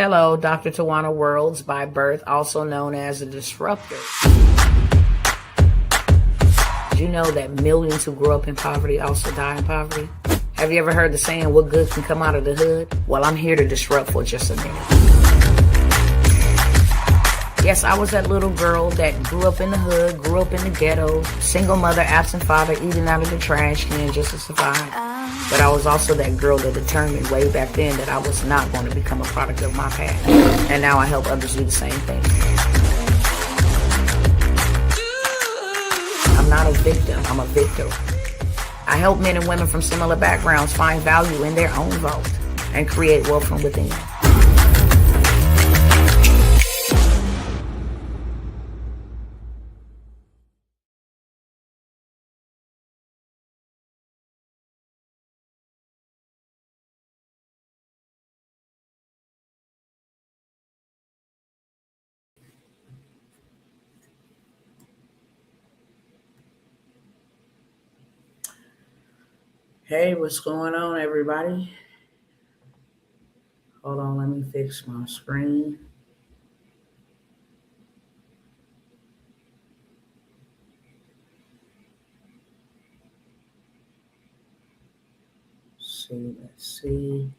Hello, Dr. Tawana Worlds, by birth also known as a disruptor. Did you know that millions who grew up in poverty also die in poverty? Have you ever heard the saying, what good can come out of the hood? Well, I'm here to disrupt for just a minute. Yes, I was that little girl that grew up in the hood, grew up in the ghetto, single mother, absent father, eating out of the trash can just to survive. But I was also that girl that determined way back then that I was not going to become a product of my past. And now I help others do the same thing. I'm not a victim, I'm a victor. I help men and women from similar backgrounds find value in their own vault and create wealth from within. Hey, what's going on, everybody? Hold on, let me fix my screen. Let's see.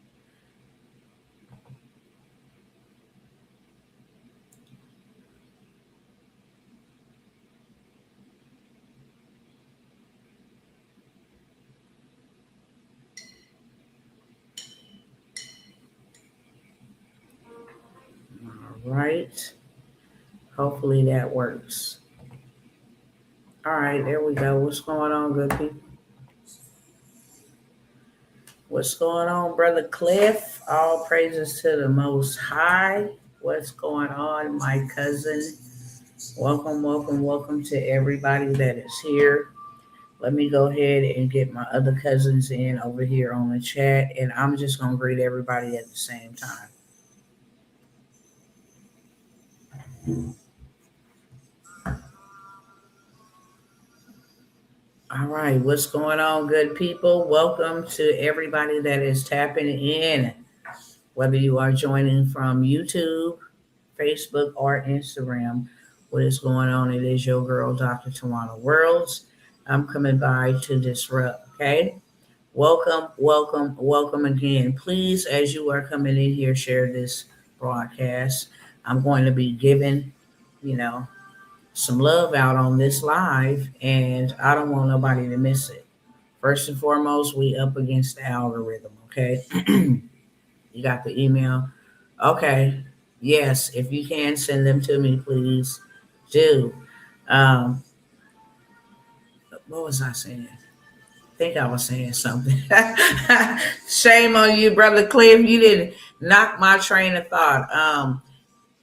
All right. Hopefully that works. All right, there we go. What's going on, good people? What's going on, Brother Cliff? All praises to the Most High. What's going on, my cousin? Welcome to everybody that is here. Let me go ahead and get my other cousins in over here on the chat, and I'm just going to greet everybody at the same time. All right, what's going on, good people? Welcome to everybody that is tapping in, whether you are joining from YouTube, Facebook, or Instagram. What is going on? It is your girl, Dr. Tawana Worlds. I'm coming by to disrupt, okay? Welcome again. Please, as you are coming in here, share this broadcast. I'm going to be giving, some love out on this live, and I don't want nobody to miss it. First and foremost, we up against the algorithm, okay? You got the email? Okay. Yes, if you can send them to me, please do. What was I saying? I think I was saying something. Shame on you, Brother Cliff. You didn't knock my train of thought.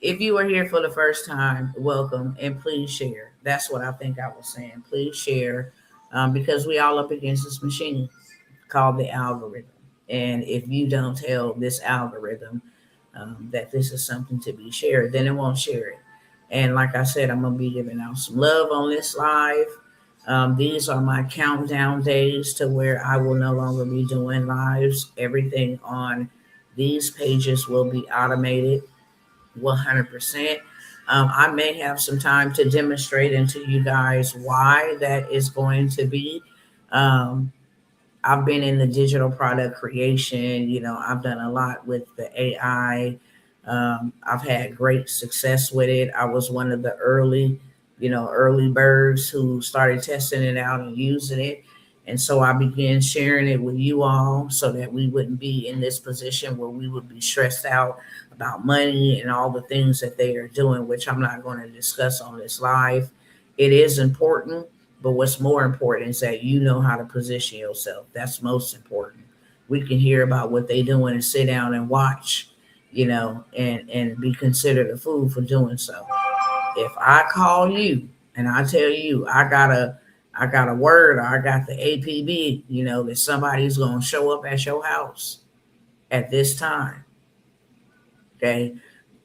If you are here for the first time, welcome, and please share. That's what I think I was saying. Please share, because we all up against this machine called the algorithm. And if you don't tell this algorithm that this is something to be shared, then it won't share it. And like I said, I'm going to be giving out some love on this live. These are my countdown days to where I will no longer be doing lives. Everything on these pages will be automated 100%. I may have some time to demonstrate into you guys why that is going to be. I've been in the digital product creation. I've done a lot with the AI. I've had great success with it. I was one of the early birds who started testing it out and using it. And so I began sharing it with you all so that we wouldn't be in this position where we would be stressed out about money and all the things that they are doing, which I'm not going to discuss on this live. It is important, but what's more important is that you know how to position yourself. That's most important. We can hear about what they're doing and sit down and watch, and be considered a fool for doing so. If I call you and I tell you I got a word, or I got the APB, that somebody's going to show up at your house at this time, okay?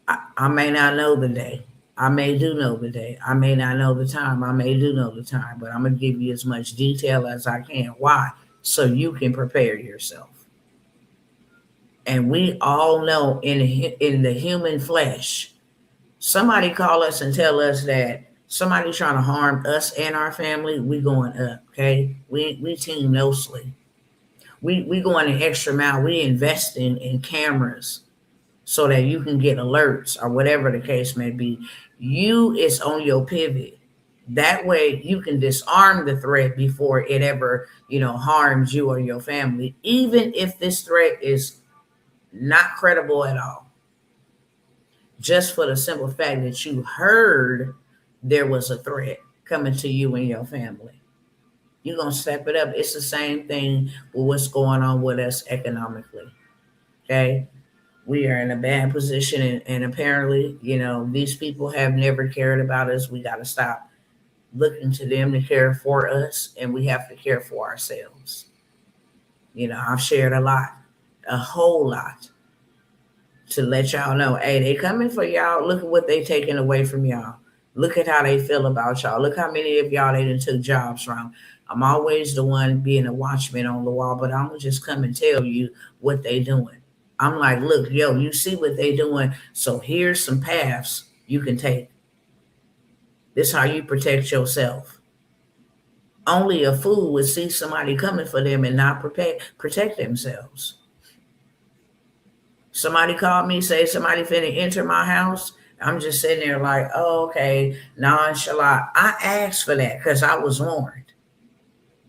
I may not know the day. I may do know the day. I may not know the time. I may do know the time, but I'm going to give you as much detail as I can. Why? So you can prepare yourself. And we all know in the human flesh, somebody call us and tell us that somebody trying to harm us and our family, we going up. Okay, we team nosely. We going an extra mile. We invest in cameras so that you can get alerts or whatever the case may be. You is on your pivot. That way you can disarm the threat before it ever, harms you or your family, even if this threat is not credible at all. Just for the simple fact that you heard there was a threat coming to you and your family. You're going to step it up. It's the same thing with what's going on with us economically. Okay. We are in a bad position. And apparently, these people have never cared about us. We got to stop looking to them to care for us, and we have to care for ourselves. I've shared a lot, a whole lot, to let y'all know, hey, they coming for y'all. Look at what they taking away from y'all. Look at how they feel about y'all. Look how many of y'all they done took jobs from. I'm always the one being a watchman on the wall, but I'm gonna just come and tell you what they doing. I'm like, look, yo, you see what they doing. So here's some paths you can take. This is how you protect yourself. Only a fool would see somebody coming for them and not protect themselves. Somebody called me, say somebody finna enter my house. I'm just sitting there like, oh, okay, nonchalant. I asked for that because I was warned.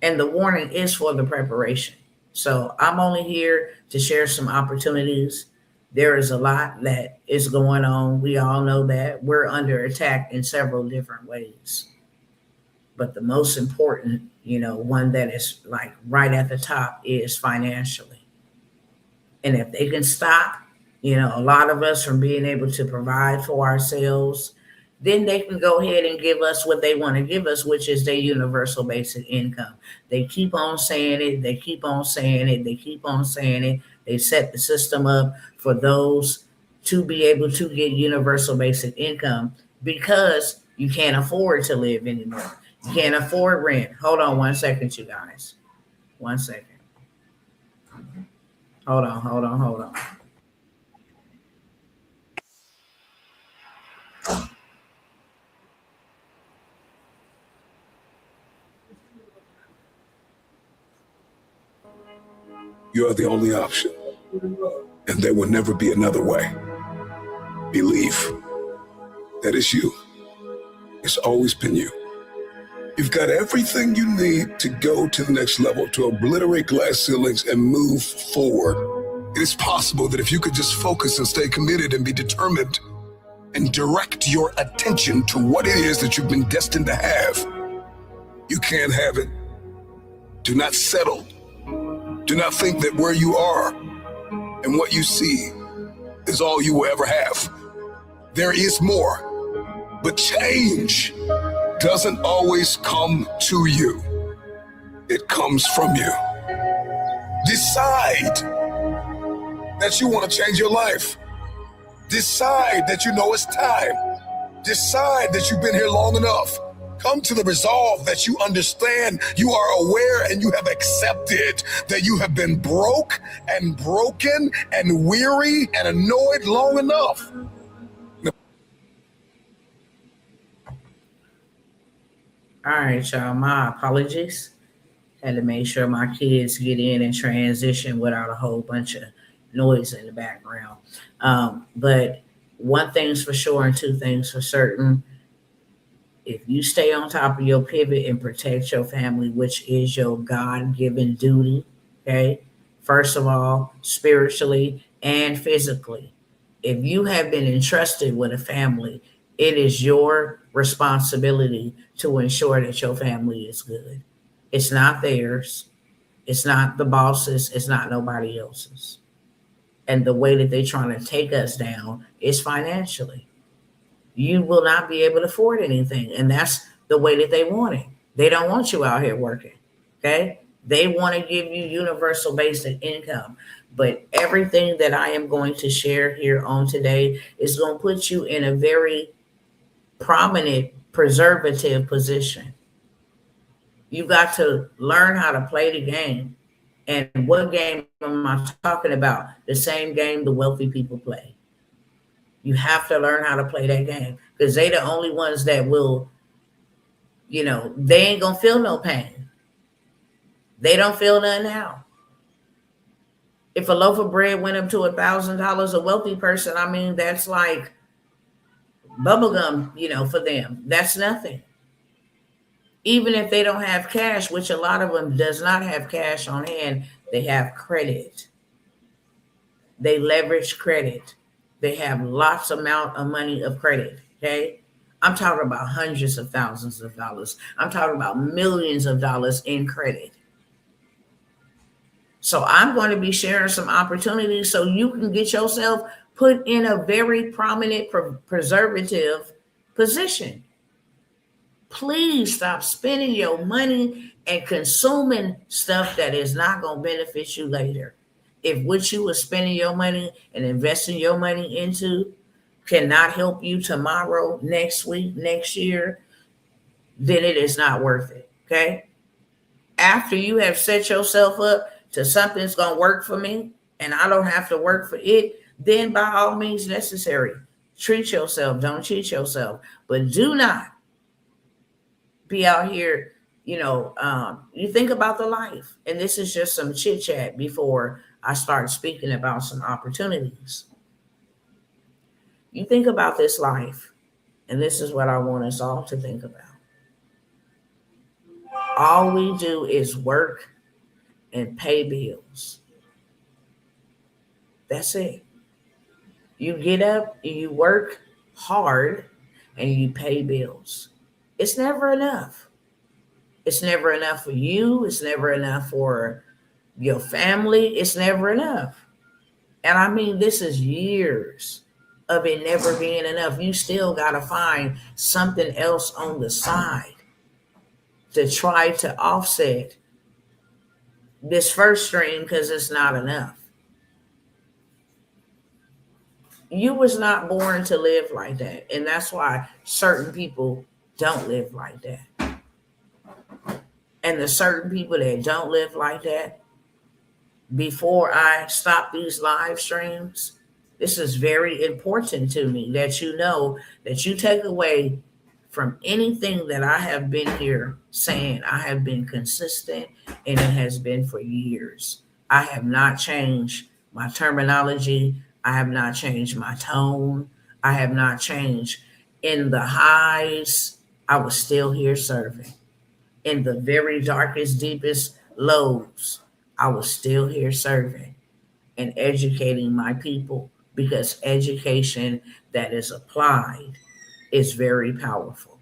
And the warning is for the preparation. So I'm only here to share some opportunities. There is a lot that is going on. We all know that we're under attack in several different ways. But the most important, one that is like right at the top is financially. And if they can stop, a lot of us from being able to provide for ourselves, then they can go ahead and give us what they want to give us, which is their universal basic income. They keep on saying it. They keep on saying it. They keep on saying it. They set the system up for those to be able to get universal basic income because you can't afford to live anymore. You can't afford rent. Hold on one second, you guys. One second. Hold on. You are the only option, and there will never be another way. Believe that it's you. It's always been you. You've got everything you need to go to the next level, to obliterate glass ceilings and move forward. It is possible that if you could just focus and stay committed and be determined and direct your attention to what it is that you've been destined to have, you can have it. Do not settle. Do not think that where you are and what you see is all you will ever have. There is more, but change doesn't always come to you. It comes from you. Decide that you want to change your life. Decide that you know it's time. Decide that you've been here long enough. Come to the resolve that you understand, you are aware, and you have accepted that you have been broke and broken and weary and annoyed long enough. All right, y'all. My apologies. Had to make sure my kids get in and transition without a whole bunch of noise in the background. But one thing's for sure and two things for certain. If you stay on top of your pivot and protect your family, which is your God given duty, okay, first of all, spiritually and physically, if you have been entrusted with a family, it is your responsibility to ensure that your family is good. It's not theirs, it's not the boss's, it's not nobody else's. And the way that they're trying to take us down is financially. You will not be able to afford anything. And that's the way that they want it. They don't want you out here working. Okay. They want to give you universal basic income. But everything that I am going to share here on today is going to put you in a very prominent preservative position. You got to learn how to play the game. And what game am I talking about? The same game the wealthy people play. You have to learn how to play that game because they the only ones that will, they ain't gonna feel no pain. They don't feel nothing now. If a loaf of bread went up to $1,000, a wealthy person, I mean, that's like bubblegum, for them. That's nothing. Even if they don't have cash, which a lot of them does not have cash on hand, they have credit. They leverage credit. They have lots amount of money of credit. Okay. I'm talking about hundreds of thousands of dollars. I'm talking about millions of dollars in credit. So I'm going to be sharing some opportunities so you can get yourself put in a very prominent preservative position. Please stop spending your money and consuming stuff that is not going to benefit you later. If what you were spending your money and investing your money into cannot help you tomorrow, next week, next year, then it is not worth it. Okay. After you have set yourself up to something's going to work for me and I don't have to work for it, then by all means necessary, treat yourself. Don't cheat yourself. But do not be out here, you think about the life. And this is just some chit chat before I start speaking about some opportunities. You think about this life, and this is what I want us all to think about. All we do is work and pay bills. That's it. You get up, you work hard, and you pay bills. It's never enough. It's never enough for you. It's never enough for your family. It's never enough. And I mean, this is years of it never being enough. You still got to find something else on the side to try to offset this first stream because it's not enough. You was not born to live like that. And that's why certain people don't live like that. And the certain people that don't live like that, before I stop these live streams, this is very important to me that you know that you take away from anything that I have been here saying. I have been consistent and it has been for years. I have not changed my terminology. I have not changed my tone. I have not changed. In the highs, I was still here serving. In the very darkest, deepest lows, I was still here serving and educating my people because education that is applied is very powerful.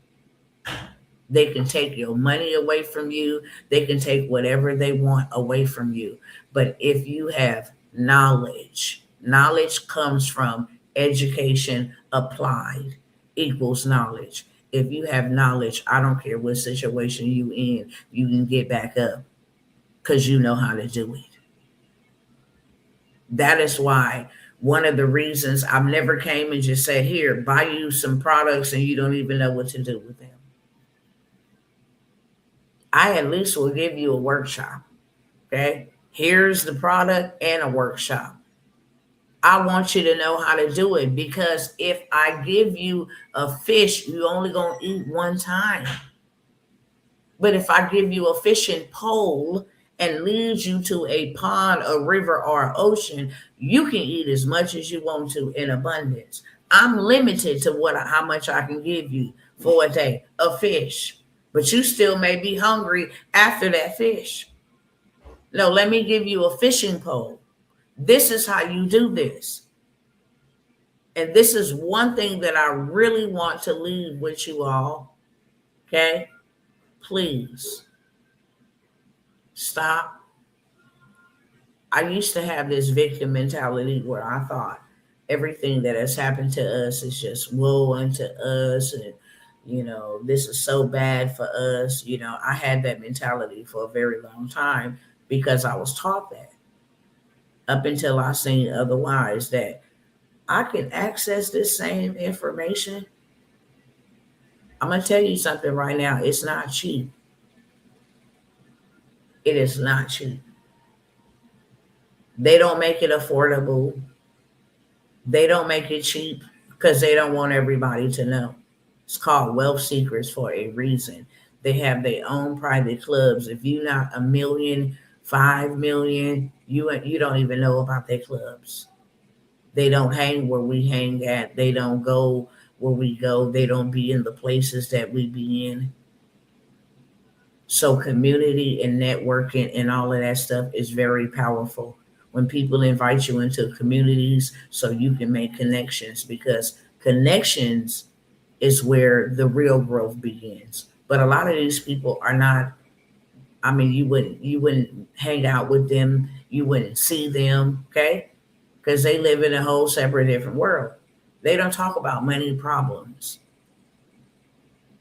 They can take your money away from you. They can take whatever they want away from you. But if you have knowledge, knowledge comes from education applied equals knowledge. If you have knowledge, I don't care what situation you in, you can get back up because you know how to do it. That is why one of the reasons I've never came and just said, here, buy you some products and you don't even know what to do with them. I at least will give you a workshop. Okay. Here's the product and a workshop. I want you to know how to do it because if I give you a fish, you only going to eat one time. But if I give you a fishing pole and lead you to a pond, a river, or an ocean, you can eat as much as you want to in abundance. I'm limited to how much I can give you for a day of fish, but you still may be hungry after that fish. No, let me give you a fishing pole. This is how you do this. And this is one thing that I really want to leave with you all. Okay? Please stop. I used to have this victim mentality where I thought everything that has happened to us is just woe unto us. And, this is so bad for us. I had that mentality for a very long time because I was taught that. Up until I seen otherwise, that I can access this same information. I'm going to tell you something right now. It's not cheap. It is not cheap. They don't make it affordable. They don't make it cheap because they don't want everybody to know. It's called wealth secrets for a reason. They have their own private clubs. If you're not a million, 5 million, you don't even know about their clubs. They don't hang where we hang at. They don't go where we go. They don't be in the places that we be in. So community and networking and all of that stuff is very powerful. When people invite you into communities so you can make connections, because connections is where the real growth begins. But a lot of these people are not, I mean, you wouldn't hang out with them, you wouldn't see them, okay? Because they live in a whole separate different world. They don't talk about money problems.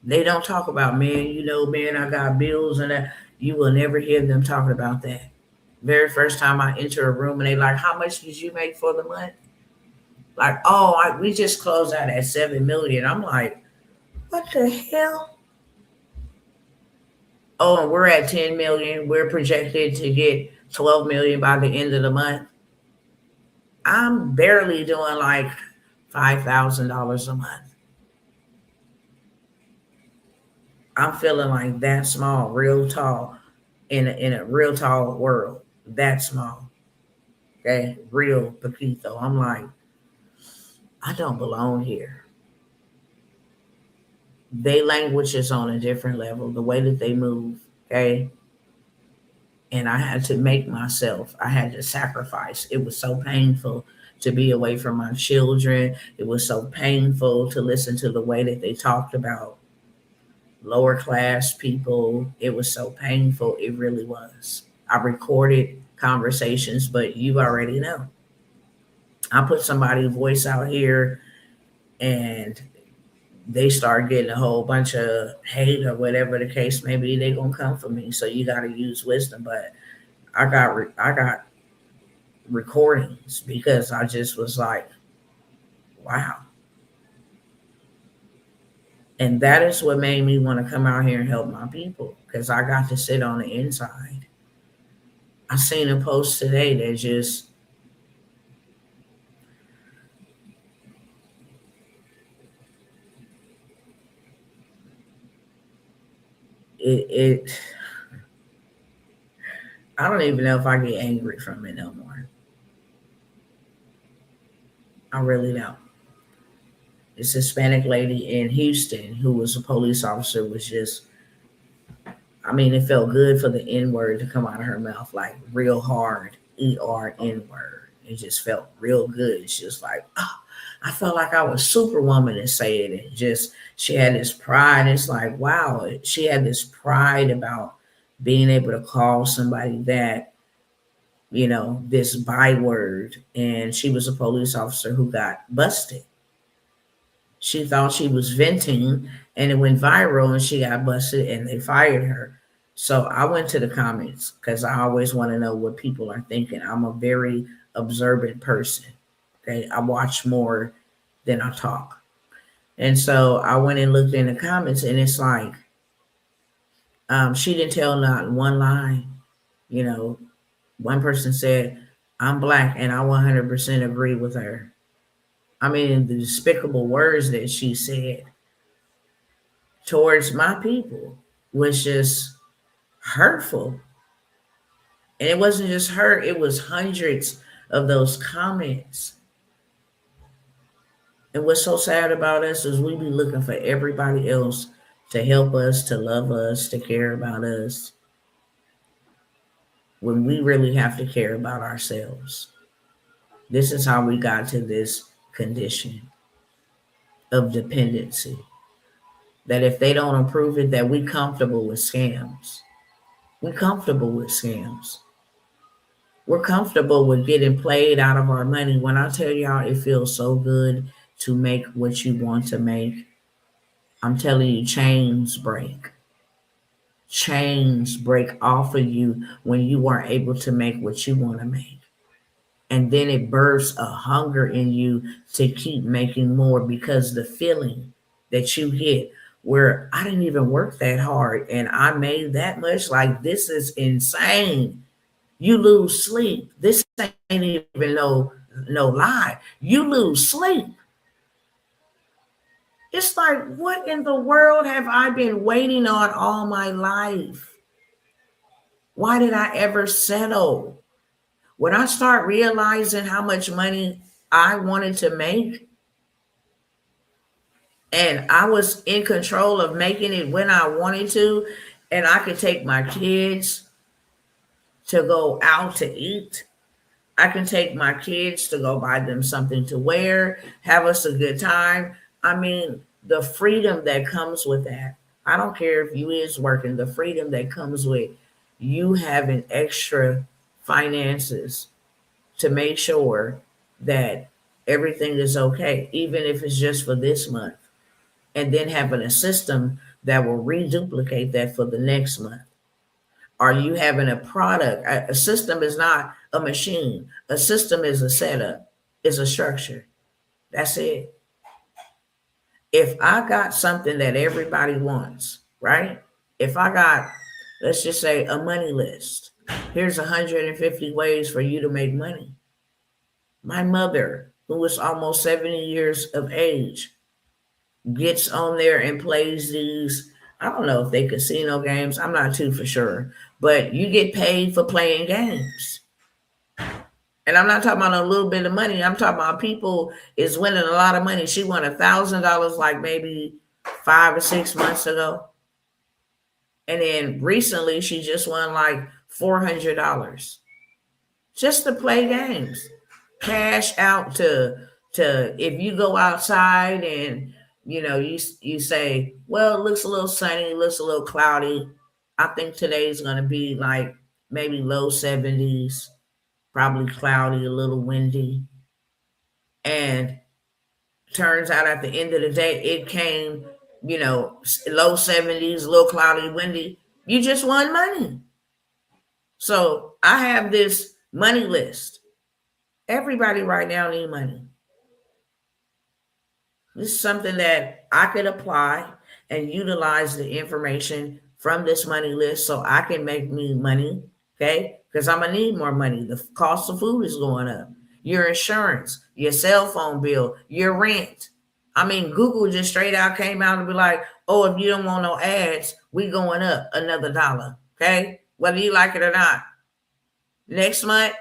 They don't talk about, man, man, I got bills and that. You will never hear them talking about that. Very first time I enter a room and they like, how much did you make for the month? Like, oh, we just closed out at 7 million. I'm like, what the hell? Oh, and we're at 10 million. We're projected to get 12 million by the end of the month. I'm barely doing like $5,000 a month. I'm feeling like that small, real tall, in a real tall world. That small. Okay. Real Paquito. I'm like, I don't belong here. They language is on a different level, the way that they move. Okay. And I had to make myself, I had to sacrifice. It was so painful to be away from my children. It was so painful to listen to the way that they talked about lower class people. It was so painful. It really was. I recorded conversations, but you already know. I put somebody's voice out here and they start getting a whole bunch of hate or whatever the case may be, they gonna come for me. So you got to use wisdom. But I got recordings because I just was like, wow. And that is what made me want to come out here and help my people, because I got to sit on the inside. I seen a post today that just, it I don't even know if I get angry from it no more. I really don't. This Hispanic lady in Houston who was a police officer was just, I mean, it felt good for the N word to come out of her mouth, like real hard, ER word. It just felt real good. She was like, oh, I felt like I was Superwoman and saying it. Just, she had this pride. It's like, wow, she had this pride about being able to call somebody that, this byword. And she was a police officer who got busted. She thought she was venting and it went viral and she got busted and they fired her. So I went to the comments because I always want to know what people are thinking. I'm a very observant person. Okay. I watch more than I talk. And so I went and looked in the comments and it's like, she didn't tell not one lie. You know, one person said, I'm black and I 100% agree with her. I mean, the despicable words that she said towards my people was just hurtful. And it wasn't just her, it was hundreds of those comments. And what's so sad about us is we be looking for everybody else to help us, to love us, to care about us, when we really have to care about ourselves. This is how we got to this condition of dependency. That if they don't approve it, that we comfortable with scams. We're comfortable with scams. We're comfortable with getting played out of our money. When I tell y'all it feels so good to make what you want to make, I'm telling you, chains break. Chains break off of you when you aren't able to make what you want to make. And then it bursts a hunger in you to keep making more, because the feeling that you get where I didn't even work that hard and I made that much, like this is insane. You lose sleep. This ain't even no lie. You lose sleep. It's like, what in the world have I been waiting on all my life? Why did I ever settle? When I start realizing how much money I wanted to make, and I was in control of making it when I wanted to, and I could take my kids to go out to eat. I can take my kids to go buy them something to wear, have us a good time. I mean, the freedom that comes with that. I don't care if you is working, the freedom that comes with you having extra finances to make sure that everything is okay, even if it's just for this month, and then having a system that will reduplicate that for the next month. Are you having a product? A system is not a machine. A system is a setup, is a structure. That's it. If I got something that everybody wants, right? If I got, let's just say, a money list. Here's 150 ways for you to make money. My mother, who is almost 70 years of age, gets on there and plays these. I don't know if they casino games. I'm not too for sure. But you get paid for playing games. And I'm not talking about a little bit of money. I'm talking about people is winning a lot of money. She won $1,000 like maybe 5 or 6 months ago. And then recently she just won like $400 just to play games. Cash out to if you go outside and you say, well, it looks a little sunny, it looks a little cloudy. I think today's gonna be like maybe low 70s, probably cloudy, a little windy. And turns out at the end of the day, it came, low 70s, a little cloudy, windy. You just won money. So I have this money list. Everybody right now need money. This is something that I could apply and utilize the information from this money list so I can make me money, okay? Because I'm going to need more money. The cost of food is going up. Your insurance, your cell phone bill, your rent. I mean, Google just straight out came out and be like, oh, if you don't want no ads, we going up another $1, okay? Whether you like it or not. Next month,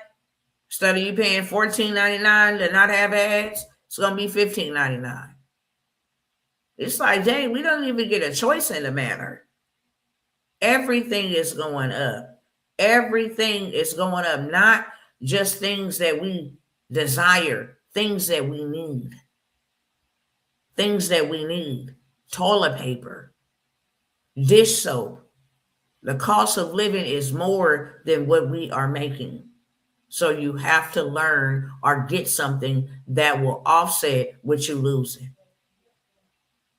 instead of you paying $14.99 to not have ads, it's going to be $15.99. It's like, dang, we don't even get a choice in the matter. Everything is going up. Everything is going up, not just things that we desire, things that we need. Things that we need. Toilet paper, dish soap. The cost of living is more than what we are making. So you have to learn or get something that will offset what you're losing.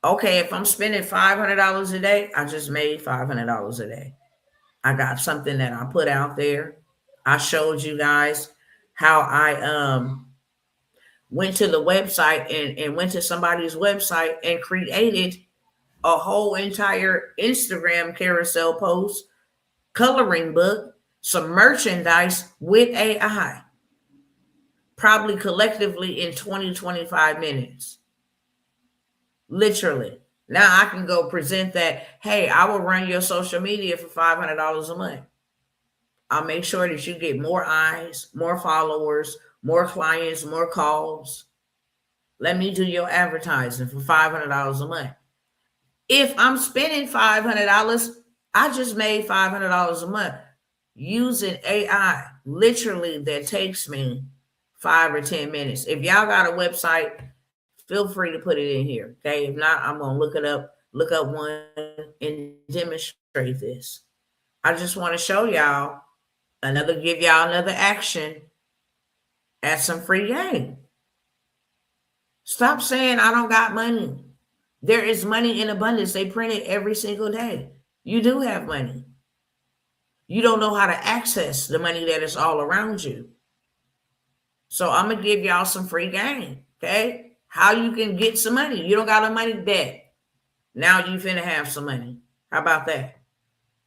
Okay, if I'm spending $500 a day, I just made $500 a day. I got something that I put out there. I showed you guys how I went to the website and went to somebody's website and created a whole entire Instagram carousel post, coloring book, some merchandise with AI, probably collectively in 20-25 minutes. Literally. Now I can go present that, hey, I will run your social media for $500 a month. I'll make sure that you get more eyes, more followers, more clients, more calls. Let me do your advertising for $500 a month. If I'm spending $500, I just made $500 a month using AI. Literally, that takes me 5 or 10 minutes. If y'all got a website, feel free to put it in here. Okay. If not, I'm going to look up one and demonstrate this. I just want to show y'all give y'all another action at some free game. Stop saying I don't got money. There is money in abundance. They print it every single day. You do have money. You don't know how to access the money that is all around you. So I'm going to give y'all some free game. Okay. How you can get some money. You don't got no money debt. Now you finna have some money. How about that?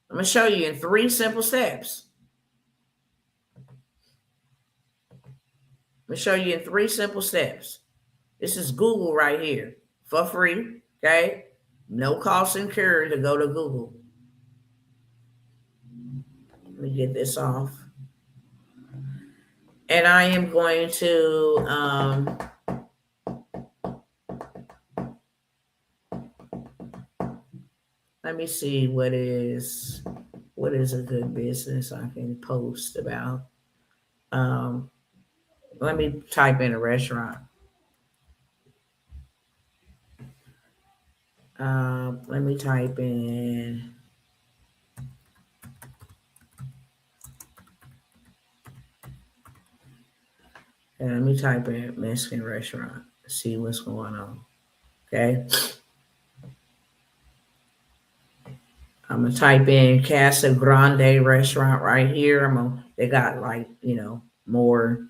I'm going to show you in 3 simple steps. me show you in 3 simple steps. This is Google right here for free. Okay. No cost incurred to go to Google. Let me get this off. And I am going to let me see what is a good business I can post about. Let me type in a restaurant. Let me type in. And let me type in Mexican restaurant. See what's going on. Okay. I'm gonna type in Casa Grande restaurant right here. They got like more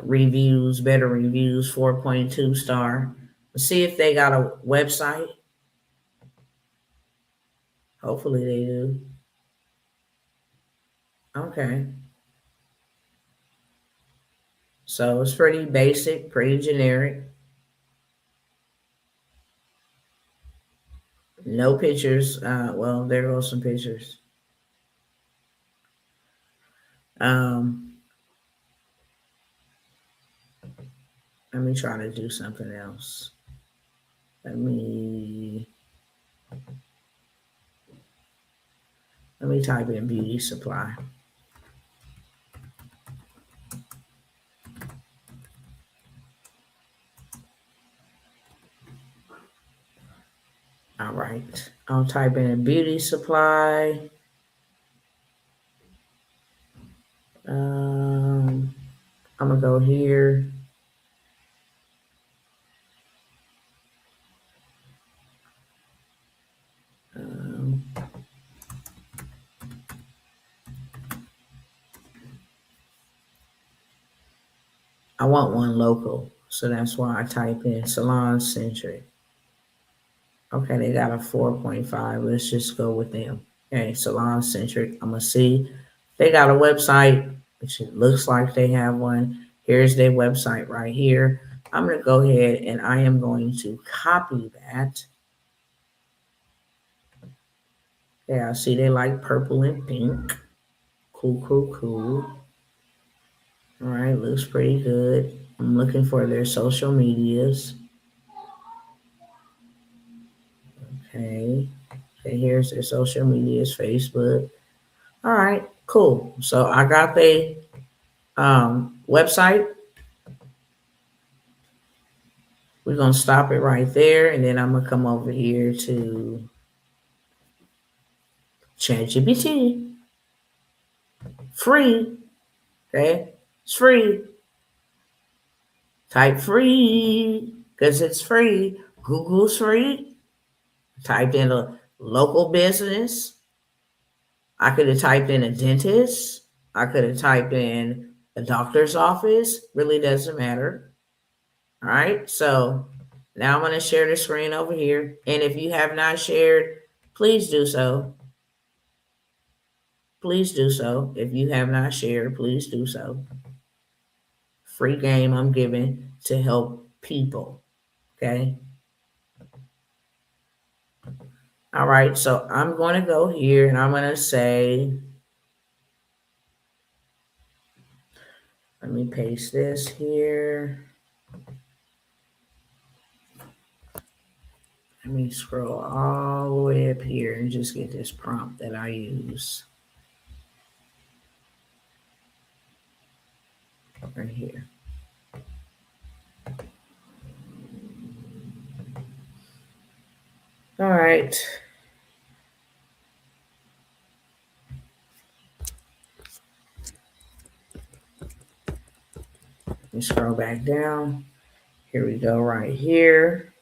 reviews, better reviews, 4.2 star. Let's see if they got a website. Hopefully they do. Okay. So it's pretty basic, pretty generic. No pictures. Well, there go some pictures. Let me try to do something else. Let me type in beauty supply. All right. I'll type in beauty supply. I'm gonna go here. I want one local, so that's why I type in salon centric. Okay, they got a 4.5. Let's just go with them. Okay, salon centric. I'm gonna see they got a website, which it looks like they have one. Here's their website right here. I'm gonna go ahead and I am going to copy that. Yeah, I see they like purple and pink. Cool. All right, looks pretty good. I'm looking for their social medias. Okay, here's their social medias, Facebook. All right, cool. So I got the website. We're gonna stop it right there, and then I'm gonna come over here to ChatGPT. Free, okay? It's free. Type free because it's free. Google's free. Typed in a local business. I could have typed in a dentist. I could have typed in a doctor's office. Really doesn't matter. All right. So now I'm going to share the screen over here. And if you have not shared, please do so. Please do so. If you have not shared, please do so. Free game I'm giving to help people. Okay. All right. So I'm going to go here and I'm going to say, let me paste this here. Let me scroll all the way up here and just get this prompt that I use. Right here. All right. Let me scroll back down. Here we go right here.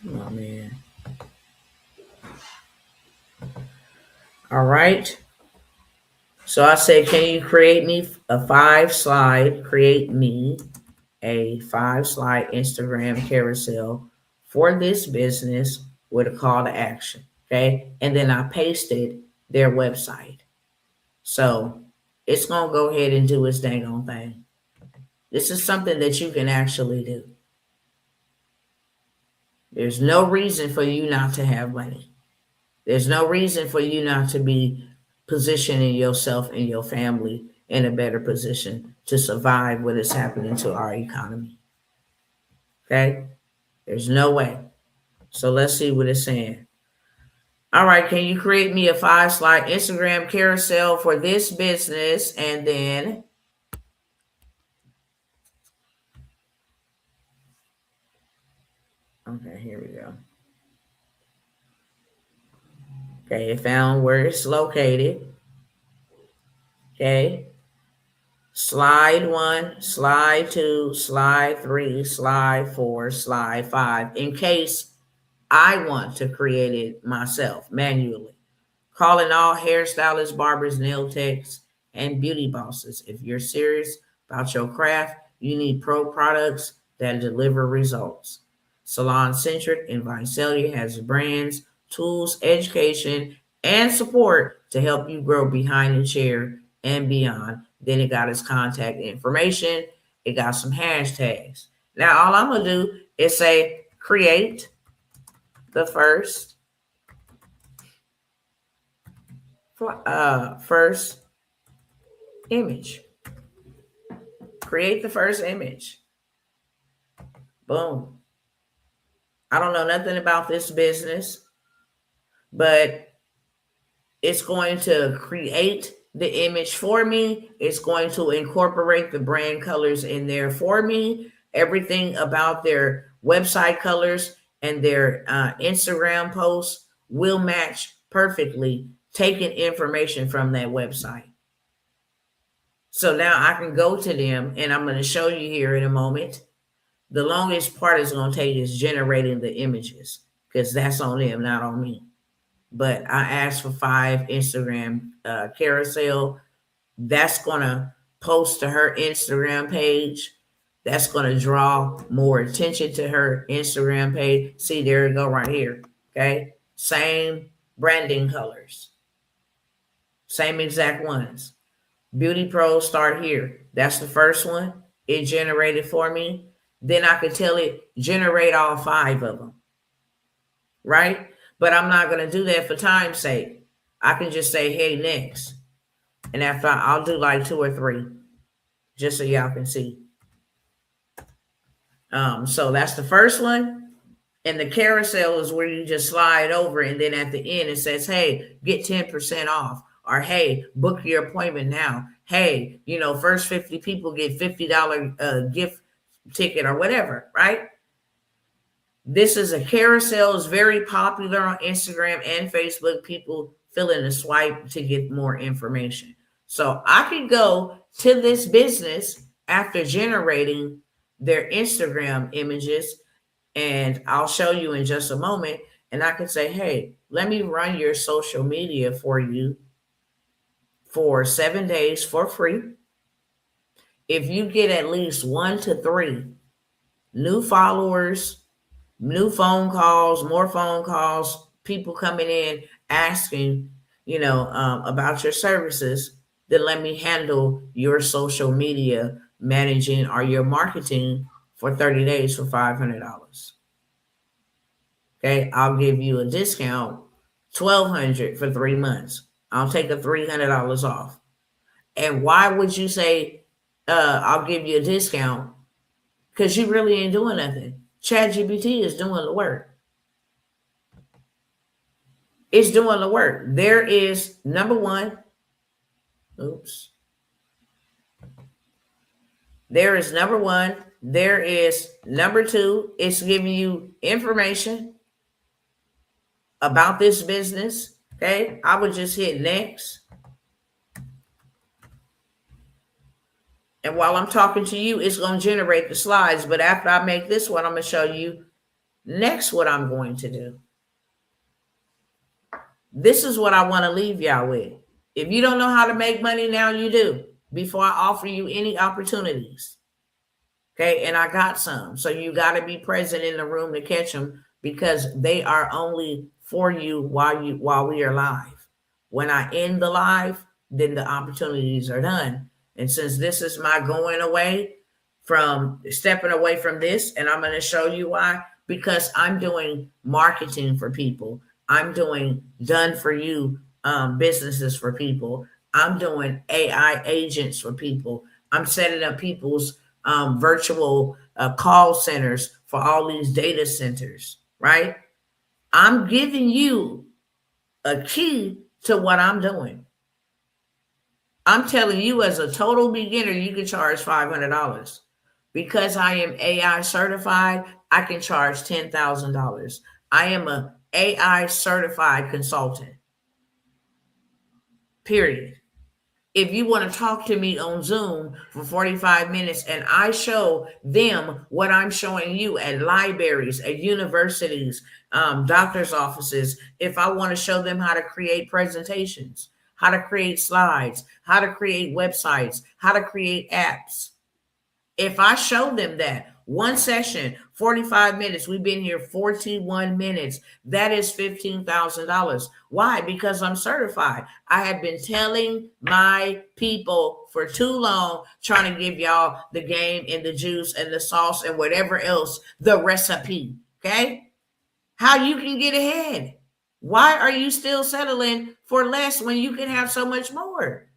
Come on, man. All right. So I said, can you create me a 5-slide, create me a 5 slide Instagram carousel for this business with a call to action. Okay. And then I pasted their website. So it's going to go ahead and do its dang on thing. This is something that you can actually do. There's no reason for you not to have money. There's no reason for you not to be positioning yourself and your family in a better position to survive what is happening to our economy. Okay? There's no way. So let's see what it's saying. All right, can you create me a 5 slide Instagram carousel for this business? And then, okay, here we go. Okay, it found where it's located. Okay. Slide 1, slide 2, slide 3, slide 4, slide 5, in case I want to create it myself manually. Calling all hairstylists, barbers, nail techs, and beauty bosses. If you're serious about your craft, you need pro products that deliver results. Salon Centric and Visalia has brands, tools, education, and support to help you grow behind the chair and beyond. Then it got its contact information. It got some hashtags. Now, all I'm going to do is say create the first image. Create the first image. Boom. I don't know nothing about this business, but it's going to create the image for me. It's going to incorporate the brand colors in there for me. Everything about their website colors and their Instagram posts will match perfectly, taking information from that website. So now I can go to them, and I'm going to show you here in a moment. The longest part is going to take is generating the images, because that's on them, not on me. But I asked for 5 Instagram carousel. That's going to post to her Instagram page. That's going to draw more attention to her Instagram page. See, there you go right here. Okay. Same branding colors. Same exact ones. Beauty pros start here. That's the first one. It generated for me. Then I could tell it generate all 5 of them. Right? But I'm not going to do that for time's sake. I can just say, hey, next. And after I'll do like 2 or 3, just so y'all can see. So that's the first one. And the carousel is where you just slide over. And then at the end, it says, hey, get 10% off. Or, hey, book your appointment now. Hey, first 50 people get $50 gift ticket or whatever, right? This is a carousel. It's very popular on Instagram and Facebook. People fill in a swipe to get more information. So I could go to this business after generating their Instagram images, and I'll show you in just a moment. And I could say, hey, let me run your social media for you for 7 days for free. If you get at least 1 to 3 new followers, new phone calls, more phone calls, people coming in asking, about your services, then let me handle your social media managing or your marketing for 30 days for $500. Okay, I'll give you a discount, $1,200 for 3 months. I'll take a $300 off. And why would you say I'll give you a discount? Because you really ain't doing nothing. ChatGPT is doing the work. It's doing the work. There is number 1. Oops. There is number 1. There is number 2. It's giving you information about this business. Okay. I would just hit next. And while I'm talking to you, it's going to generate the slides. But after I make this one, I'm going to show you next what I'm going to do. This is what I want to leave y'all with. If you don't know how to make money now, you do, before I offer you any opportunities. Okay, and I got some. So you got to be present in the room to catch them because they are only for you while we are live. When I end the live, then the opportunities are done. And since this is my going away from stepping away from this, and I'm going to show you why, because I'm doing marketing for people. I'm doing done for you businesses for people. I'm doing AI agents for people. I'm setting up people's virtual call centers for all these data centers, right? I'm giving you a key to what I'm doing. I'm telling you, as a total beginner, you can charge $500. Because I am AI certified, I can charge $10,000. I am a AI certified consultant, period. If you want to talk to me on Zoom for 45 minutes and I show them what I'm showing you at libraries, at universities, doctor's offices, if I want to show them how to create presentations, how to create slides, how to create websites, how to create apps, if I show them that one session, 45 minutes, we've been here 41 minutes, that is $15,000. Why? Because I'm certified. I have been telling my people for too long, trying to give y'all the game and the juice and the sauce and whatever else, the recipe. Okay? How you can get ahead. Why are you still settling for less when you can have so much more?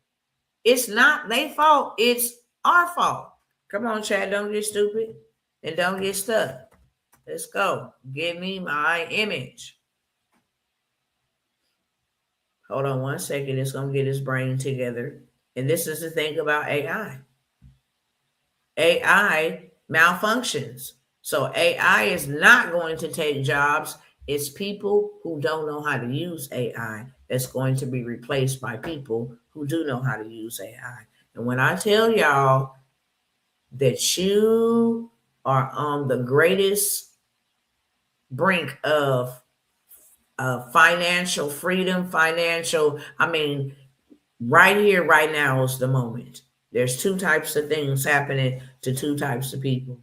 It's not their fault, it's our fault. Come on, Chad, don't get stupid and don't get stuck. Let's go. Give me my image. Hold on one second. It's going to get his brain together. And this is the thing about AI. AI malfunctions. So AI is not going to take jobs. It's people who don't know how to use AI that's going to be replaced by people who do know how to use AI. And when I tell y'all that you are on the greatest brink of financial freedom, right here, right now is the moment. There's two types of things happening to two types of people.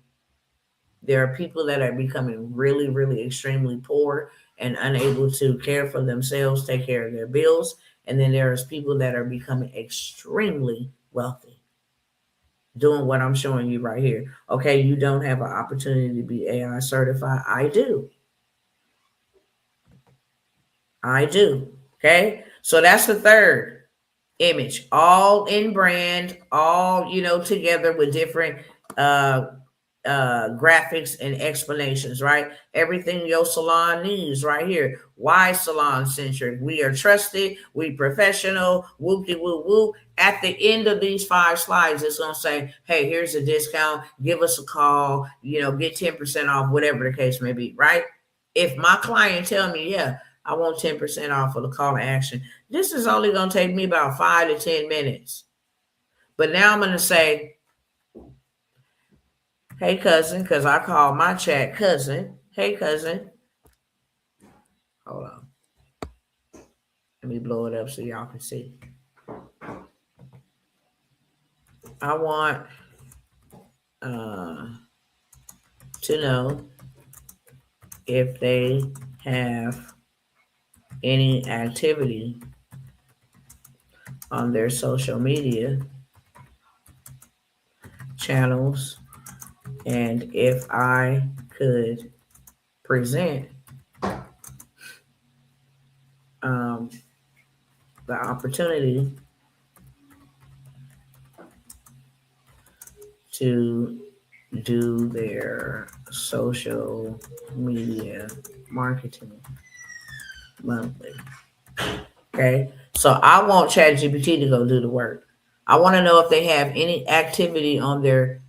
There are people that are becoming really, really extremely poor and unable to care for themselves, take care of their bills. And then there's people that are becoming extremely wealthy, doing what I'm showing you right here. Okay, you don't have an opportunity to be AI certified. I do. Okay, so that's the third image, all in brand, all together with different graphics and explanations, right? Everything your salon needs right here. Why salon centric? We are trusted, we professional, whoopty whoop whoop. At the end of these 5 slides, it's gonna say, hey, here's a discount, give us a call, get 10% off, whatever the case may be, right? If my client tell me, yeah, I want 10% off for the call to action, this is only gonna take me about 5 to 10 minutes. But now I'm gonna say, hey, cousin, because I call my chat cousin. Hey, cousin. Hold on. Let me blow it up so y'all can see. I want to know if they have any activity on their social media channels and if I could present the opportunity to do their social media marketing monthly. Okay, so I want ChatGPT to go do the work. I want to know if they have any activity on their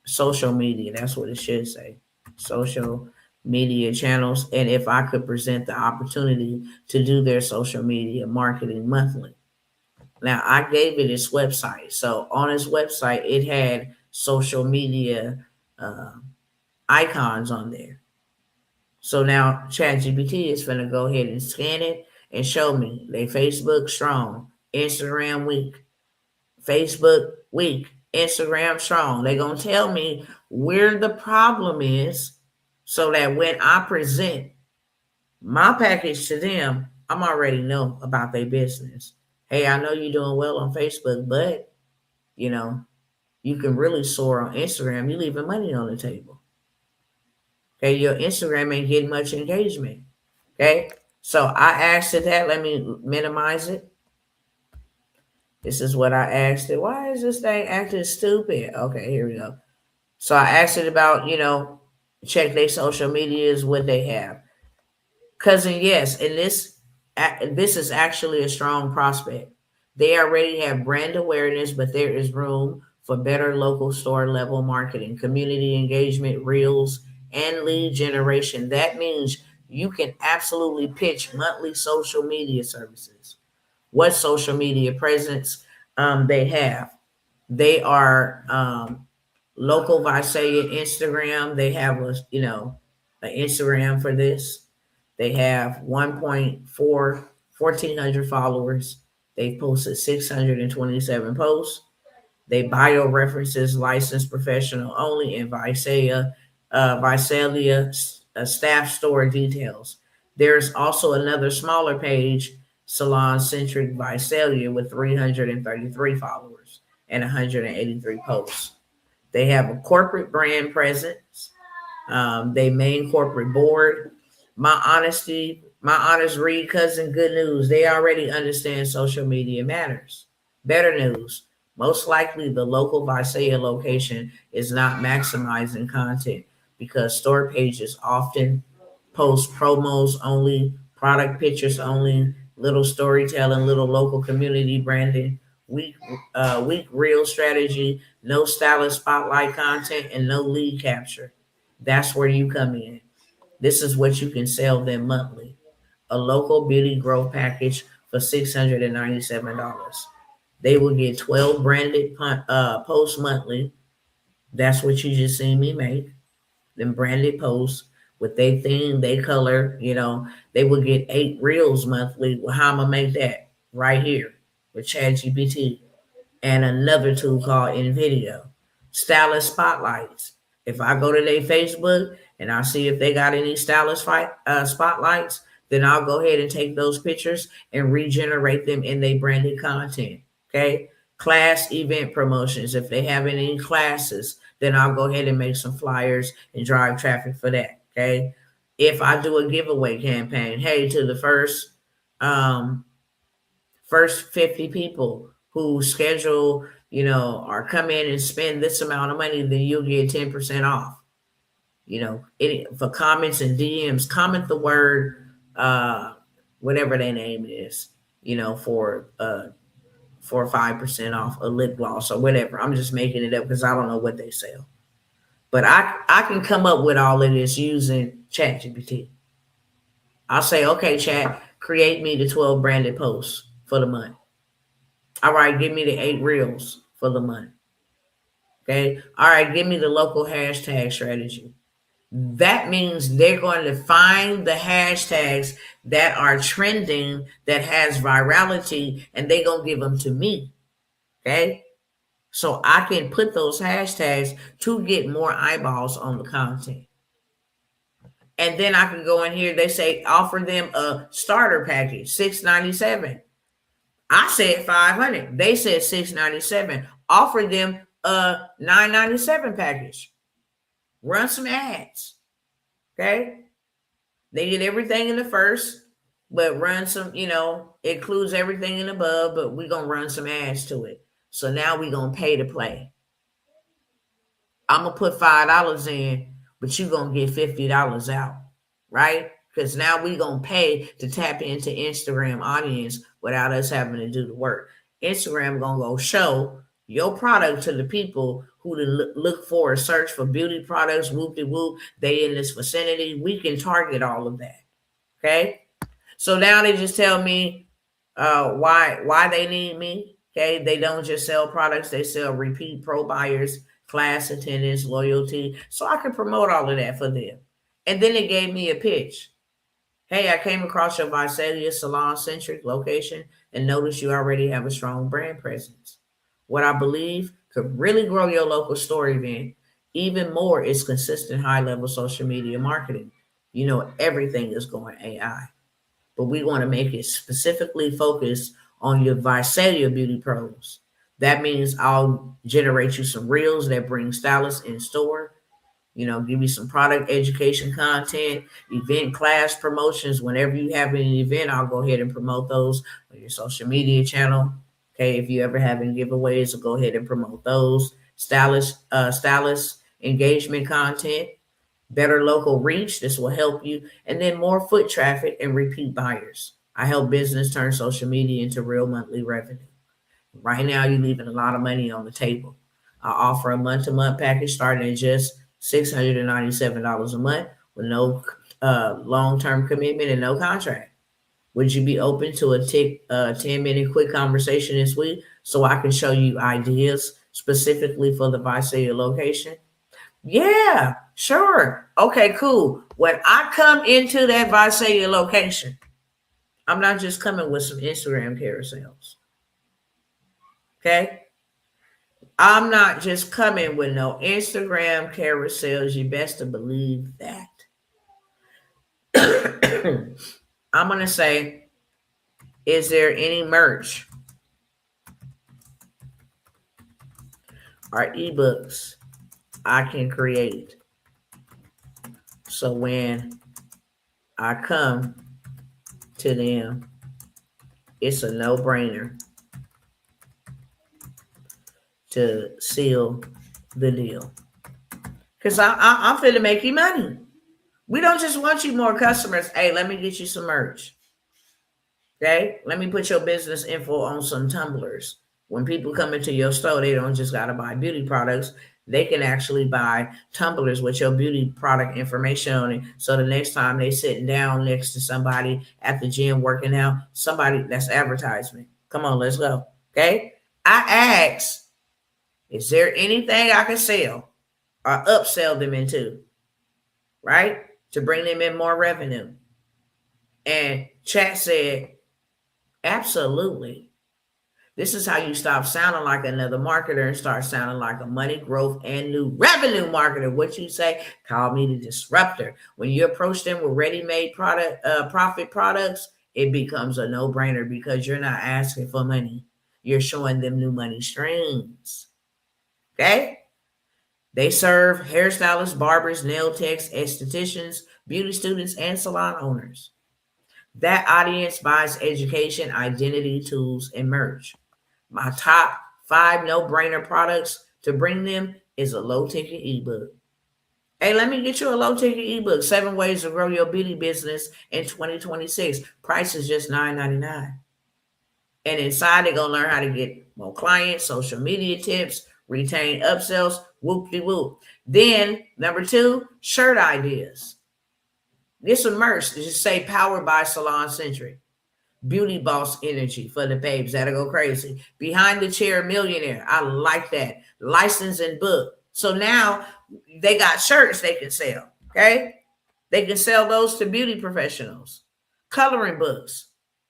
social media. That's what it should say. Social media channels, and if I could present the opportunity to do their social media marketing monthly. Now, I gave it its website. So on its website, it had social media icons on there. So now ChatGPT is going to go ahead and scan it and show me they Facebook strong, Instagram weak, Facebook weak, Instagram strong. They're going to tell me where the problem is so that when I present my package to them, I'm already know about their business. Hey, I know you're doing well on Facebook, but you know, you can really soar on Instagram. You leaving money on the table. Okay, your Instagram ain't getting much engagement. Okay, so I asked it that. Let me minimize it. This is what I asked it. Why is this thing acting stupid? Okay, here we go. So I asked it about, check their social medias, what they have. Cousin, yes, and this is actually a strong prospect. They already have brand awareness, but there is room for better local store level marketing, community engagement, reels, and lead generation. That means you can absolutely pitch monthly social media services. What social media presence they have? They are local Visalia Instagram. They have an Instagram for this. They have 1.4 1,400 followers. They've posted 627 posts. They bio references licensed professional only in Visalia staff store details. There's also another smaller page, Salon Centric Visalia, with 333 followers and 183 posts. They have a corporate brand presence. They main corporate board. My honest read, cousin, good news. They already understand social media matters. Better news. Most likely the local Visalia location is not maximizing content because store pages often post promos only, product pictures only, little storytelling, little local community branding, weak weak reel strategy, no stylist spotlight content, and no lead capture. That's where you come in. This is what you can sell them monthly. A local beauty growth package for $697. They will get 12 branded posts monthly. That's what you just seen me make. Them branded posts with their theme, their color, they will get 8 reels monthly. Well, how am I gonna make that? Right here with ChatGPT and another tool called NVIDIA. Stylist spotlights. If I go to their Facebook and I see if they got any spotlights, then I'll go ahead and take those pictures and regenerate them in their branded content. Okay. Class event promotions. If they have any classes, then I'll go ahead and make some flyers and drive traffic for that. Okay. If I do a giveaway campaign, hey, to the um, first 50 people who schedule, or come in and spend this amount of money, then you'll get 10% off. For comments and DMs, comment the word, whatever their name is, for 5% off a lip gloss or whatever. I'm just making it up because I don't know what they sell. But I can come up with all of this using ChatGPT. I'll say, okay, chat, create me the 12 branded posts for the month. All right, give me the 8 reels for the month. Okay. All right, give me the local hashtag strategy. That means they're going to find the hashtags that are trending, that has virality, and they're going to give them to me. Okay. So I can put those hashtags to get more eyeballs on the content. And then I can go in here. They say offer them a starter package, $697. I said 500. They said 697. Offer them a 997 package. Run some ads. Okay. They get everything in the first, but run some, includes everything in above, but we're going to run some ads to it. So now we're going to pay to play. I'm going to put $5 in, but you're going to get $50 out, right? Because now we're going to pay to tap into Instagram audience without us having to do the work. Instagram going to go show your product to the people who look for a search for beauty products, whoop-de-whoop, they in this vicinity. We can target all of that, okay? So now they just tell me why they need me, okay? They don't just sell products. They sell repeat pro buyers, class attendance, loyalty. So I can promote all of that for them. And then they gave me a pitch. Hey, I came across your Visalia salon-centric location and noticed you already have a strong brand presence. What I believe could really grow your local store event. Even more is consistent high level social media marketing. You know, everything is going AI, but we want to make it specifically focused on your Visalia Beauty Pros. That means I'll generate you some reels that bring stylists in store, you know, give you some product education content, event class promotions. Whenever you have an event, I'll go ahead and promote those on your social media channel. Okay, if you ever have any giveaways, I'll go ahead and promote those. Stylist engagement content, better local reach. This will help you. And then more foot traffic and repeat buyers. I help business turn social media into real monthly revenue. Right now, you're leaving a lot of money on the table. I offer a month-to-month package starting at just $697 a month with no long-term commitment and no contract. Would you be open to a 10-minute quick conversation this week so I can show you ideas specifically for the Visalia location? Yeah, sure. Okay, cool. When I come into that Visalia location, I'm not just coming with some Instagram carousels. Okay? I'm not just coming with no Instagram carousels. You best to believe that. I'm going to say, is there any merch or ebooks I can create? So when I come to them, it's a no-brainer to seal the deal. Because I'm finna make you money. We don't just want you more customers. Hey, let me get you some merch. Okay? Let me put your business info on some tumblers. When people come into your store, they don't just got to buy beauty products. They can actually buy tumblers with your beauty product information on it. So the next time they sitting down next to somebody at the gym working out, somebody that's advertisement. Come on, let's go. Okay? I asked, is there anything I can sell or upsell them into? Right? To bring them in more revenue. And chat said, absolutely. This is how you stop sounding like another marketer and start sounding like a money growth and new revenue marketer. What you say? Call me the disruptor. When you approach them with ready-made profit products, it becomes a no-brainer because you're not asking for money. You're showing them new money streams. Okay? They serve hairstylists, barbers, nail techs, estheticians, beauty students, and salon owners. That audience buys education, identity, tools, and merch. My top 5 no-brainer products to bring them is a low-ticket ebook. Hey, let me get you a low-ticket ebook, 7 Ways to Grow Your Beauty Business in 2026. Price is just $9.99. And inside, they're going to learn how to get more clients, social media tips, retain upsells, whoop-de-whoop. Then, number 2, shirt ideas. Get some merch. Just say powered by Salon Centric. Beauty boss energy for the babes that'll go crazy. Behind the chair millionaire. I like that. License and book. So now they got shirts they can sell. Okay. They can sell those to beauty professionals. Coloring books.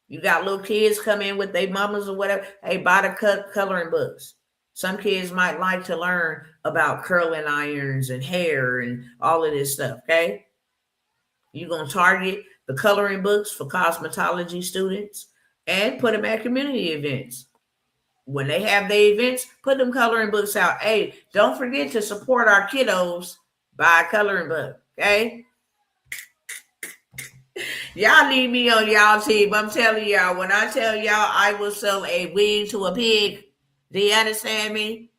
You got little kids come in with their mamas or whatever. Hey, buy the coloring books. Some kids might like to learn about curling irons and hair and all of this stuff. Okay. You're going to target the coloring books for cosmetology students and put them at community events. When they have their events, put them coloring books out. Hey, don't forget to support our kiddos. Buy a coloring book, okay? Y'all need me on y'all team. I'm telling y'all, when I tell y'all I will sell a wig to a pig, do you understand me?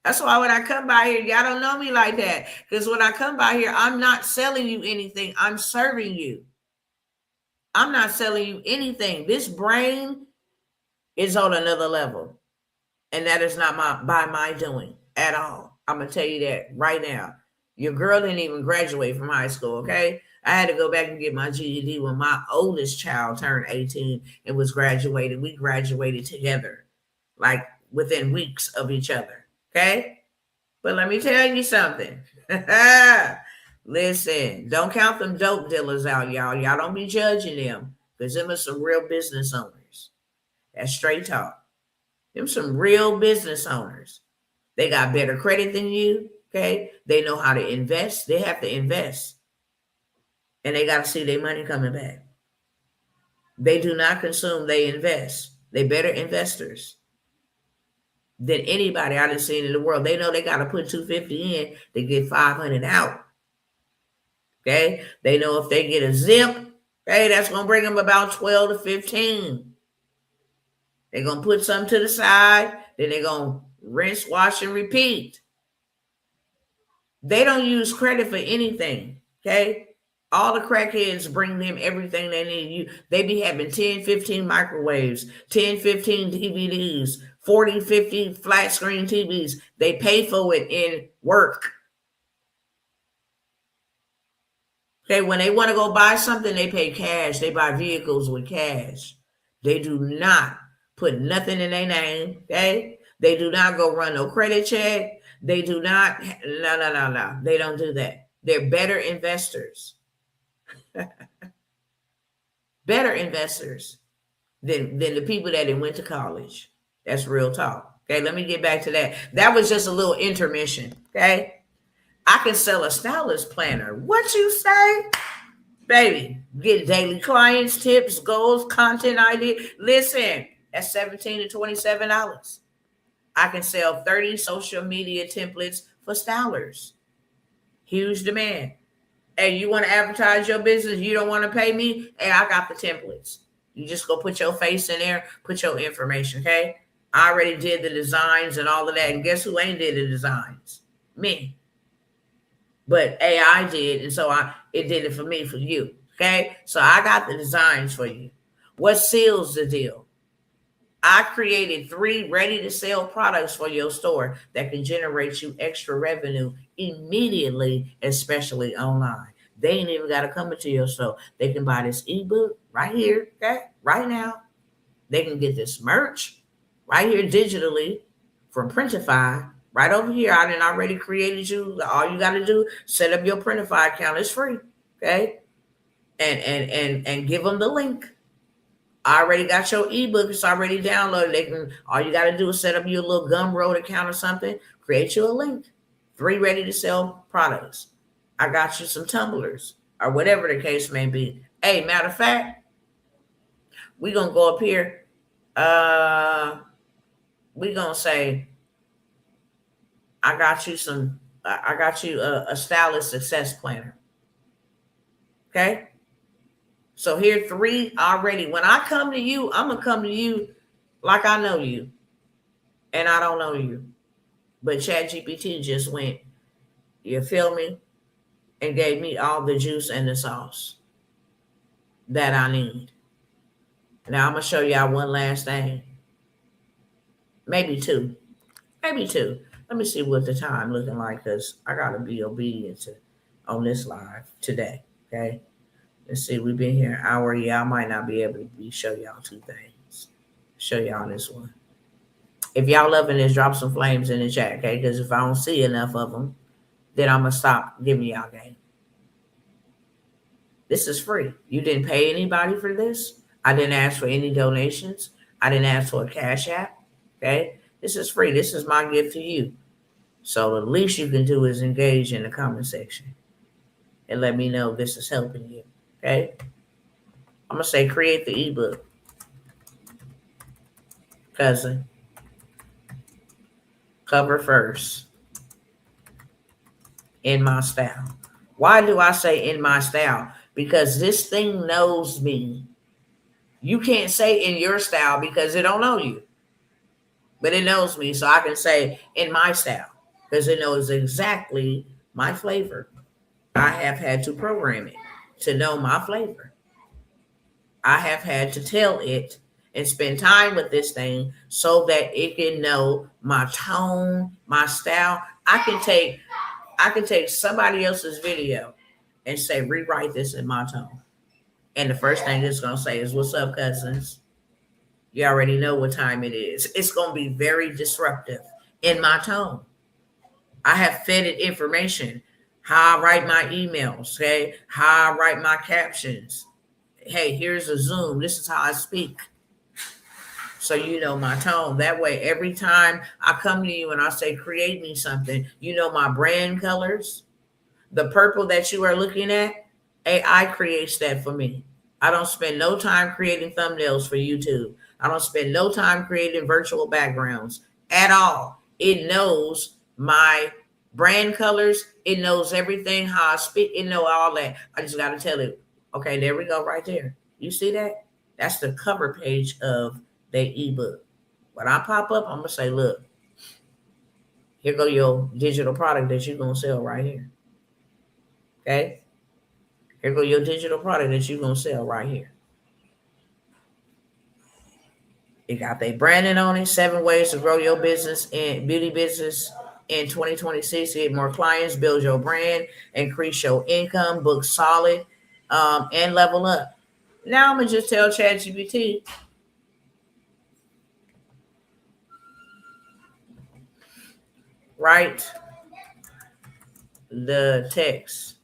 That's why when I come by here, y'all don't know me like that. Because when I come by here, I'm not selling you anything. I'm serving you. I'm not selling you anything. This brain is on another level. And that is not by my doing at all. I'm going to tell you that right now. Your girl didn't even graduate from high school, okay? I had to go back and get my GED when my oldest child turned 18 and was graduated. We graduated together, like within weeks of each other, okay? But let me tell you something. Listen, don't count them dope dealers out, y'all. Y'all don't be judging them because them are some real business owners. That's straight talk. Them some real business owners. They got better credit than you. Okay. They know how to invest. They have to invest. And they got to see their money coming back. They do not consume, they invest. They better investors than anybody I've seen in the world. They know they got to put 250 in to get 500 out. Okay. They know if they get a zip, okay, that's going to bring them about 12 to 15. They're going to put something to the side. Then they're going to rinse, wash, and repeat. They don't use credit for anything. Okay. All the crackheads bring them everything they need. They be having 10, 15 microwaves, 10, 15 DVDs, 40, 50 flat screen TVs. They pay for it in work. Okay, when they want to go buy something, they pay cash. They buy vehicles with cash. They do not put nothing in their name. Okay, they do not go run no credit check. They do not. No. They don't do that. They're better investors. Better investors than the people that went to college. That's real talk. Okay, let me get back to that. That was just a little intermission. Okay, I can sell a stylist planner. What you say? Baby, get daily clients, tips, goals, content idea. Listen, that's $17 to $27. I can sell 30 social media templates for stylers. Huge demand. Hey, you want to advertise your business? You don't want to pay me? Hey, I got the templates. You just go put your face in there, put your information, okay? I already did the designs and all of that. And guess who ain't did the designs? Me. But AI did, and so it did it for me, for you. Okay? So I got the designs for you. What seals the deal? I created 3 ready-to-sell products for your store that can generate you extra revenue immediately, especially online. They ain't even got to come into your store. They can buy this ebook right here, okay? Right now. They can get this merch right here digitally from Printify. Right over here, I done already created you. All you got to do, set up your Printify account. It's free, okay? And give them the link. I already got your ebook. It's already downloaded. All you got to do is set up your little Gumroad account or something. Create you a link. 3 ready-to-sell products. I got you some tumblers or whatever the case may be. Hey, matter of fact, we're going to go up here. We're going to say, I got you a stylist success planner. Okay. So here 3 already. When I come to you, I'm going to come to you like I know you and I don't know you. But ChatGPT just went, you feel me? And gave me all the juice and the sauce that I need. Now I'm going to show y'all one last thing. Maybe 2. Let me see what the time looking like because I got to be obedient on this live today. Okay. Let's see. We've been here an hour. Yeah, I might not be able to show y'all 2 things. Show y'all this one. If y'all loving this, drop some flames in the chat. Okay. Because if I don't see enough of them, then I'm going to stop giving y'all game. This is free. You didn't pay anybody for this. I didn't ask for any donations. I didn't ask for a cash app. Okay. This is free. This is my gift to you. So the least you can do is engage in the comment section and let me know this is helping you. Okay. I'm going to say create the ebook. Cousin. Cover first. In my style. Why do I say in my style? Because this thing knows me. You can't say in your style because it don't know you. But it knows me, so I can say in my style because it knows exactly my flavor. I have had to program it to know my flavor. I have had to tell it and spend time with this thing so that it can know my tone, my style. I can take somebody else's video and say, rewrite this in my tone. And the first thing it's going to say is, what's up, cousins? You already know what time it is. It's going to be very disruptive in my tone. I have fed it information, how I write my emails, okay? How I write my captions. Hey, here's a Zoom. This is how I speak. So you know my tone. That way, every time I come to you and I say, create me something, you know my brand colors. The purple that you are looking at, AI creates that for me. I don't spend no time creating thumbnails for YouTube. I don't spend no time creating virtual backgrounds at all. It knows my brand colors. It knows everything, how I speak. It know all that. I just got to tell it, okay, there we go right there. You see that? That's the cover page of the ebook. When I pop up, I'm going to say, look, here go your digital product that you're going to sell right here. Okay? Here go your digital product that you're going to sell right here. It got their branding on it. 7 ways to grow your business and beauty business in 2026. Get more clients, build your brand, increase your income, book solid, and level up. Now I'm going to just tell ChatGPT, write the text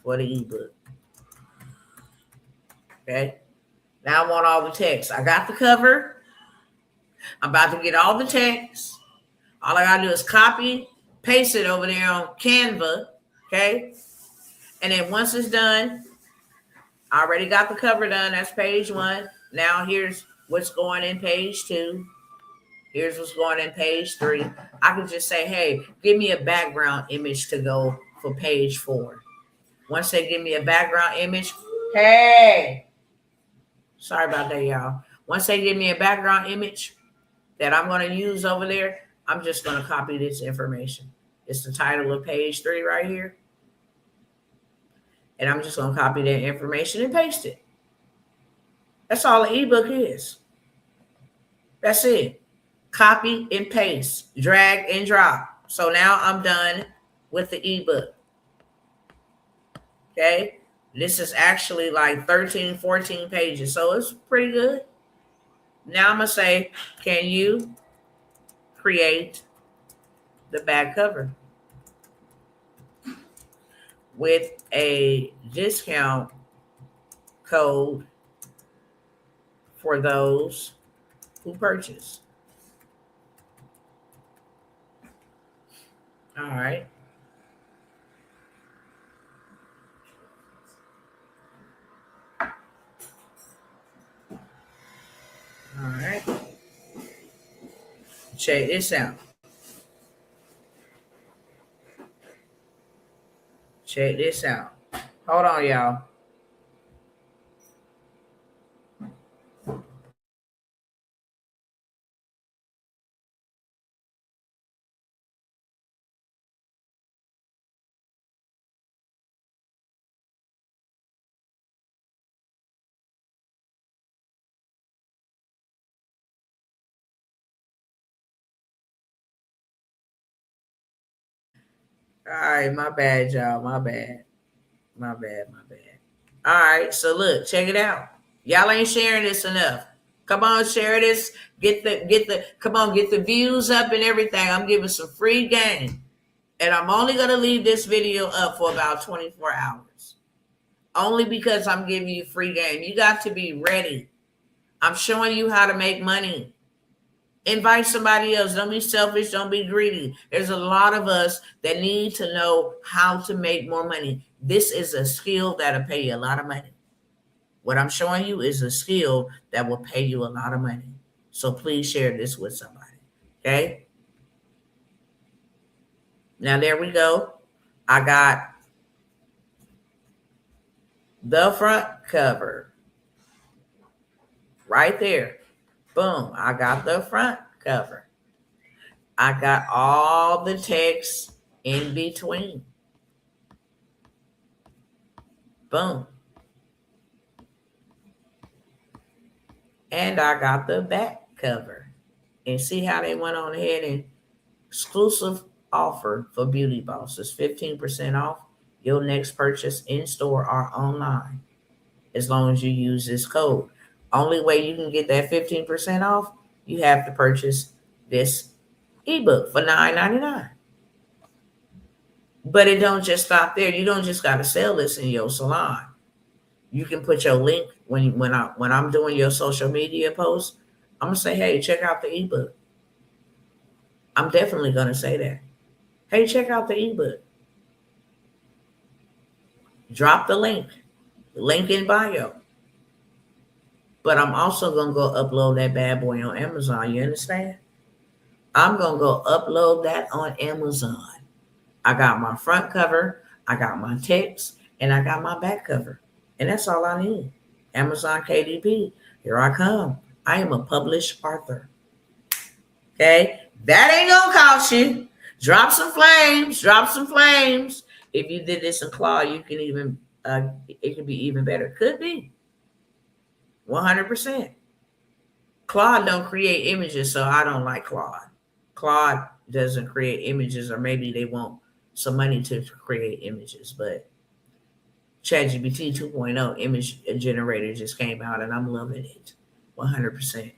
for the ebook. Okay. Now I want all the text. I got the cover. I'm about to get all the text. All I gotta do is copy, paste it over there on Canva. Okay. And then once it's done, I already got the cover done. That's page 1. Now here's what's going in page 2. Here's what's going in page 3. I can just say, hey, give me a background image to go for page 4. Once they give me a background image, hey, sorry about that, y'all. Once they give me a background image that I'm going to use over there, I'm just going to copy this information. It's the title of page 3 right here. And I'm just going to copy that information and paste it. That's all an ebook is. That's it. Copy and paste, drag and drop. So now I'm done with the ebook. Okay. This is actually like 13, 14 pages. So it's pretty good. Now I'm going to say, can you create the back cover with a discount code for those who purchase? All right. All right. Check this out. Check this out. Hold on, y'all. All right, my bad, y'all. My bad. All right, so look, check it out. Y'all ain't sharing this enough. Come on, share this. Get the views up and everything. I'm giving some free game. And I'm only gonna leave this video up for about 24 hours. Only because I'm giving you free game. You got to be ready. I'm showing you how to make money. Invite somebody else. Don't be selfish. Don't be greedy. There's a lot of us that need to know how to make more money. This is a skill that'll pay you a lot of money. What I'm showing you is a skill that will pay you a lot of money. So please share this with somebody. Okay? Now there we go. I got the front cover right there. Boom. I got the front cover. I got all the text in between. Boom. And I got the back cover. And see how they went on ahead and exclusive offer for beauty bosses. 15% off your next purchase in store or online. As long as you use this code. Only way you can get that 15% off, you have to purchase this ebook for $9.99. But it don't just stop there. You don't just got to sell this in your salon. You can put your link when I'm doing your social media posts. I'm going to say, hey, check out the ebook. I'm definitely going to say that. Hey, check out the ebook. Drop the link in bio. But I'm also going to go upload that bad boy on Amazon. You understand? I'm going to go upload that on Amazon. I got my front cover, I got my text, and I got my back cover. And that's all I need. Amazon KDP, here I come. I am a published author. Okay? That ain't going to cost you. Drop some flames. Drop some flames. If you did this in Claude, you can even, it could be even better. Could be. 100%. Claude don't create images, so I don't like Claude. Claude doesn't create images, or maybe they want some money to create images. But ChatGPT 2.0 image generator just came out, and I'm loving it. 100%.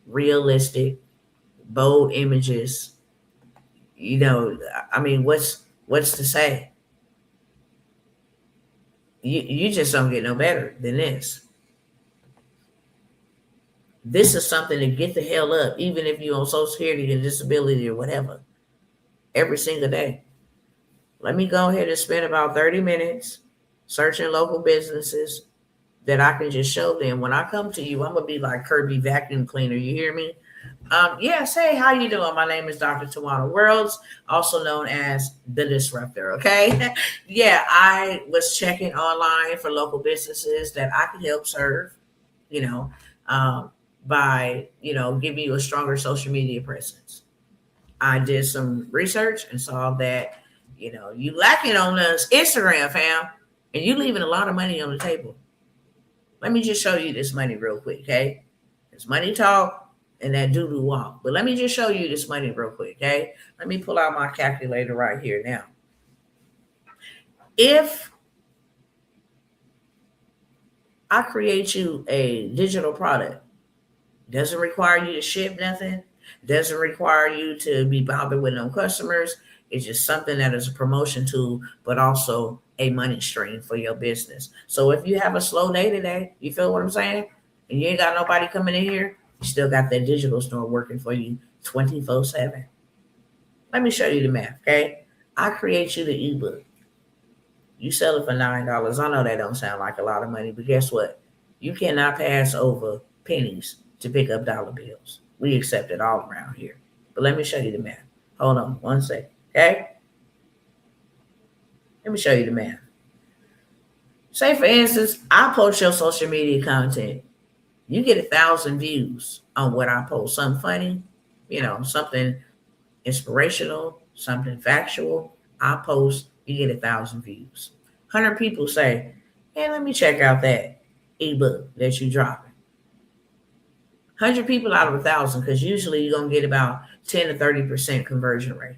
Realistic, bold images. You know, I mean, what's to say? You just don't get no better than this. This is something to get the hell up, even if you're on Social Security and disability or whatever, every single day. Let me go ahead and spend about 30 minutes searching local businesses that I can just show them. When I come to you, I'm going to be like Kirby vacuum cleaner. You hear me? Yes. Hey, how you doing? My name is Dr. Tawana Worlds, also known as the Disruptor. Okay. Yeah. I was checking online for local businesses that I could help serve, you know, by, giving you a stronger social media presence. I did some research and saw that, you lacking on us Instagram, fam, and you leaving a lot of money on the table. Let me just show you this money real quick, okay? It's money talk and that doo-doo walk. But let me just show you this money real quick, okay? Let me pull out my calculator right here now. If I create you a digital product, doesn't require you to ship nothing, doesn't require you to be bothered with no customers. It's just something that is a promotion tool, but also a money stream for your business. So if you have a slow day today, you feel what I'm saying? And you ain't got nobody coming in here, you still got that digital store working for you 24/7. Let me show you the math, okay? I create you the ebook. You sell it for $9. I know that don't sound like a lot of money, but guess what? You cannot pass over pennies to pick up dollar bills. We accept it all around here. But let me show you the math. Hold on one second, okay? Let me show you the math. Say, for instance, I post your social media content. You get 1,000 views on what I post. Something funny, something inspirational, something factual. I post, you get 1,000 views. 100 people say, hey, let me check out that ebook that you dropping. 100 people out of 1,000, because usually you're going to get about 10 to 30% conversion rate.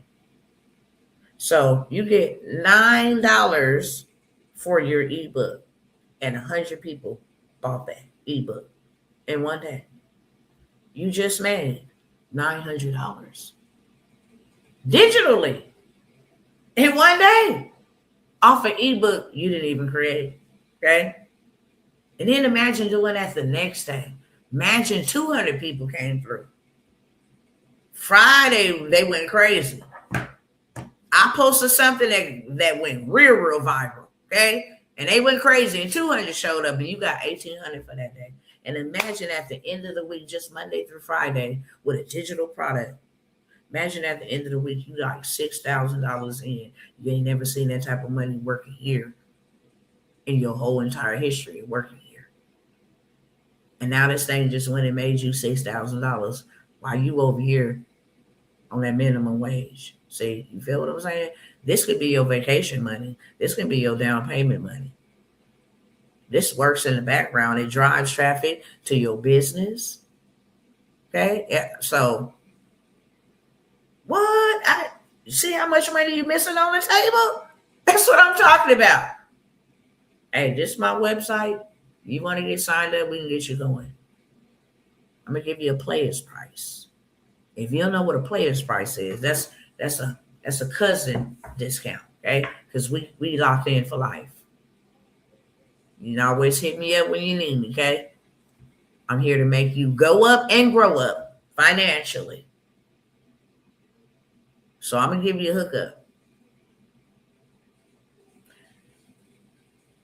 So you get $9 for your ebook, and 100 people bought that ebook in one day. You just made $900 digitally in one day off an ebook you didn't even create. Okay. And then imagine doing that the next day. Imagine 200 people came through. Friday, they went crazy. I posted something that went real viral, okay? And they went crazy, and 200 showed up, and you got 1,800 for that day. And imagine at the end of the week, just Monday through Friday, with a digital product, imagine at the end of the week, you got $6,000 in. You ain't never seen that type of money working here in your whole entire history of working here. And now this thing just went and made you $6,000 while you over here on that minimum wage. See, you feel what I'm saying? This could be your vacation money. This could be your down payment money. This works in the background. It drives traffic to your business. Okay? Yeah, so, what? See how much money you missing on the table? That's what I'm talking about. Hey, this is my website. You want to get signed up, we can get you going. I'm going to give you a player's price. If you don't know what a player's price is, that's a cousin discount, okay? Because we locked in for life. You can always hit me up when you need me, okay? I'm here to make you go up and grow up financially. So I'm going to give you a hookup.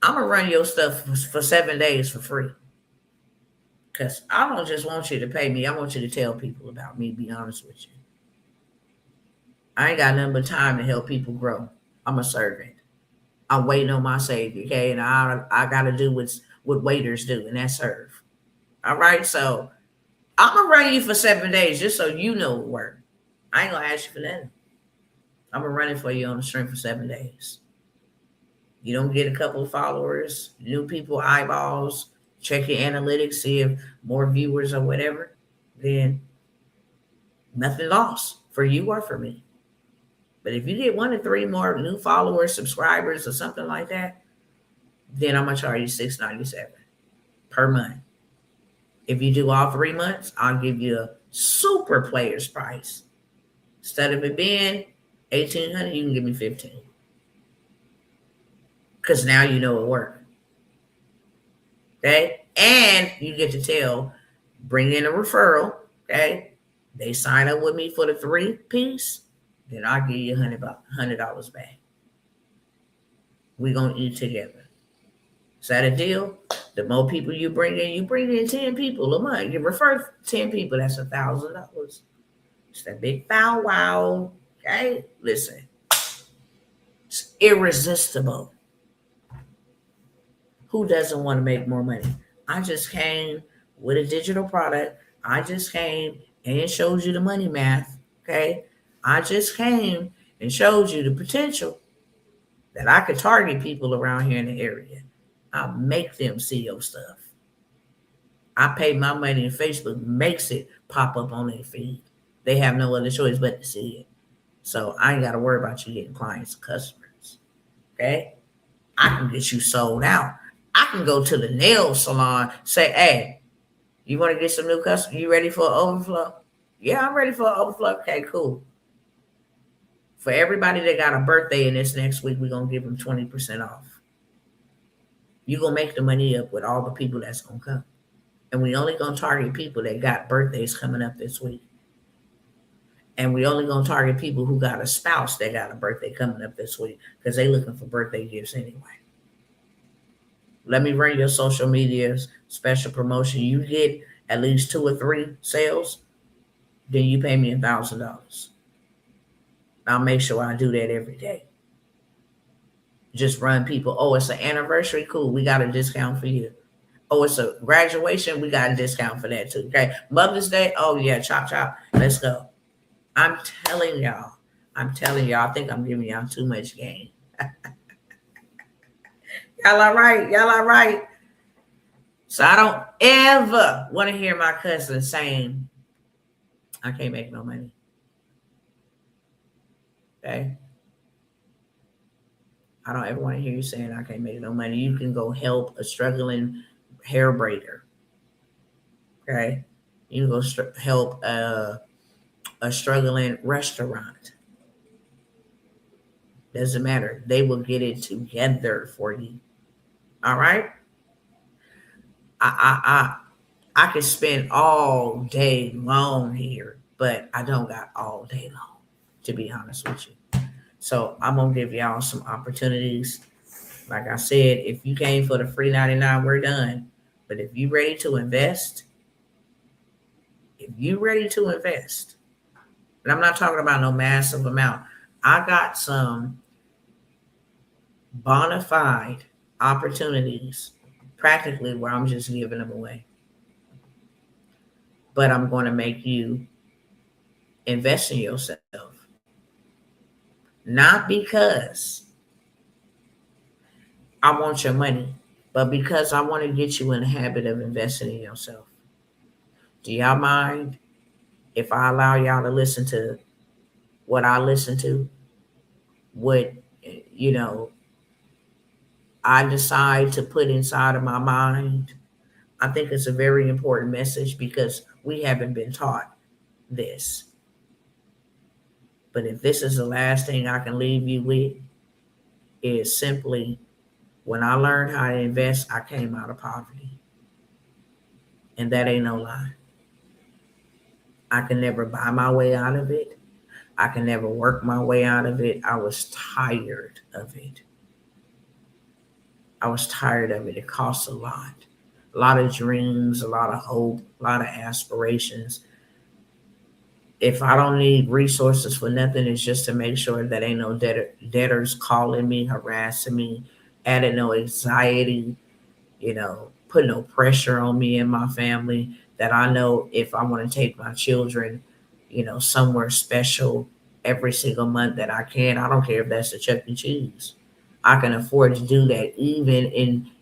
I'm going to run your stuff for 7 days for free. Because I don't just want you to pay me. I want you to tell people about me, be honest with you. I ain't got nothing but time to help people grow. I'm a servant. I'm waiting on my Savior, okay? And I got to do what waiters do, and that's serve. All right? So I'm going to run you for 7 days just so you know it worked. I ain't going to ask you for nothing. I'm going to run it for you on the stream for 7 days. You don't get a couple of followers, new people, eyeballs, check your analytics, see if more viewers or whatever, then nothing lost for you or for me. But if you get 1 to 3 more new followers, subscribers, or something like that, then I'm going to charge you $6.97 per month. If you do all 3 months, I'll give you a super player's price. Instead of it being $1,800, you can give me $1,500. Because now you know it worked. Okay? And you get to bring in a referral. Okay? They sign up with me for the 3-piece, then I'll give you $100 back. We're going to eat together. Is that a deal? The more people you bring in 10 people a month. You refer 10 people, that's $1,000. It's that big bow wow. Okay? Listen. It's irresistible. Who doesn't want to make more money? I just came with a digital product. I just came and showed you the money math. Okay? I just came and showed you the potential that I could target people around here in the area. I make them see your stuff. I pay my money and Facebook makes it pop up on their feed. They have no other choice but to see it. So I ain't got to worry about you getting clients and customers. Okay? I can get you sold out. I can go to the nail salon, say, hey, you want to get some new customers? You ready for an overflow? Yeah, I'm ready for an overflow. Okay, cool. For everybody that got a birthday in this next week, we're going to give them 20% off. You're going to make the money up with all the people that's going to come. And we only going to target people that got birthdays coming up this week. And we only going to target people who got a spouse that got a birthday coming up this week because they looking for birthday gifts anyway. Let me run your social media's special promotion. You get at least 2 or 3 sales, then you pay me $1,000. I'll make sure I do that every day. Just run people. Oh, it's an anniversary. Cool. We got a discount for you. Oh, it's a graduation. We got a discount for that too. Okay. Mother's Day. Oh yeah. Chop, chop. Let's go. I'm telling y'all. I think I'm giving y'all too much game. Y'all all right. So I don't ever want to hear my cousin saying, I can't make no money. Okay? I don't ever want to hear you saying I can't make no money. You can go help a struggling hair braider. Okay? You can go help a struggling restaurant. Doesn't matter. They will get it together for you. All right? I could spend all day long here, but I don't got all day long, to be honest with you. So I'm going to give y'all some opportunities. Like I said, if you came for the free 99, we're done. But if you're ready to invest, and I'm not talking about no massive amount, I got some bona fide opportunities practically where I'm just giving them away. But I'm going to make you invest in yourself. Not because I want your money, but because I want to get you in the habit of investing in yourself. Do y'all mind if I allow y'all to listen to what I listen to? What, I decide to put inside of my mind? I think it's a very important message because we haven't been taught this. But if this is the last thing I can leave you with, is simply when I learned how to invest, I came out of poverty. And that ain't no lie. I can never buy my way out of it. I can never work my way out of it. I was tired of it. I was tired of it. It costs a lot. A lot of dreams, a lot of hope, a lot of aspirations. If I don't need resources for nothing, it's just to make sure that ain't no debtors calling me, harassing me, adding no anxiety, put no pressure on me and my family, that I know if I want to take my children, somewhere special every single month that I can. I don't care if that's the Chuck E. Cheese. I can afford to do that even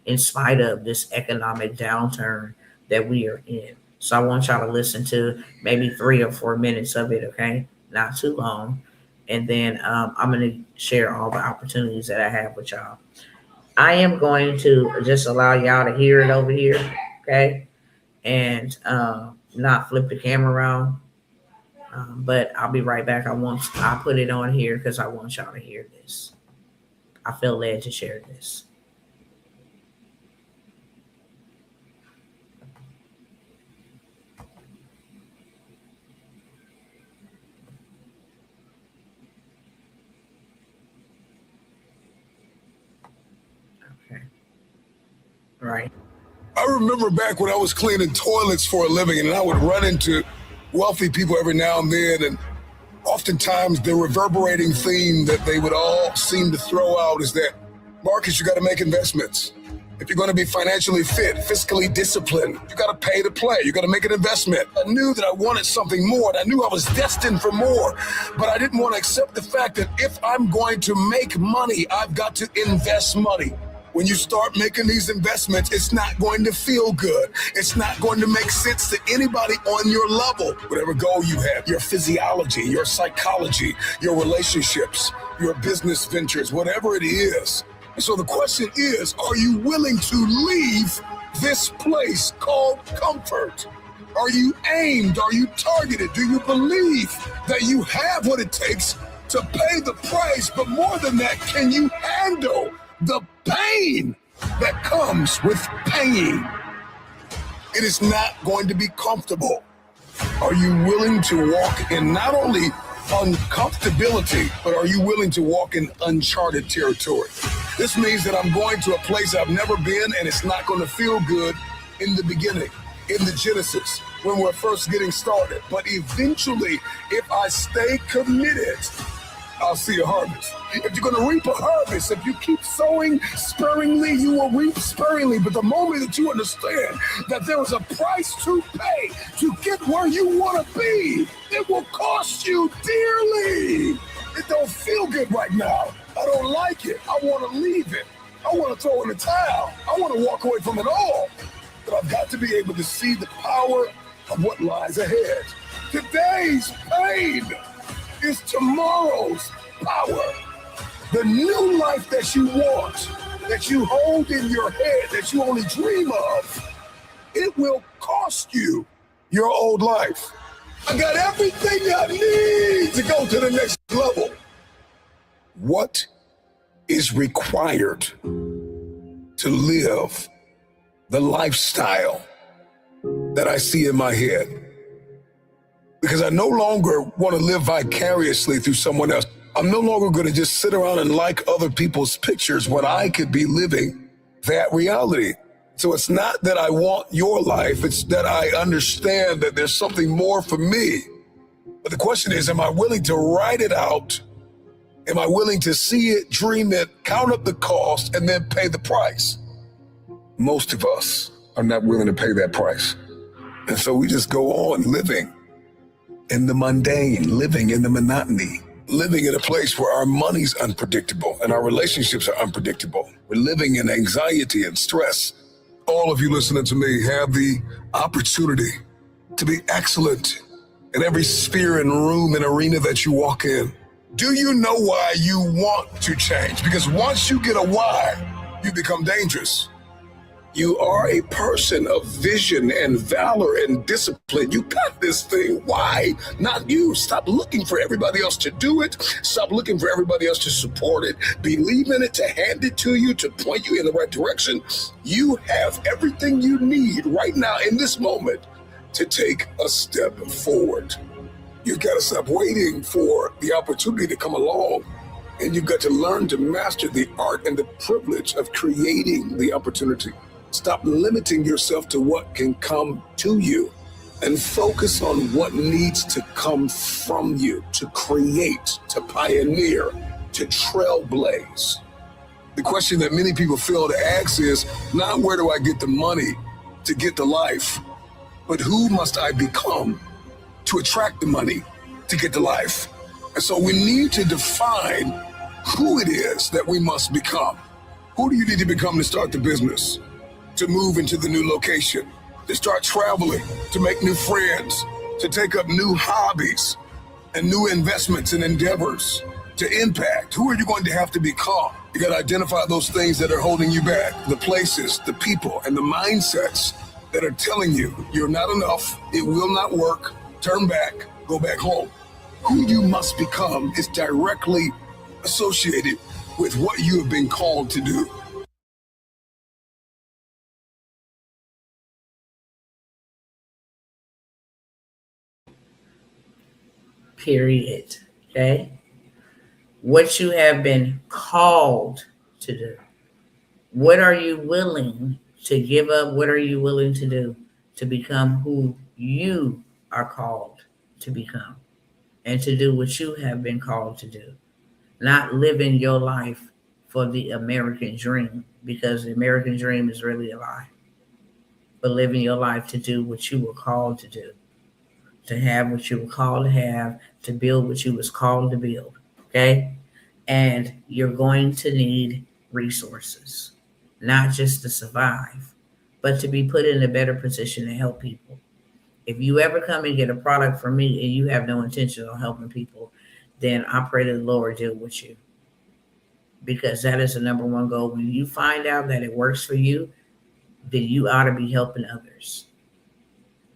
in spite of this economic downturn that we are in. So I want y'all to listen to maybe 3 or 4 minutes of it, okay? Not too long. And then I'm going to share all the opportunities that I have with y'all. I am going to just allow y'all to hear it over here, okay? And not flip the camera around. But I'll be right back. I'll put it on here because I want y'all to hear this. I feel led to share this. Okay. Right. I remember back when I was cleaning toilets for a living, and I would run into wealthy people every now and then, and oftentimes the reverberating theme that they would all seem to throw out is that, Marcus, you got to make investments. If you're going to be financially fit, fiscally disciplined, you got to pay to play. You got to make an investment. I knew that I wanted something more, and I knew I was destined for more, but I didn't want to accept the fact that if I'm going to make money, I've got to invest money. When you start making these investments, it's not going to feel good. It's not going to make sense to anybody on your level. Whatever goal you have, your physiology, your psychology, your relationships, your business ventures, whatever it is. So the question is, are you willing to leave this place called comfort? Are you aimed? Are you targeted? Do you believe that you have what it takes to pay the price? But more than that, can you handle the pain that comes with paying? It is not going to be comfortable. Are you willing to walk in not only uncomfortability, but are you willing to walk in uncharted territory? This means that I'm going to a place I've never been, and it's not going to feel good in the beginning, in the genesis, when we're first getting started. But eventually, if I stay committed, I'll see a harvest. If you're going to reap a harvest, if you keep sowing sparingly, you will reap sparingly. But the moment that you understand that there is a price to pay to get where you want to be, it will cost you dearly. It don't feel good right now. I don't like it. I want to leave it. I want to throw in the towel. I want to walk away from it all. But I've got to be able to see the power of what lies ahead. Today's pain is tomorrow's power. The new life that you want, that you hold in your head, that you only dream of, it will cost you your old life. I got everything I need to go to the next level. What is required to live the lifestyle that I see in my head? Because I no longer want to live vicariously through someone else. I'm no longer going to just sit around and like other people's pictures when I could be living that reality. So it's not that I want your life, it's that I understand that there's something more for me. But the question is, am I willing to write it out? Am I willing to see it, dream it, count up the cost, and then pay the price? Most of us are not willing to pay that price. And so we just go on living in the mundane, living in the monotony, living in a place where our money's unpredictable and our relationships are unpredictable. We're living in anxiety and stress. All of you listening to me have the opportunity to be excellent in every sphere and room and arena that you walk in. Do you know why you want to change? Because once you get a why, you become dangerous. You are a person of vision and valor and discipline. You got this thing. Why not you? Stop looking for everybody else to do it. Stop looking for everybody else to support it. Believe in it, to hand it to you, to point you in the right direction. You have everything you need right now in this moment to take a step forward. You've got to stop waiting for the opportunity to come along. And you've got to learn to master the art and the privilege of creating the opportunity. Stop limiting yourself to what can come to you and focus on what needs to come from you to create, to pioneer, to trailblaze. The question that many people fail to ask is not where do I get the money to get the life, but who must I become to attract the money to get the life? And so we need to define who it is that we must become. Who do you need to become to start the business, to move into the new location, to start traveling, to make new friends, to take up new hobbies and new investments and endeavors, to impact? Who are you going to have to become? You got to identify those things that are holding you back, the places, the people, and the mindsets that are telling you you're not enough, it will not work, turn back, go back home. Who you must become is directly associated with what you have been called to do. Period. Okay? What you have been called to do. What are you willing to give up? What are you willing to do to become who you are called to become and to do what you have been called to do? Not living your life for the American dream, because the American dream is really a lie, but living your life to do what you were called to do, to have what you were called to have, to build what you was called to build. Okay? And you're going to need resources, not just to survive, but to be put in a better position to help people. If you ever come and get a product from me and you have no intention of helping people, then I pray to the Lord deal with you. Because that is the number one goal. When you find out that it works for you, then you ought to be helping others.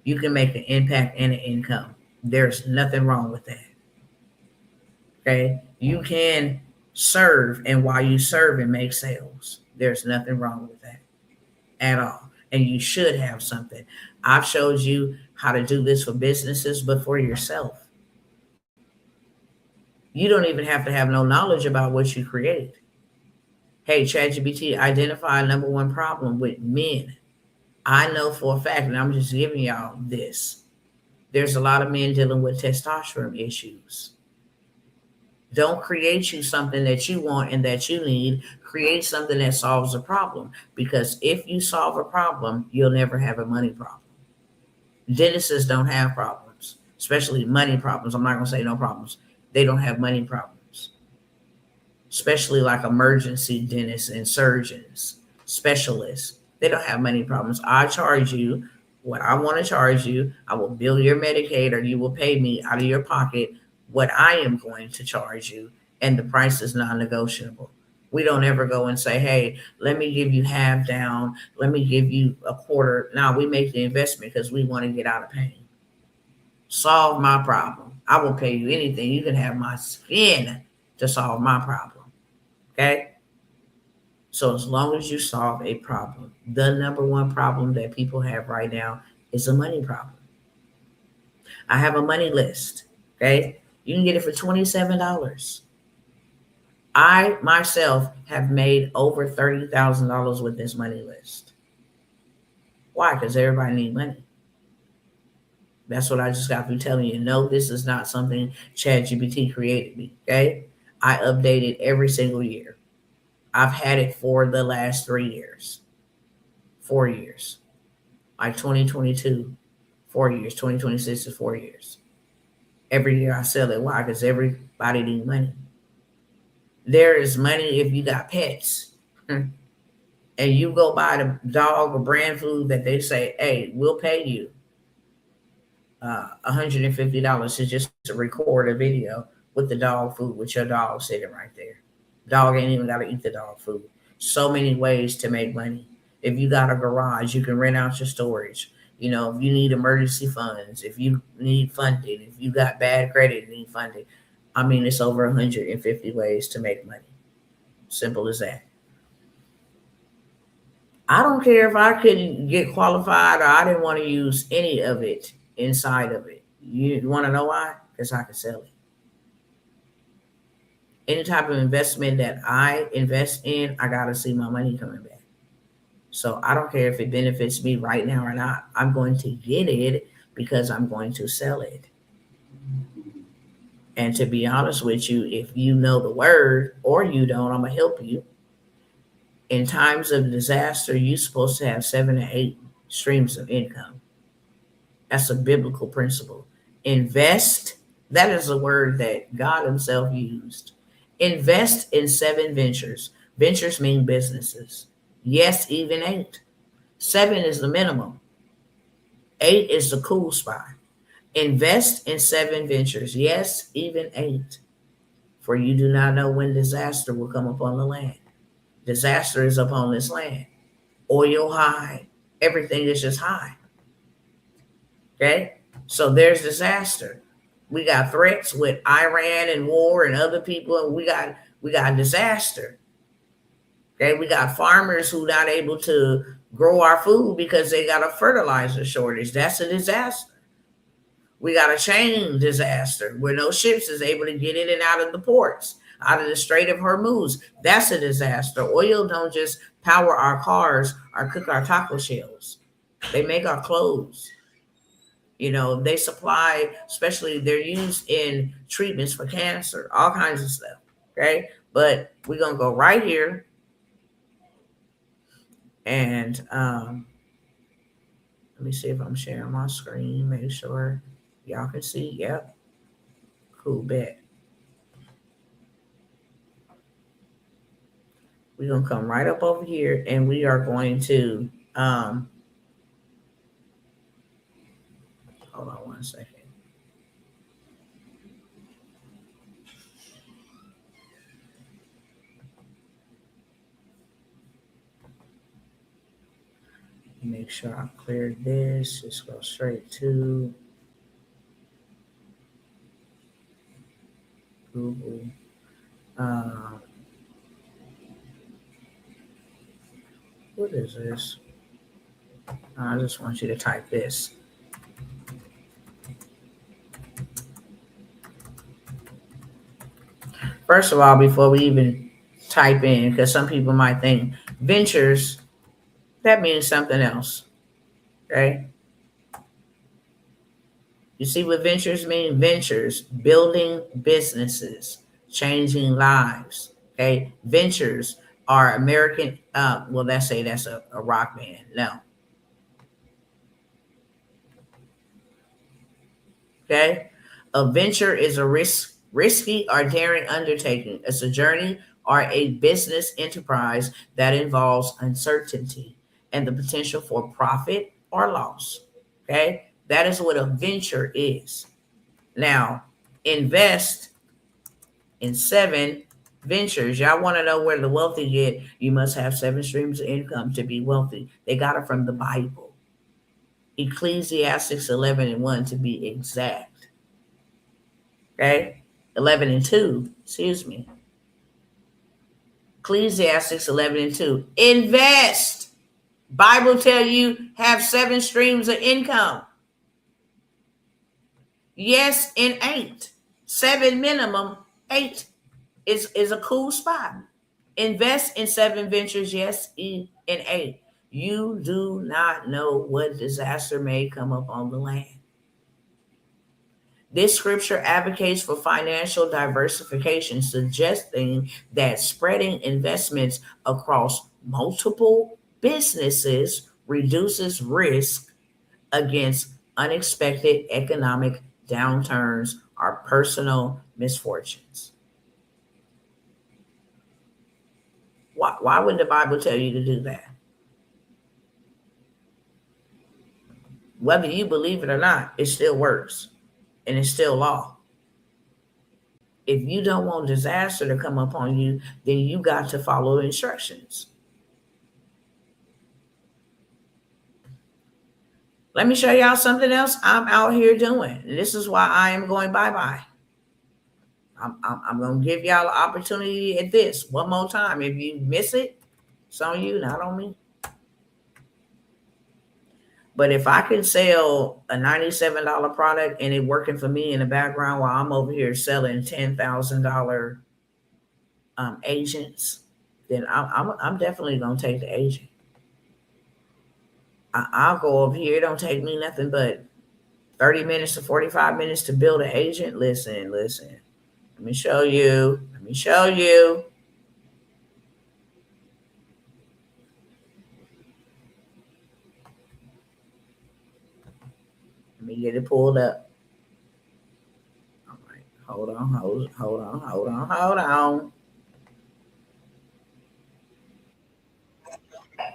You can make an impact and an income. There's nothing wrong with that. Okay? You can serve, and while you serve and make sales, there's nothing wrong with that at all. And you should have something. I've showed you how to do this for businesses, but for yourself. You don't even have to have no knowledge about what you create. Hey, ChatGPT, identify number one problem with men. I know for a fact, and I'm just giving y'all this. There's a lot of men dealing with testosterone issues. Don't create you something that you want and that you need. Create something that solves a problem. Because if you solve a problem, you'll never have a money problem. Dentists don't have problems, especially money problems. I'm not going to say no problems. They don't have money problems, especially like emergency dentists and surgeons, specialists. They don't have money problems. I charge you what I want to charge you. I will bill your Medicaid, or you will pay me out of your pocket what I am going to charge you, and the price is non-negotiable. We don't ever go and say, hey, let me give you half down, let me give you a quarter. No, we make the investment because we want to get out of pain. Solve my problem. I will pay you anything. You can have my skin to solve my problem. Okay? So as long as you solve a problem, the number one problem that people have right now is a money problem. I have a money list. Okay? You can get it for $27. I myself have made over $30,000 with this money list. Why? Because everybody needs money. That's what I just got through telling you. No, this is not something ChatGPT created me. Okay? I update it every single year. I've had it for the last 3 years. 4 years. Like 2022, 4 years. 2026 is 4 years. Every year I sell it. Why? Because everybody needs money. There is money if you got pets. And you go buy the dog or brand food that they say, hey, we'll pay you $150 to just to record a video with the dog food, with your dog sitting right there. Dog ain't even got to eat the dog food. So many ways to make money. If you got a garage, you can rent out your storage. If you need emergency funds, if you need funding, if you got bad credit and need funding. I mean, it's over 150 ways to make money. Simple as that. I don't care if I couldn't get qualified or I didn't want to use any of it inside of it. You want to know why? Because I can sell it. Any type of investment that I invest in, I got to see my money coming back. So I don't care if it benefits me right now or not. I'm going to get it because I'm going to sell it. And to be honest with you, if you know the word or you don't, I'm going to help you. In times of disaster, you're supposed to have 7 to 8 streams of income. That's a biblical principle. Invest, that is a word that God Himself used. Invest in 7 ventures. Ventures mean businesses. Yes, even 8. 7 is the minimum. 8 is the cool spot. Invest in 7 ventures. Yes, even 8. For you do not know when disaster will come upon the land. Disaster is upon this land. Oil high. Everything is just high. Okay? So there's disaster. We got threats with Iran and war and other people, and we got disaster. Okay, we got farmers who not able to grow our food because they got a fertilizer shortage. That's a disaster. We got a chain disaster where no ships is able to get in and out of the ports, out of the Strait of Hormuz. That's a disaster. Oil don't just power our cars or cook our taco shells. They make our clothes. They supply, especially they're used in treatments for cancer, all kinds of stuff. Okay. But we're going to go right here. And let me see if I'm sharing my screen. Make sure y'all can see. Yep. Cool bet. We're going to come right up over here and we are going to hold on one second. Make sure I clear this. Just go straight to Google. What is this? I just want you to type this. First of all, before we even type in, because some people might think ventures, that means something else. Okay. You see what ventures mean? Ventures, building businesses, changing lives. Okay. Ventures are American. Well, let's say that's a rock band. No. Okay. A venture is a risky or daring undertaking. It's a journey or a business enterprise that involves uncertainty and the potential for profit or loss. Okay. That is what a venture is. Now, invest in 7 ventures. Y'all want to know where the wealthy get? You must have 7 streams of income to be wealthy. They got it from the Bible. Ecclesiastes 11:1 to be exact. Okay? 11:2, excuse me. Ecclesiastes 11:2. Invest. Bible tell you have 7 streams of income. Yes, in 8. 7 minimum, 8 is a cool spot. Invest in 7 ventures, yes, in 8. You do not know what disaster may come up on the land. This scripture advocates for financial diversification, suggesting that spreading investments across multiple businesses reduces risk against unexpected economic downturns or personal misfortunes. Why would the Bible tell you to do that? Whether you believe it or not, it still works. And it's still law. If you don't want disaster to come upon you, then you got to follow instructions. Let me show y'all something else I'm out here doing. This is why I am going bye-bye. I'm going to give y'all an opportunity at this one more time. If you miss it, it's on you, not on me. But if I can sell a $97 product and it working for me in the background while I'm over here selling $10,000 agents, then I'm definitely going to take the agent. I'll go over here. It don't take me nothing but 30 minutes to 45 minutes to build an agent. Listen. Let me show you. Let me get it pulled up. All right. Hold on.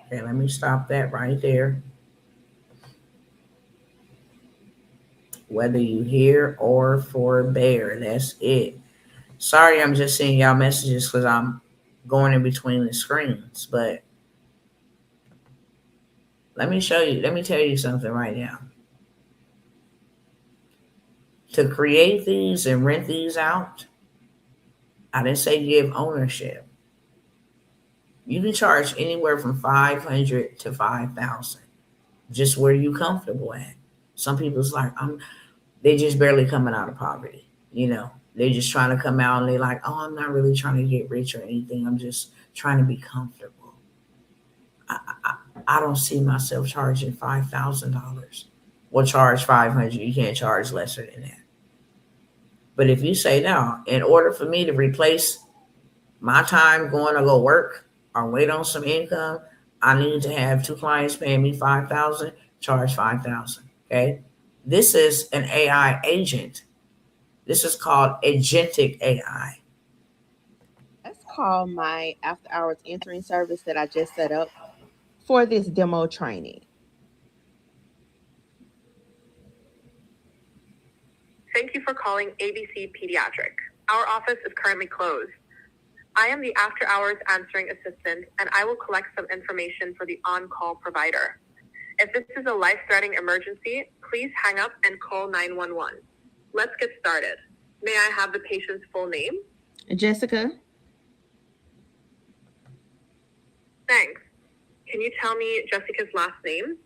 Okay, let me stop that right there. Whether you hear or forbear, that's it. Sorry, I'm just seeing y'all messages because I'm going in between the screens. But let me tell you something right now. To create these and rent these out, I didn't say give ownership. You can charge anywhere from 500 to 5,000, just where you comfortable at. Some people's like, they just barely coming out of poverty. They're just trying to come out and they're like, oh, I'm not really trying to get rich or anything. I'm just trying to be comfortable. I don't see myself charging $5,000. We'll charge 500. You can't charge lesser than that. But if you say no, in order for me to replace my time going to go work or wait on some income, I need to have two clients paying me 5,000, charge 5,000. Okay. This is an AI agent. This is called agentic AI. Let's call my after hours entering service that I just set up for this demo training. Thank you for calling ABC Pediatric. Our office is currently closed. I am the after hours answering assistant, and I will collect some information for the on-call provider. If this is a life-threatening emergency, please hang up and call 911. Let's get started. May I have the patient's full name? Jessica. Thanks. Can you tell me Jessica's last name?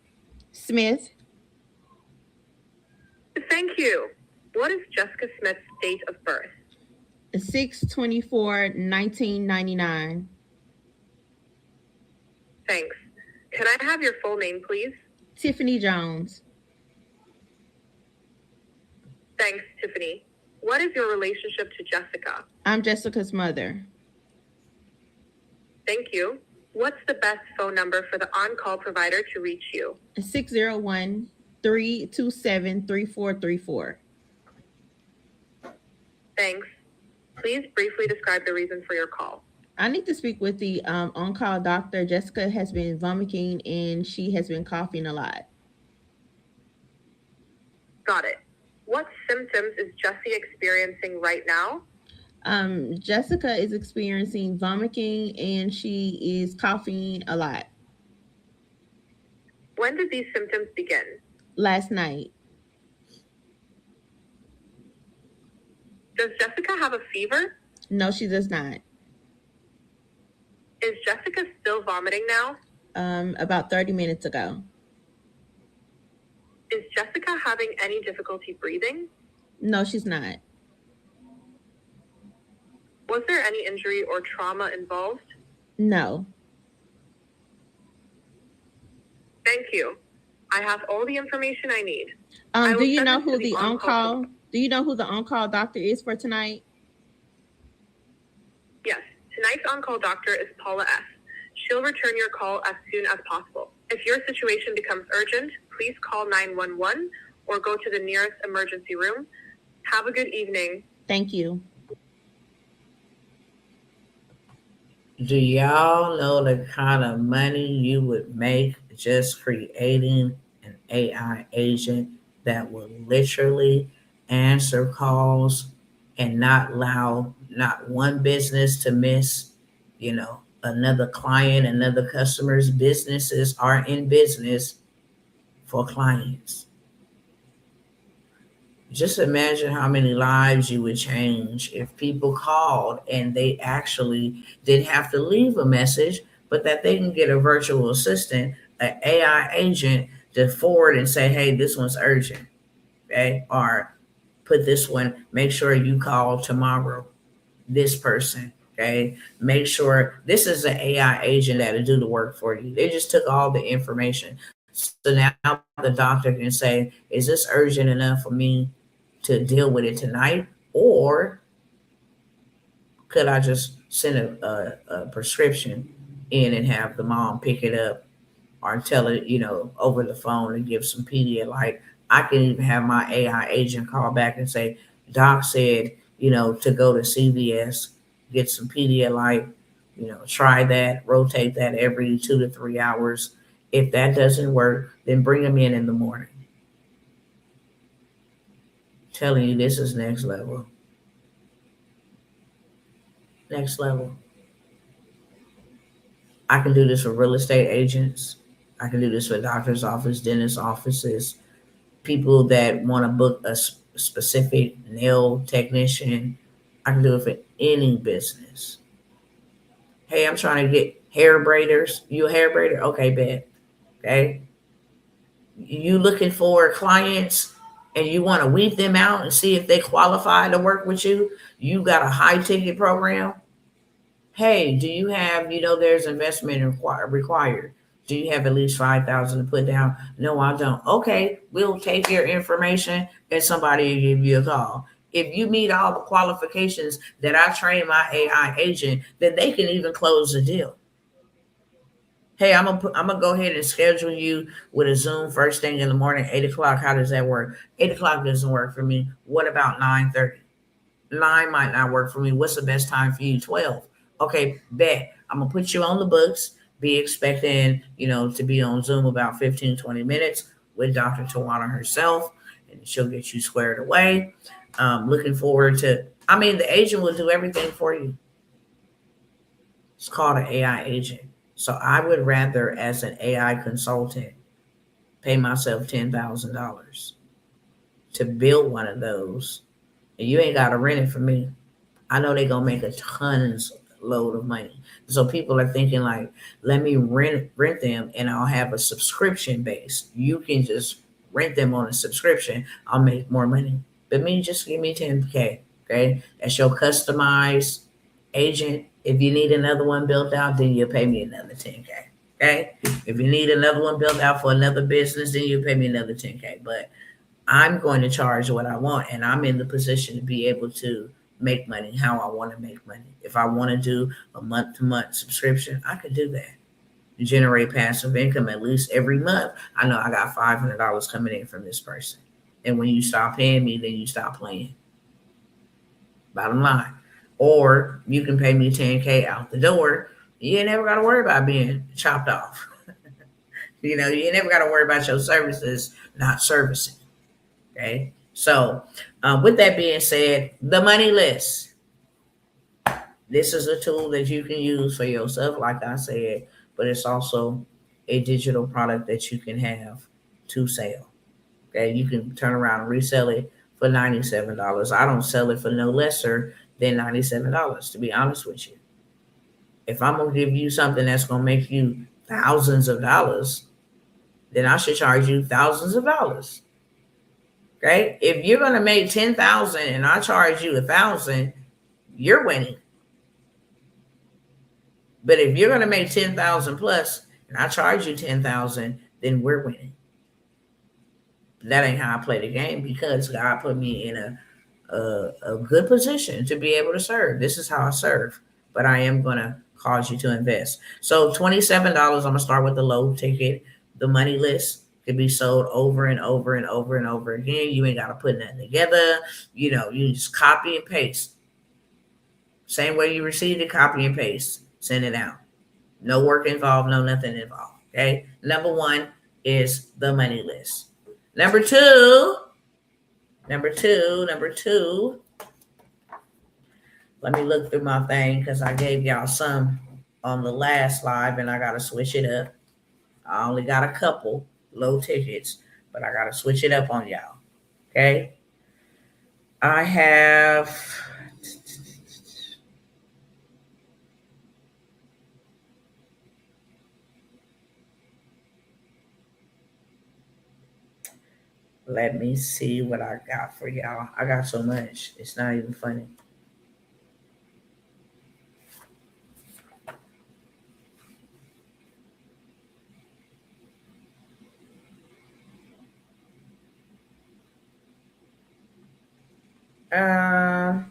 Smith. Thank you. What is Jessica Smith's date of birth? 6/24/1999. Thanks. Can I have your full name, please? Tiffany Jones. Thanks, Tiffany. What is your relationship to Jessica? I'm Jessica's mother. Thank you. What's the best phone number for the on-call provider to reach you? 601-327-3434. Thanks. Please briefly describe the reason for your call. I need to speak with the on-call doctor. Jessica has been vomiting and she has been coughing a lot. Got it. What symptoms is Jessie experiencing right now? Jessica is experiencing vomiting and she is coughing a lot. When did these symptoms begin? Last night. Does Jessica have a fever? No, she does not. Is Jessica still vomiting now? About 30 minutes ago. Is Jessica having any difficulty breathing? No, she's not. Was there any injury or trauma involved? No. Thank you. I have all the information I need. Do you know who the on-call? Do you know who the on-call doctor is for tonight? Yes. Tonight's on-call doctor is Paula S. She'll return your call as soon as possible. If your situation becomes urgent, please call 911 or go to the nearest emergency room. Have a good evening. Thank you. Do y'all know the kind of money you would make just creating an AI agent that will literally answer calls and not allow not one business to miss, another client, another customer's businesses are in business for clients. Just imagine how many lives you would change if people called and they actually didn't have to leave a message, but that they can get a virtual assistant, an AI agent to forward and say, hey, this one's urgent. Okay. Or put this one, make sure you call tomorrow, this person. Okay. Make sure this is an AI agent that'll do the work for you. They just took all the information. So now the doctor can say, is this urgent enough for me to deal with it tonight, or could I just send a prescription in and have the mom pick it up, or tell it, over the phone and give some Pedialyte? I can even have my AI agent call back and say, Doc said, to go to CVS, get some Pedialyte, try that, rotate that every 2 to 3 hours. If that doesn't work, then bring them in the morning. Telling you, this is next level. Next level. I can do this for real estate agents. I can do this for doctor's office, dentist offices, people that want to book a specific nail technician. I can do it for any business. Hey, I'm trying to get hair braiders. You a hair braider? Okay, bet. Okay. You looking for clients and you want to weed them out and see if they qualify to work with you? You got a high ticket program? Hey, do you have, there's investment required. Do you have at least 5,000 to put down? No, I don't. Okay, we'll take your information and somebody will give you a call. If you meet all the qualifications that I train my AI agent, then they can even close the deal. Hey, I'm gonna go ahead and schedule you with a Zoom first thing in the morning, 8 o'clock. How does that work? 8 o'clock doesn't work for me. What about 9:30? 9 might not work for me. What's the best time for you? 12. Okay, bet. I'm gonna put you on the books. Be expecting, to be on Zoom about 15, 20 minutes with Dr. Tawana herself, and she'll get you squared away. Looking forward to, the agent will do everything for you. It's called an AI agent. So I would rather, as an AI consultant, pay myself $10,000 to build one of those. And you ain't got to rent it from me. I know they're going to make a tons load of money. So people are thinking like, let me rent them and I'll have a subscription base. You can just rent them on a subscription. I'll make more money. But me, just give me 10K. Okay. That's your customized agent. If you need another one built out, then you'll pay me another 10K. Okay. If you need another one built out for another business, then you'll pay me another 10K. But I'm going to charge what I want, and I'm in the position to be able to make money how I want to make money. If I want to do a month-to-month subscription, I could do that. Generate passive income at least every month. I know I got $500 coming in from this person. And when you stop paying me, then you stop playing. Bottom line. Or you can pay me 10K out the door. You ain't never got to worry about being chopped off. You ain't never got to worry about your services not servicing. Okay. So with that being said, the money list. This is a tool that you can use for yourself, like I said, but it's also a digital product that you can have to sell. Okay. You can turn around and resell it for $97. I don't sell it for no lesser than $97, to be honest with you. If I'm going to give you something that's going to make you thousands of dollars, then I should charge you thousands of dollars. Okay. If you're going to make 10,000 and I charge you 1,000, you're winning. But if you're going to make 10,000 plus and I charge you 10,000, then we're winning. That ain't how I play the game, because God put me in a good position to be able to serve. This is how I serve, but I am going to cause you to invest. So $27, I'm going to start with the low ticket. The money list could be sold over and over and over and over again. You ain't got to put nothing together. You just copy and paste. Same way you received it, copy and paste. Send it out. No work involved, no nothing involved. Okay. Number one is the money list. Number two. Let me look through my thing, because I gave y'all some on the last live and I got to switch it up. I only got a couple low tickets, but I gotta switch it up on y'all. Okay. I have let me see what I got for y'all. I got so much. It's not even funny. Uh,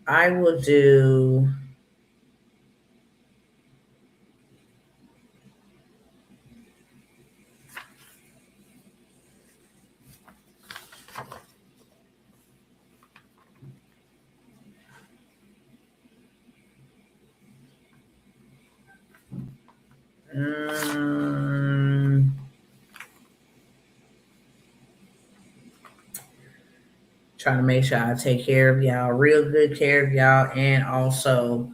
I will do. Um, Trying to make sure I take care of y'all, real good care of y'all, and also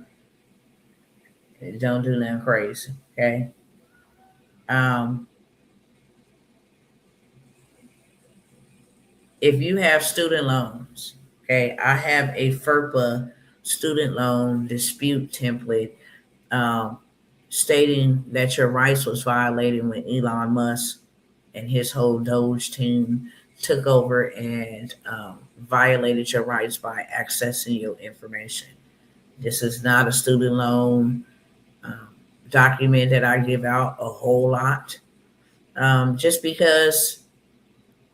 don't do nothing crazy. Okay. Um, if you have student loans, okay, I have a FERPA student loan dispute template um, stating that your rights was violated when Elon Musk and his whole Doge team took over and violated your rights by accessing your information. This is not a student loan um, document that I give out a whole lot, just because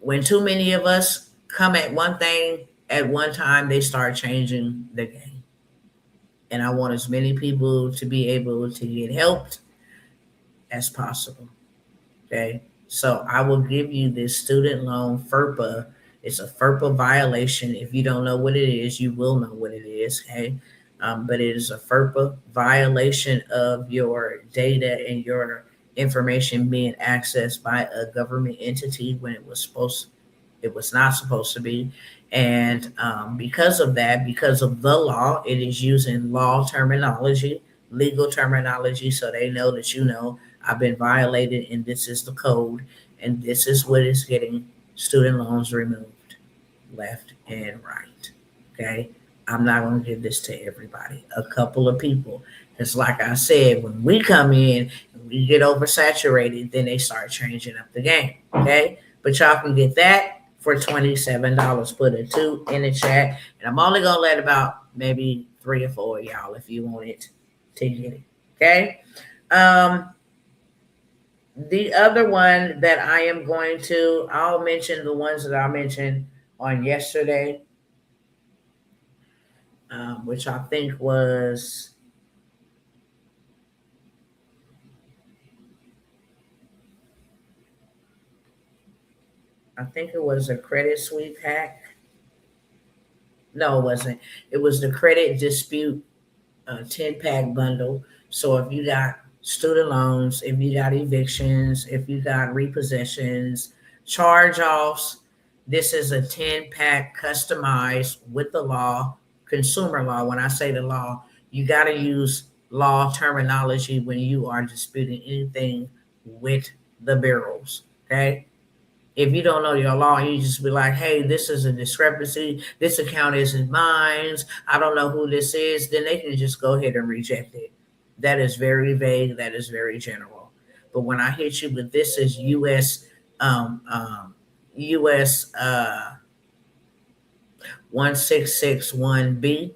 when too many of us come at one thing at one time, they start changing the game. And I want as many people to be able to get helped as possible. Okay. So I will give you this student loan FERPA. It's a FERPA violation. If you don't know what it is, you will know what it is. Okay. But it is a FERPA violation of your data and your information being accessed by a government entity when it was not supposed to be. And because of that, because of the law, it is using law terminology, legal terminology, so they know that you know I've been violated and this is the code and this is what is getting student loans removed left and right. Okay. I'm not going to give this to everybody, a couple of people. Because, like I said, when we come in and we get oversaturated, then they start changing up the game. Okay. But y'all can get that for $27. Put a 2 in the chat. And I'm only going to let about maybe 3 or 4 of y'all if you want it to get it. Okay. The other one that I am going to, I'll mention the ones that I mentioned on yesterday, which I think was, I think it was a credit sweep hack. No, it wasn't. It was the credit dispute 10-pack bundle. So if you got student loans, if you got evictions, if you got repossessions, charge offs, this is a 10-pack customized with the law, consumer law. When I say the law, you got to use law terminology when you are disputing anything with the bureaus. Okay. If you don't know your law, you just be like, hey, this is a discrepancy. This account isn't mine. I don't know who this is. Then they can just go ahead and reject it. That is very vague. That is very general. But when I hit you with this is US 1661B,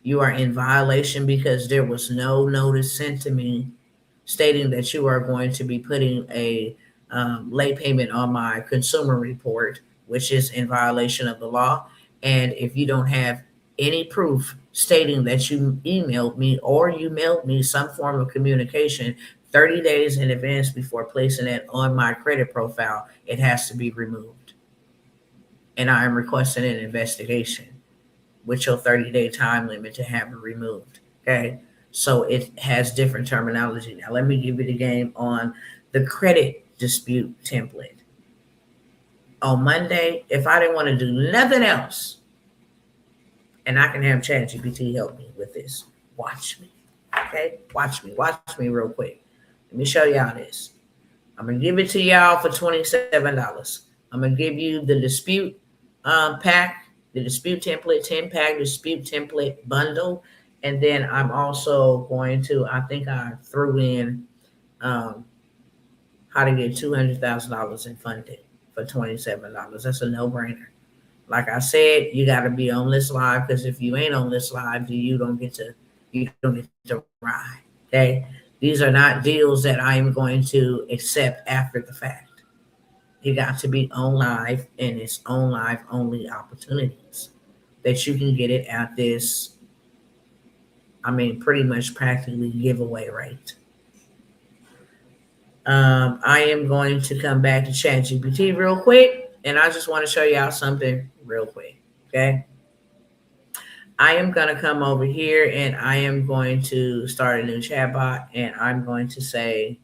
you are in violation because there was no notice sent to me stating that you are going to be putting a late payment on my consumer report, which is in violation of the law. And if you don't have any proof stating that you emailed me or you mailed me some form of communication 30 days in advance before placing it on my credit profile, it has to be removed. And I am requesting an investigation with your 30-day time limit to have it removed. Okay. So it has different terminology. Now, let me give you the game on the credit dispute template. On Monday, if I didn't want to do nothing else, and I can have ChatGPT help me with this, Watch me. Okay? Watch me. Watch me real quick. Let me show y'all this. I'm going to give it to y'all for $27. I'm going to give you the dispute pack, the dispute template, 10 pack dispute template bundle. And then I'm also going to, I think I threw in how to get $200,000 in funding for $27. That's a no-brainer. Like I said, you got to be on this live, because if you ain't on this live, you don't get to ride. Okay, these are not deals that I am going to accept after the fact. You got to be on live, and it's on live only opportunities that you can get it at this. I mean, pretty much practically giveaway rate. I am going to come back to ChatGPT real quick, and I just want to show y'all something real quick. Okay. I am going to come over here and I am going to start a new chatbot, and I'm going to say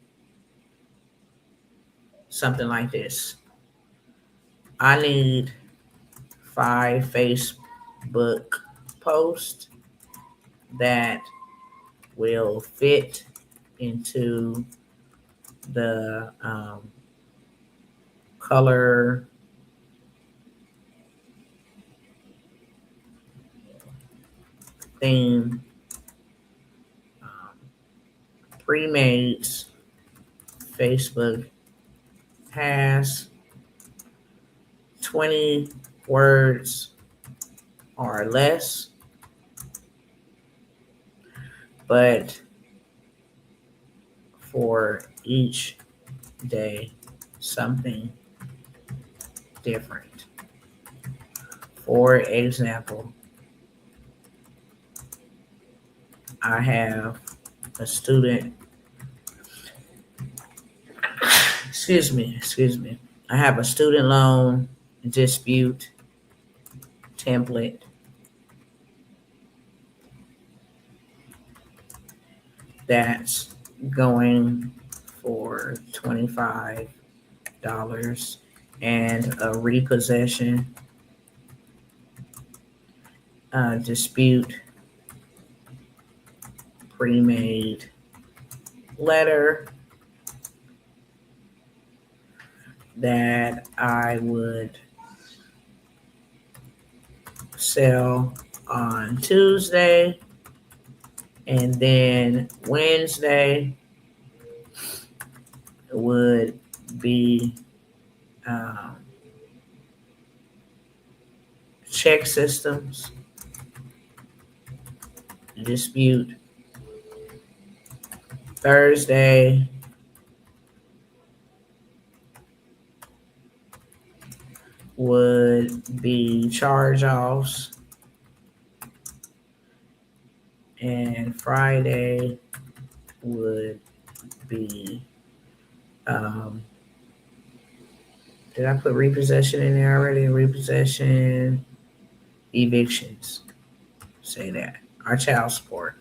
something like this. I need 5 Facebook posts that will fit into the color theme pre-made Facebook has 20 words or less, but for each day, something different. For example, I have a student, excuse me. I have a student loan dispute template that's going for $25 and a repossession dispute pre-made letter that I would sell on Tuesday, and then Wednesday would be check systems dispute. Thursday would be charge-offs, and Friday would be did I put repossession in there already? Repossession, evictions. Say that. Our child support.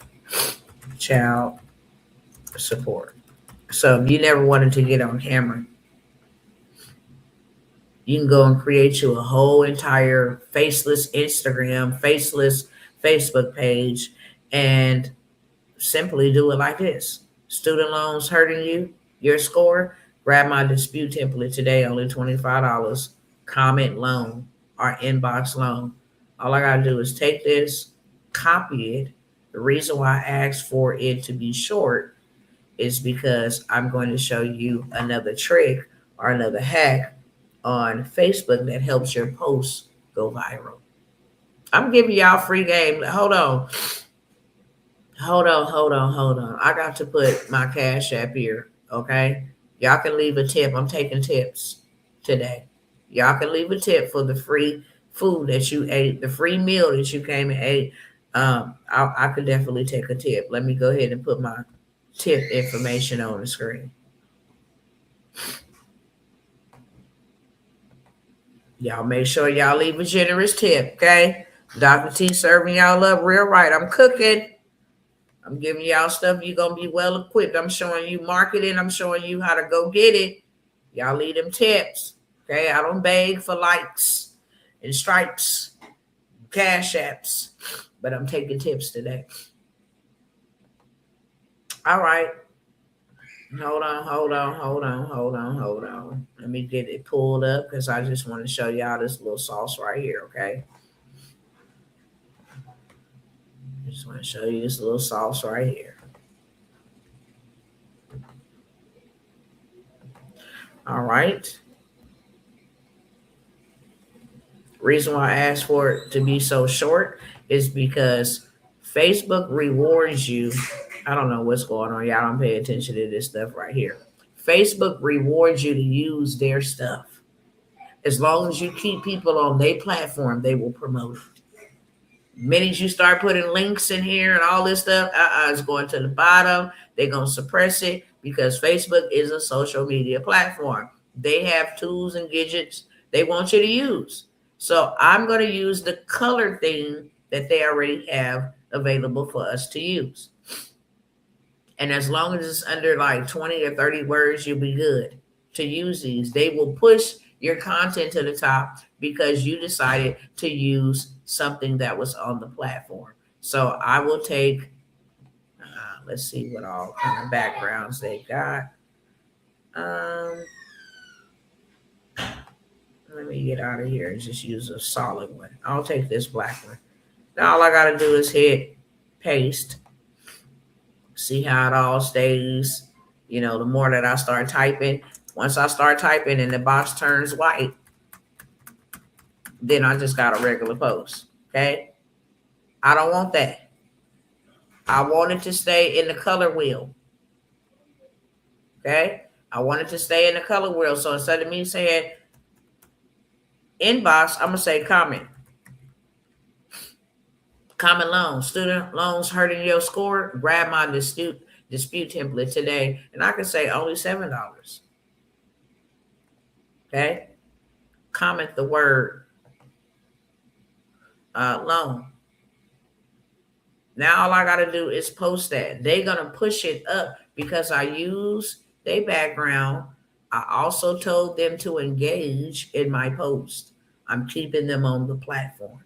Child support. So if you never wanted to get on camera, you can go and create you a whole entire faceless Instagram, faceless Facebook page, and simply do it like this. Student loans hurting you, your score, grab my dispute template today, only $25. Comment loan or inbox loan. All I gotta do is take this, copy it. The reason why I asked for it to be short is because I'm going to show you another trick or another hack on Facebook that helps your posts go viral. I'm giving y'all free game. Hold on. I got to put my Cash App here, okay? Y'all can leave a tip. I'm taking tips today. Y'all can leave a tip for the free food that you ate, the free meal that you came and ate. I could definitely take a tip. Let me go ahead and put my tip information on the screen. Y'all make sure y'all leave a generous tip, okay? Dr. T serving y'all up real right. I'm cooking. I'm giving y'all stuff. You're going to be well equipped. I'm showing you marketing. I'm showing you how to go get it. Y'all leave them tips, okay? I don't beg for likes and stripes, Cash Apps, but I'm taking tips today. All right. Hold on. Let me get it pulled up because I just want to show y'all this little sauce right here, okay? Just want to show you this little sauce right here. All right. Reason why I asked for it to be so short is because Facebook rewards you. I don't know what's going on. Y'all don't pay attention to this stuff right here. Facebook rewards you to use their stuff. As long as you keep people on their platform, they will promote it. Minute you start putting links in here and all this stuff, it's going to the bottom. They're going to suppress it because Facebook is a social media platform. They have tools and gadgets they want you to use. So I'm going to use the color thing that they already have available for us to use. And as long as it's under like 20 or 30 words, you'll be good to use these. They will push your content to the top because you decided to use something that was on the platform. So I will take, let's see what all kind of backgrounds they got. Let me get out of here and just use a solid one. I'll take this black one. Now all I got to do is hit paste. See how it all stays. You know, the more that I start typing, once I start typing and the box turns white, then I just got a regular post. Okay. I don't want that. I want it to stay in the color wheel. Okay. I want it to stay in the color wheel. So instead of me saying inbox, I'm going to say comment. Comment loans, student loans hurting your score. Grab my dispute template today. And I can say only $7. Okay. Comment the word loan. Now all I got to do is post that. They're going to push it up because I use their background. I also told them to engage in my post. I'm keeping them on the platform.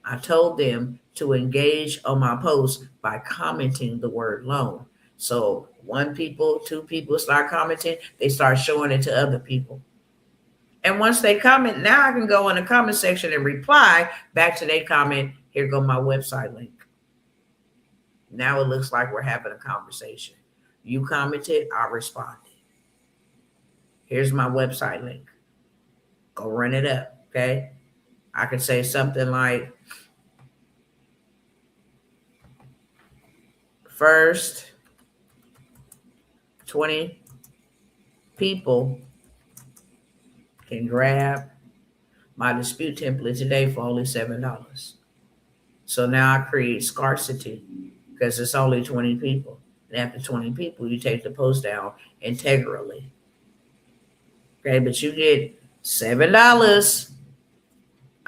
I told them to engage on my post by commenting the word loan. So 1 people, 2 people start commenting, they start showing it to other people. And once they comment, now I can go in the comment section and reply back to their comment. Here go my website link. Now it looks like we're having a conversation. You commented, I responded. Here's my website link. Go run it up, okay? I could say something like, first 20 people can grab my dispute template today for only $7. So now I create scarcity because it's only 20 people. And after 20 people, you take the post down integrally. Okay, but you get $7.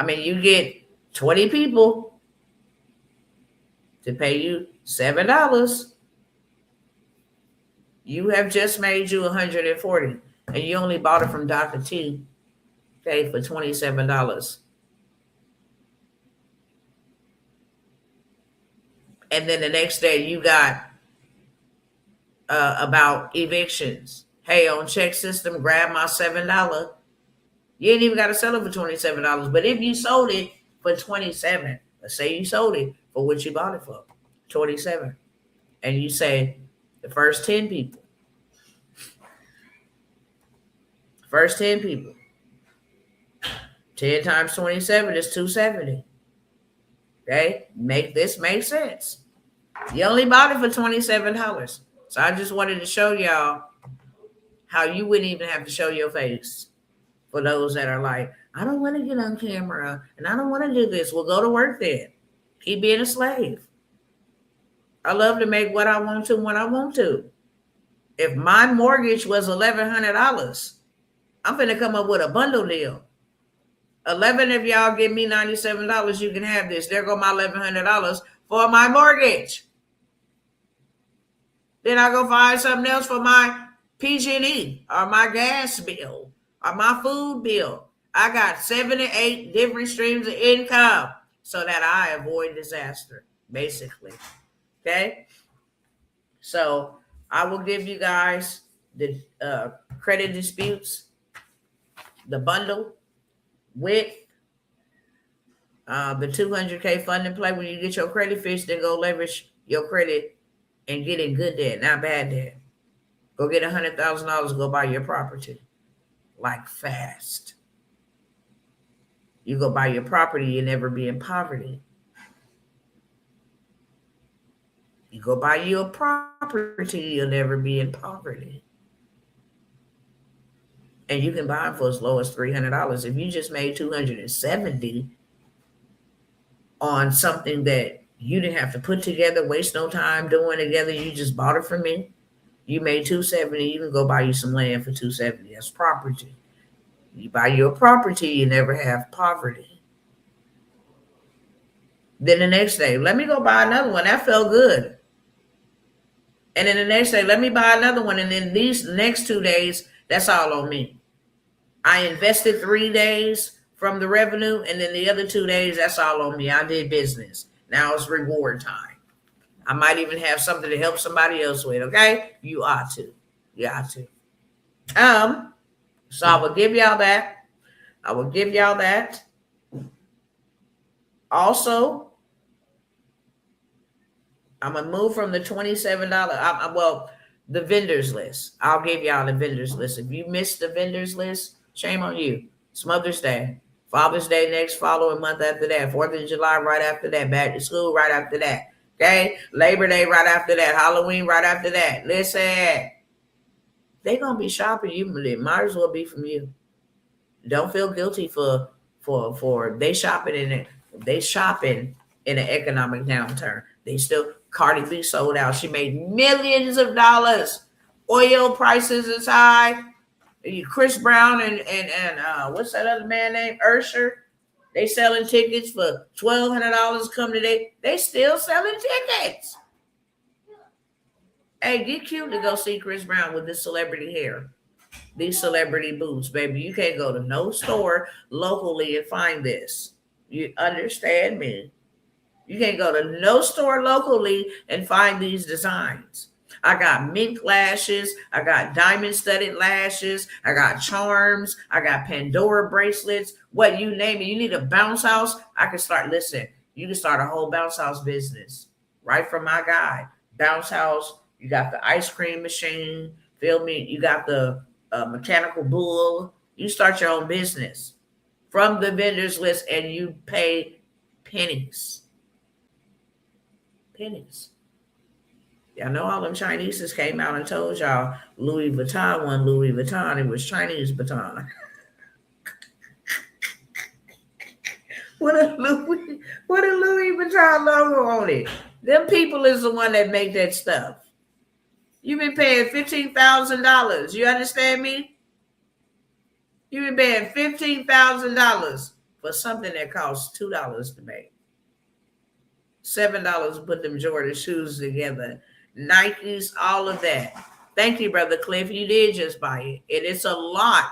You get 20 people to pay you $7. You have just made you $140, and you only bought it from Dr. T, okay, for $27. And then the next day you got about evictions. Hey, on check system, grab my $7. You ain't even got to sell it for $27. But if you sold it for $27, let's say you sold it for what you bought it for, $27, and you say the first 10 people, 10 times 27 is $270. Okay, make sense. You only bought it for $27. So I just wanted to show y'all how you wouldn't even have to show your face. For those that are like, I don't want to get on camera and I don't want to do this. Well, go to work then. Keep being a slave. I love to make what I want to when I want to. If my mortgage was $1,100, I'm going to come up with a bundle deal. 11 of y'all give me $97, you can have this. There go my $1,100 for my mortgage. Then I go find something else for my PG&E or my gas bill or my food bill. I got 7 to 8 different streams of income so that I avoid disaster, basically. Okay? So I will give you guys the credit disputes, the bundle with the 200K funding play. When you get your credit fixed, then go leverage your credit and get in good debt, not bad debt. Go get $100,000, go buy your property, like fast. You go buy your property, you never be in poverty. You go buy you a property, you'll never be in poverty. And you can buy them for as low as $300. If you just made $270 on something that you didn't have to put together, waste no time doing together, you just bought it from me. You made $270, you can go buy you some land for $270. That's property. You buy you a property, you never have poverty. Then the next day, let me go buy another one. That felt good. And then the next day, let me buy another one. And then these next 2 days, that's all on me. I invested 3 days from the revenue, and then the other 2 days, that's all on me. I did business. Now it's reward time. I might even have something to help somebody else with, okay? You ought to. You ought to. So I will give y'all that. I will give y'all that. Also, I'm going to move from the $27. Well, the vendors list. I'll give y'all the vendors list. If you missed the vendors list, shame on you. It's Mother's Day. Father's Day next following month after that. 4th of July right after that. Back to school right after that. Okay? Labor Day right after that. Halloween right after that. Listen. They're going to be shopping you. It might as well be from you. Don't feel guilty for they shopping in an economic downturn. They still, Cardi B sold out. She made millions of dollars. Oil prices is high. Chris Brown and what's that other man named Usher? They selling tickets for $1,200 come today. They still selling tickets. Hey, get cute to go see Chris Brown with this celebrity hair. These celebrity boots, baby. You can't go to no store locally and find this. You understand me? You can't go to no store locally and find these designs. I got mink lashes. I got diamond studded lashes. I got charms. I got Pandora bracelets. What you name it. You need a bounce house. I can start, listen, you can start a whole bounce house business right from my guy. Bounce house. You got the ice cream machine. Feel me? You got the mechanical bull. You start your own business from the vendors list and you pay pennies. Pennies. Y'all know all them Chineses came out and told y'all Louis Vuitton wasn't Louis Vuitton. It was Chinese baton. What a Louis Vuitton logo on it. Them people is the one that make that stuff. You've been paying $15,000. You understand me? You've been paying $15,000 for something that costs $2 to make. $7 to put them Jordan shoes together. Nikes, all of that. Thank you, Brother Cliff. You did just buy it. And it's a lot.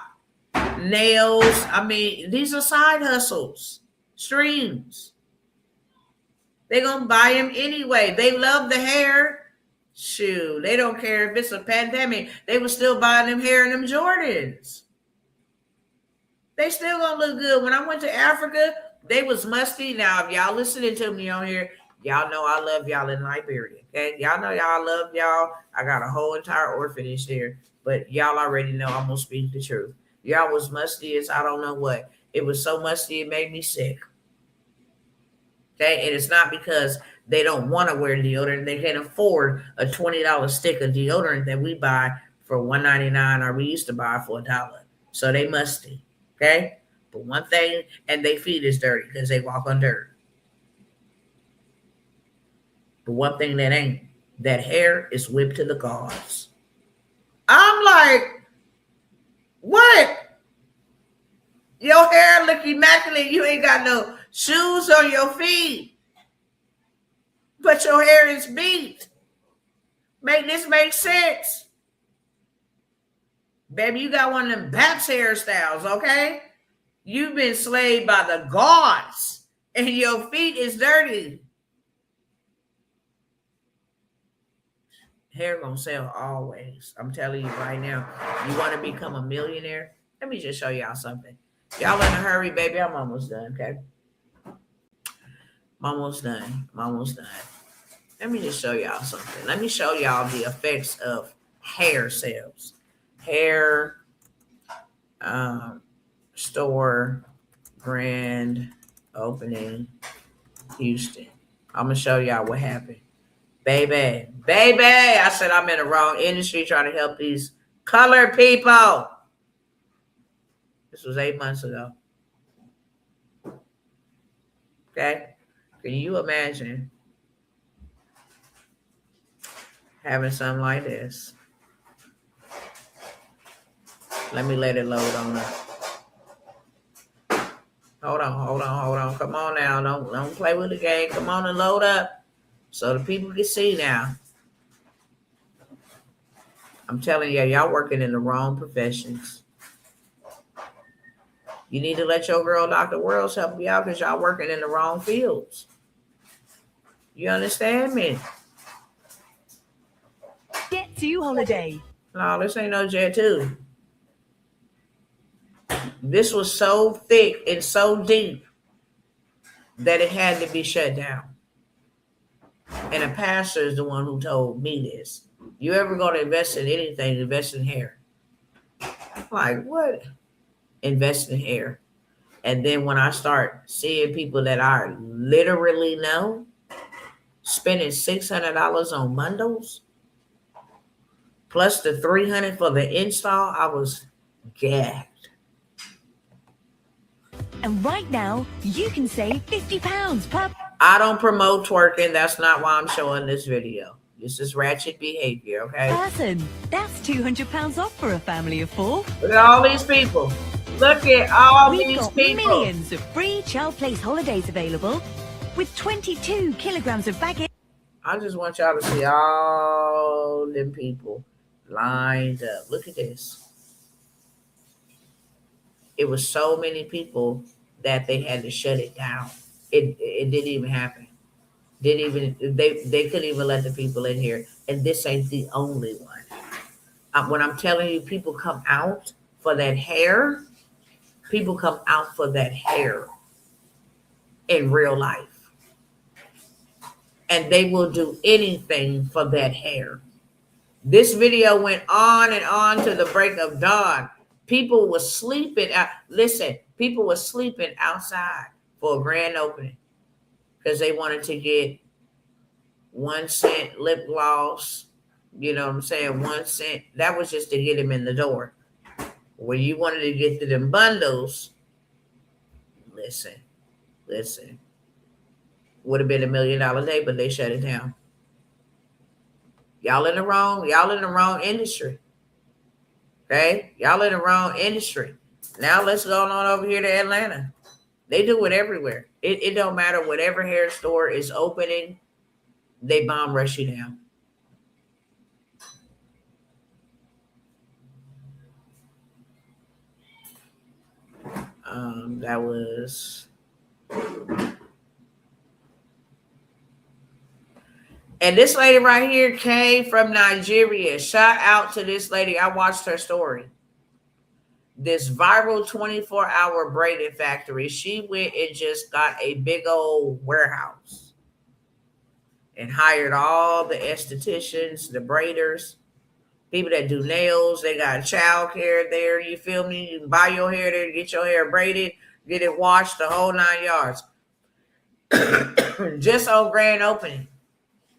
Nails. I mean, these are side hustles. Streams. They're going to buy them anyway. They love the hair. Shoot, they don't care if it's a pandemic. They were still buying them hair and them Jordans. They still gonna look good. When I went to Africa, they was musty. Now, if y'all listening to me on here, y'all know I love y'all in Liberia. Okay, y'all know y'all love y'all. I got a whole entire orphanage there, but y'all already know I'm gonna speak the truth. Y'all was musty as I don't know what. It was so musty it made me sick. Okay, and it's not because they don't want to wear deodorant. They can't afford a $20 stick of deodorant that we buy for $1.99 or we used to buy for $1. So they musty. Okay? But one thing, and their feet is dirty because they walk on dirt. But one thing that ain't, that hair is whipped to the gods. I'm like, what? Your hair look immaculate. You ain't got no shoes on your feet. But your hair is beat. Make this make sense. Baby, you got one of them Baps hairstyles, okay? You've been slayed by the gods, and your feet is dirty. Hair gonna sell always. I'm telling you right now. You want to become a millionaire? Let me just show y'all something. Y'all in a hurry, baby. I'm almost done, okay? I'm almost done. I'm almost done. Let me just show y'all something. Let me show y'all the effects of hair sales. Hair store grand opening Houston. I'm gonna show y'all what happened. Baby, I said I'm in the wrong industry trying to help these colored people. This was 8 months ago. Okay? Can you imagine having something like this? Let me let it load on up. Hold on. Come on now. Don't play with the game. Come on and load up so the people can see now. I'm telling you, y'all working in the wrong professions. You need to let your girl, Dr. Worlds, help you out because y'all working in the wrong fields. You understand me? Jet 2 holiday. No, this ain't no Jet 2. This was so thick and so deep that it had to be shut down. And a pastor is the one who told me this. You ever going to invest in anything, invest in hair. Like, what? Invest in hair. And then when I start seeing people that I literally know spending $600 on bundles, plus the $300 for the install, I was gagged. And right now, you can save £50 per... I don't promote twerking. That's not why I'm showing this video. This is ratchet behavior, okay? person. That's £200 off for a family of 4. Look at all these people. Look at all We've these got people. millions of free child place holidays available with 22 kilograms of baggage. I just want y'all to see all them people lined up. Look at this. It was so many people that they had to shut it down. It didn't even happen. They couldn't even let the people in here. And this ain't the only one. When I'm telling you, people come out for that hair. People come out for that hair in real life. And they will do anything for that hair. This video went on and on to the break of dawn. People were sleeping. Listen, people were sleeping outside for a grand opening because they wanted to get 1 cent lip gloss. You know what I'm saying? 1 cent. That was just to get them in the door. When you wanted to get to them bundles, listen. Would have been $1 million day, but they shut it down. Y'all in the wrong industry. Okay? Y'all in the wrong industry. Now let's go on over here to Atlanta. They do it everywhere. It don't matter. Whatever hair store is opening, they bomb rush you down. That was... And this lady right here came from Nigeria. Shout out to this lady. I watched her story. This viral 24-hour braiding factory. She went and just got a big old warehouse and hired all the estheticians, the braiders, people that do nails. They got child care there. You feel me? You can buy your hair there, get your hair braided, get it washed, the whole 9 yards. Just on grand opening.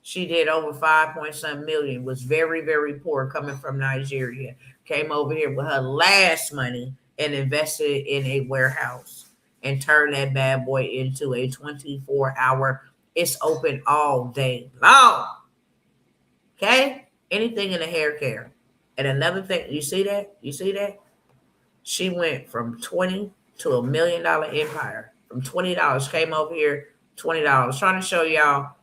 She did over 5 million, was very, very poor coming from Nigeria. Came over here with her last money and invested in a warehouse and turned that bad boy into a 24-hour. It's open all day long. Okay? Anything in the hair care. And another thing, you see that? She went from 20 to $1 million empire. From $20, came over here, $20. Trying to show y'all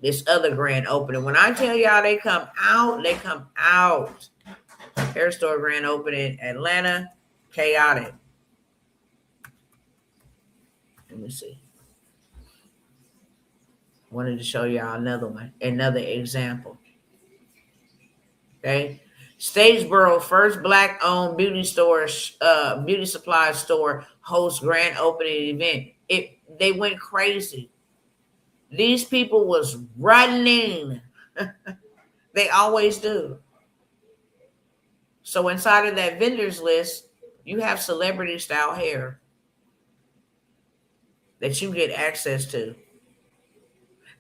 this other grand opening. When I tell y'all they come out. Hair store grand opening, Atlanta, chaotic. Let me see. Wanted to show y'all another one, another example. Okay. Statesboro, first black-owned beauty supply store hosts grand opening event. They went crazy. These people was running. They always do. So inside of that vendors list, you have celebrity style hair that you get access to.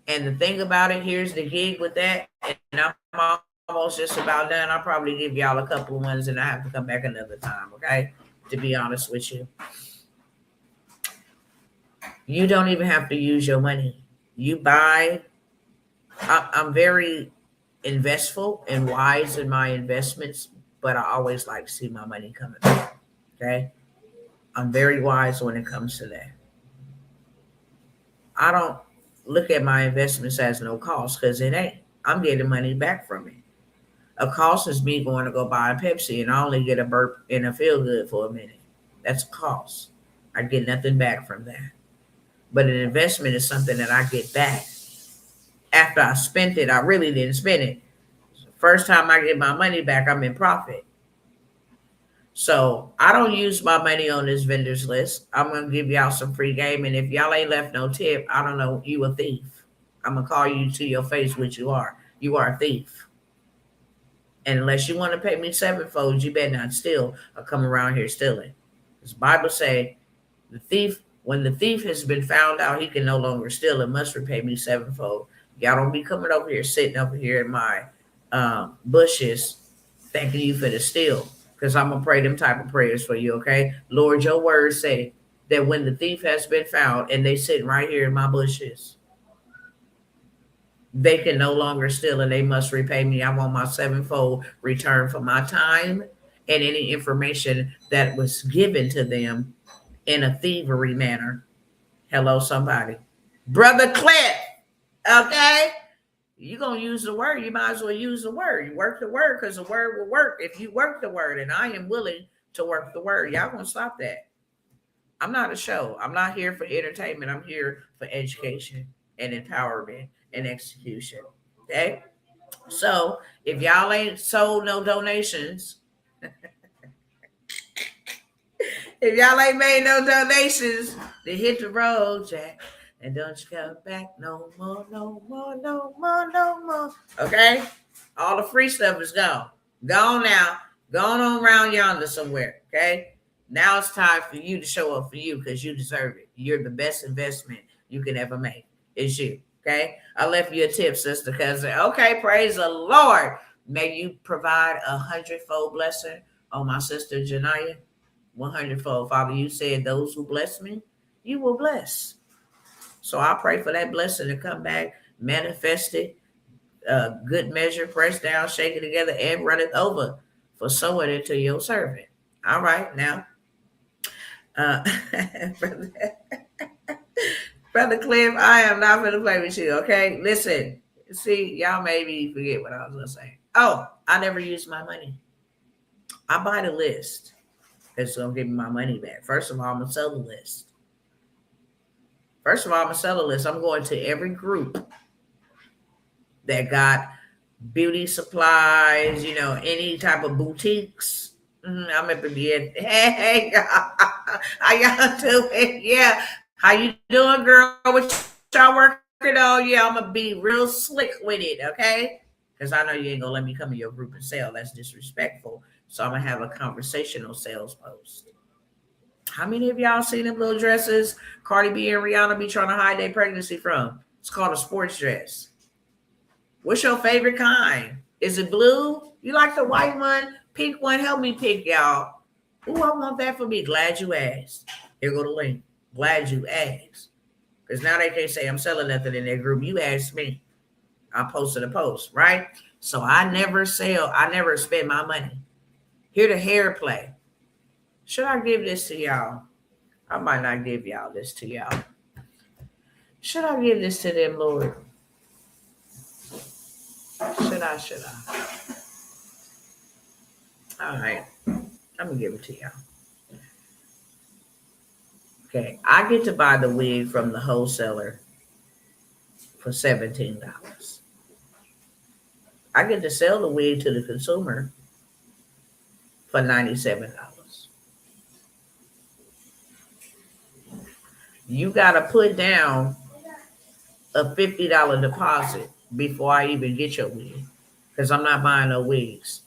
And the thing about it, here's the gig with that, and I'm almost just about done. I'll probably give y'all a couple of ones and I have to come back another time, okay? To be honest with you. You don't even have to use your money. You buy, I'm very investful and wise in my investments, but I always like to see my money coming back, okay? I'm very wise when it comes to that. I don't look at my investments as no cost because it ain't. I'm getting money back from it. A cost is me going to go buy a Pepsi and I only get a burp and a feel good for a minute. That's a cost. I get nothing back from that. But an investment is something that I get back. After I spent it, I really didn't spend it. First time I get my money back, I'm in profit. So I don't use my money on this vendors list. I'm going to give y'all some free game. And if y'all ain't left no tip, I don't know, you a thief. I'm going to call you to your face what you are. You are a thief. And unless you want to pay me sevenfold, you better not steal or come around here stealing. Because the Bible say the thief, when the thief has been found out, he can no longer steal and must repay me sevenfold. Y'all don't be coming over here, sitting over here in my bushes, thanking you for the steal. Because I'm going to pray them type of prayers for you, okay? Lord, your word say that when the thief has been found and they sitting right here in my bushes, they can no longer steal and they must repay me. I want my sevenfold return for my time and any information that was given to them in a thievery manner. Hello, somebody. Brother Cliff, okay? You're going to use the word. You might as well use the word. You work the word because the word will work if you work the word. And I am willing to work the word. Y'all going to stop that. I'm not a show. I'm not here for entertainment. I'm here for education and empowerment and execution. Okay? So if y'all ain't sold no donations, if y'all ain't made no donations, then hit the road, Jack. And don't you come back no more, no more, no more, no more. Okay? All the free stuff is gone. Gone now. Gone on around yonder somewhere. Okay? Now it's time for you to show up for you because you deserve it. You're the best investment you can ever make. It's you. Okay? I left you a tip, sister cousin. Okay, praise the Lord. May you provide 100-fold blessing on my sister Janiyah. 100-fold. Father, you said those who bless me, you will bless. So I pray for that blessing to come back, manifested, good measure, pressed down, shake it together, and run it over for sowing into your servant. All right, now, Brother Cliff, I am not going to play with you, okay? Listen, see, y'all maybe forget what I was going to say. Oh, I never use my money. I buy the list. It's going to give me my money back. First of all, I'm going to sell the list. I'm going to every group that got beauty supplies, any type of boutiques. I'm going to be at, hey, how y'all doing? Yeah. How you doing, girl? What y'all working on? Yeah, I'm going to be real slick with it, okay? Because I know you ain't going to let me come in your group and sell. That's disrespectful. So I'm going to have a conversational sales post. How many of y'all seen them little dresses Cardi B and Rihanna be trying to hide their pregnancy from? It's called a sports dress. What's your favorite kind? Is it blue? You like the white one? Pink one? Help me pick, y'all. Ooh, I want that for me. Glad you asked. Here go the link. Glad you asked. Because now they can't say I'm selling nothing in their group. You asked me. I posted a post, right? So I never sell. I never spend my money. Here the hair play. Should I give this to y'all? I might not give y'all this to y'all. Should I give this to them, Lord? Should I? All right. I'm going to give it to y'all. Okay. I get to buy the wig from the wholesaler for $17. I get to sell the wig to the consumer for $97. You got to put down a $50 deposit before I even get your wig, because I'm not buying no wigs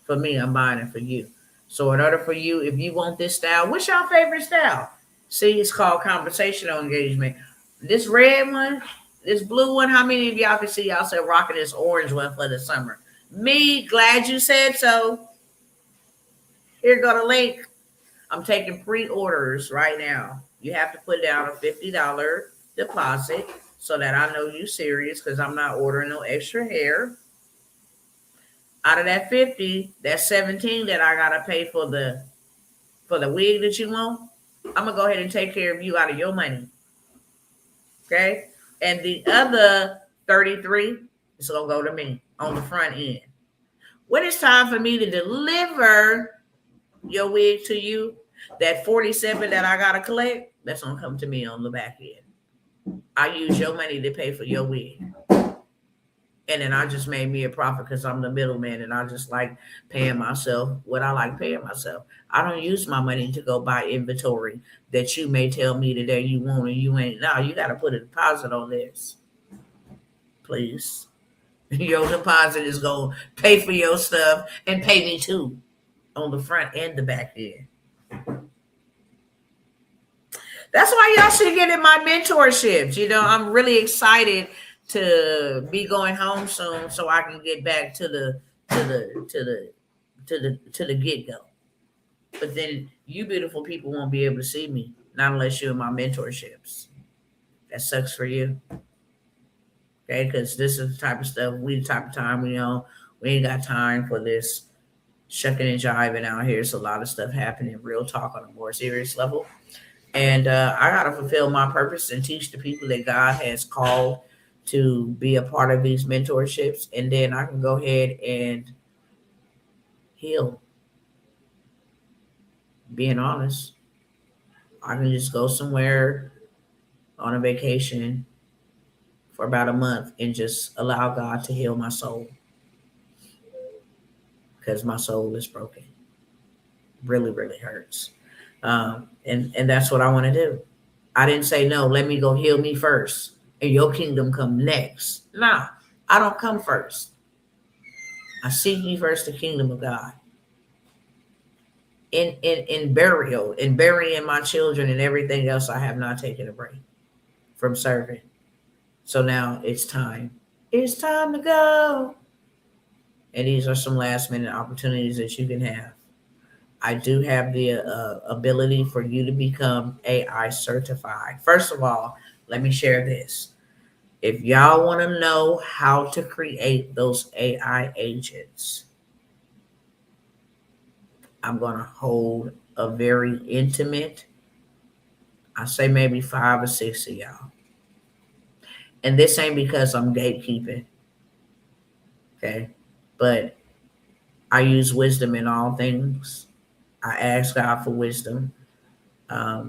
for me. I'm buying it for you. So in order for you, if you want this style, what's your favorite style? See, it's called conversational engagement. This red one, this blue one, how many of y'all can see y'all said rocking this orange one for the summer? Me, glad you said so. Here go the link. I'm taking pre-orders right now. You have to put down a $50 deposit so that I know you serious, because I'm not ordering no extra hair. Out of that 50, that's 17 that I gotta pay for the wig that you want. I'm gonna go ahead and take care of you out of your money. Okay? And the other 33 is gonna go to me on the front end. When it's time for me to deliver your wig to you, that 47 that I gotta collect, that's gonna come to me on the back end. I use your money to pay for your wig. And then I just made me a profit because I'm the middleman, and I just like paying myself what I like paying myself. I don't use my money to go buy inventory that you may tell me today you want and you ain't. No, you got to put a deposit on this, please. Your deposit is going to pay for your stuff and pay me too on the front and the back end. That's why y'all should get in my mentorships. You know, I'm really excited to be going home soon so I can get back to the get-go. But then you beautiful people won't be able to see me, not unless you're in my mentorships. That sucks for you. Okay, because this is the type of stuff, we the type of time we on. We ain't got time for this shucking and jiving out here. It's a lot of stuff happening, real talk on a more serious level. And I got to fulfill my purpose and teach the people that God has called to be a part of these mentorships. And then I can go ahead and heal. Being honest, I can just go somewhere on a vacation for about a month and just allow God to heal my soul, because my soul is broken. Really, really hurts. And that's what I want to do. I didn't say, no, let me go heal me first and your kingdom come next. Nah, I don't come first. I seek ye first the kingdom of God. In burial, in burying my children and everything else, I have not taken a break from serving. So now it's time. It's time to go. And these are some last minute opportunities that you can have. I do have the ability for you to become AI certified. First of all, let me share this. If y'all want to know how to create those AI agents, I'm going to hold a very intimate, I say maybe 5 or 6 of y'all. And this ain't because I'm gatekeeping, okay? But I use wisdom in all things. I ask God for wisdom. I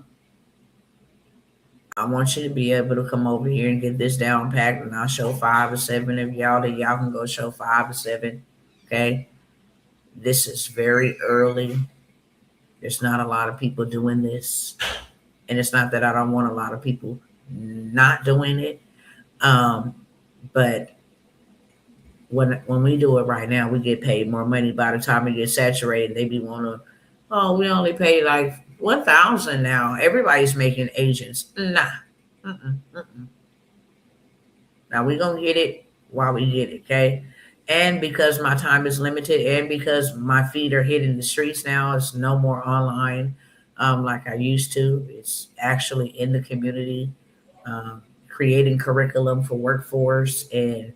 want you to be able to come over here and get this down packed, and I'll show 5 or 7 of y'all that y'all can go show 5 or 7, okay? This is very early. There's not a lot of people doing this. And it's not that I don't want a lot of people not doing it. But when we do it right now, we get paid more money. By the time it gets saturated, they be wanting to, oh, we only pay like 1,000 now. Everybody's making agents. Nah. Now we're going to get it while we get it, okay? And because my time is limited and because my feet are hitting the streets now, it's no more online like I used to. It's actually in the community, creating curriculum for workforce and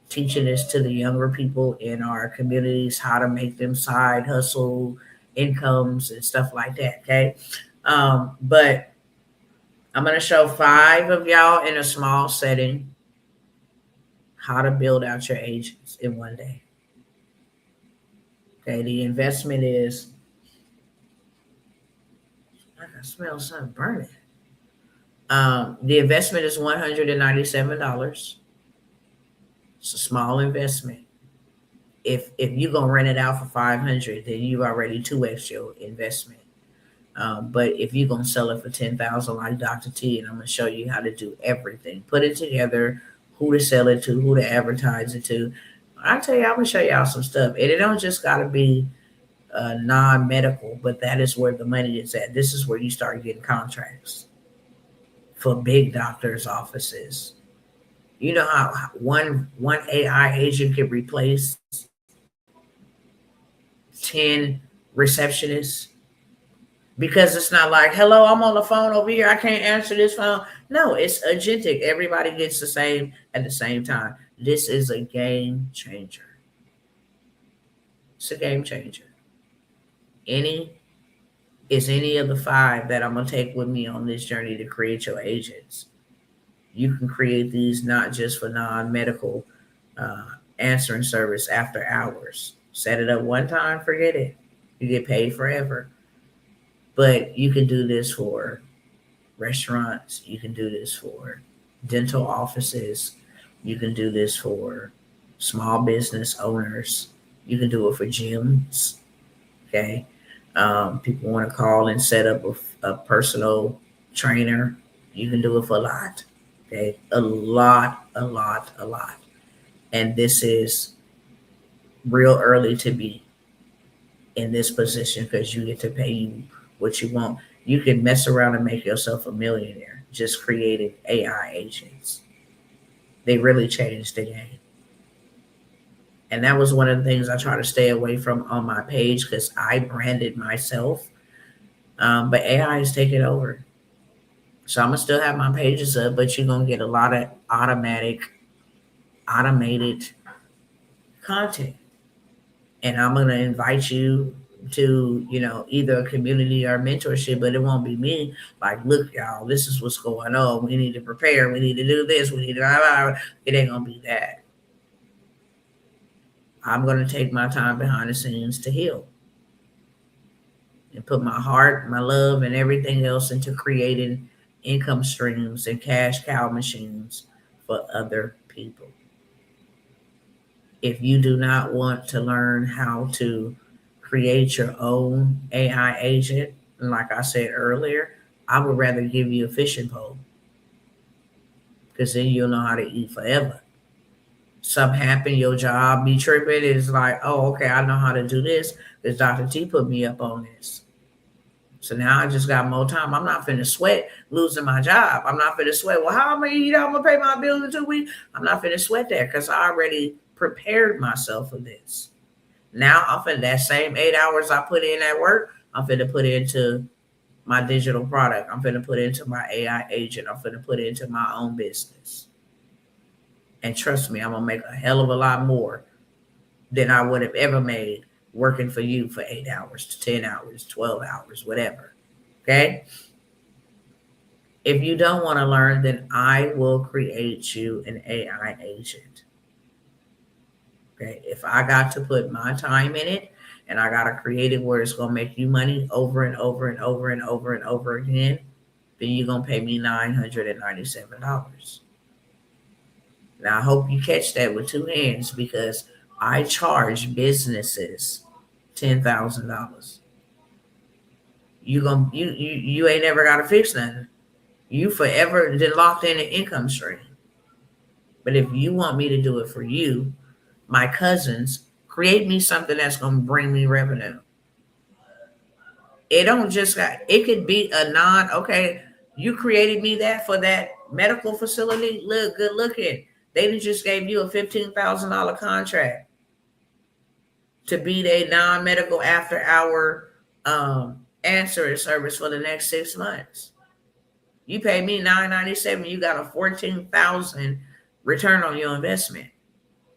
teaching this to the younger people in our communities, how to make them side hustle incomes and stuff like that, okay? But I'm going to show 5 of y'all in a small setting how to build out your agents in one day. Okay, the investment is, I can smell something burning. The investment is $197. It's a small investment. If you're gonna rent it out for 500, then you already 2x your investment. But if you're gonna sell it for 10,000, like Dr. T, and I'm gonna show you how to do everything, put it together, who to sell it to, who to advertise it to. I tell you, I'm gonna show y'all some stuff, and it don't just gotta be non-medical, but that is where the money is at. This is where you start getting contracts for big doctors' offices. You know how one AI agent can replace 10 receptionists, because it's not like, hello, I'm on the phone over here, I can't answer this phone. No, it's agentic. Everybody gets the same at the same time. This is a game changer. It's a game changer. Any of the 5 that I'm gonna take with me on this journey to create your agents. You can create these not just for non-medical answering service after hours. Set it up one time, forget it. You get paid forever. But you can do this for restaurants. You can do this for dental offices. You can do this for small business owners. You can do it for gyms. Okay. People want to call and set up a personal trainer. You can do it for a lot. Okay. A lot. And this is real early to be in this position, because you get to pay you what you want. You can mess around and make yourself a millionaire just creating AI agents. They really changed the game. And that was one of the things I try to stay away from on my page, because I branded myself. But AI is taking over. So I'm going to still have my pages up, but you're going to get a lot of automated content. And I'm going to invite you to, either a community or mentorship, but it won't be me. Like, look, y'all, this is what's going on. We need to prepare. We need to do this. We need to, it ain't going to be that. I'm going to take my time behind the scenes to heal and put my heart, my love, and everything else into creating income streams and cash cow machines for other people. If you do not want to learn how to create your own AI agent, and like I said earlier, I would rather give you a fishing pole, because then you'll know how to eat forever. Something happen, your job be tripping, it's like, oh, okay, I know how to do this because Dr. T put me up on this. So now I just got more time. I'm not finna sweat losing my job. I'm not finna sweat, well, how am I eat? I'm gonna pay my bills in 2 weeks. I'm not finna sweat that, because I already prepared myself for this. Now I'm finna, that same 8 hours I put in at work, I'm finna put into my digital product. I'm finna put into my AI agent. I'm finna put into my own business. And trust me, I'm gonna make a hell of a lot more than I would have ever made working for you for 8 hours to 10 hours, 12 hours, whatever. Okay? If you don't want to learn, then I will create you an AI agent. Okay? If I got to put my time in it, and I got to create it where it's going to make you money over and over and over and over and over again, then you're going to pay me $997. Now, I hope you catch that with 2 hands, because I charge businesses $10,000. You ain't never got to fix nothing. You forever then locked in an income stream. But if you want me to do it for you, my cousins, create me something that's going to bring me revenue. It don't just got, it could be a okay, you created me that for that medical facility. Look, good looking. They just gave you a $15,000 contract to be their non-medical after hour answering service for the next 6 months. You pay me $997, you got a $14,000 return on your investment.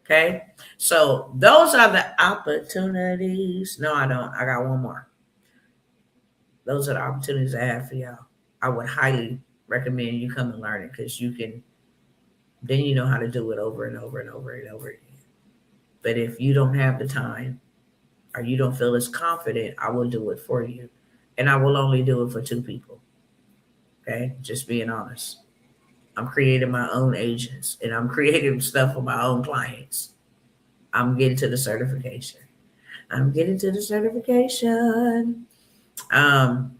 Okay, so those are the opportunities. No, I don't. I got one more. Those are the opportunities I have for y'all. I would highly recommend you come and learn it, because you can, then you know how to do it over and over and over and over again. But if you don't have the time, or you don't feel as confident, I will do it for you. And I will only do it for 2 people. Okay, just being honest. I'm creating my own agents, and I'm creating stuff for my own clients. I'm getting to the certification. I'm getting to the certification. Um,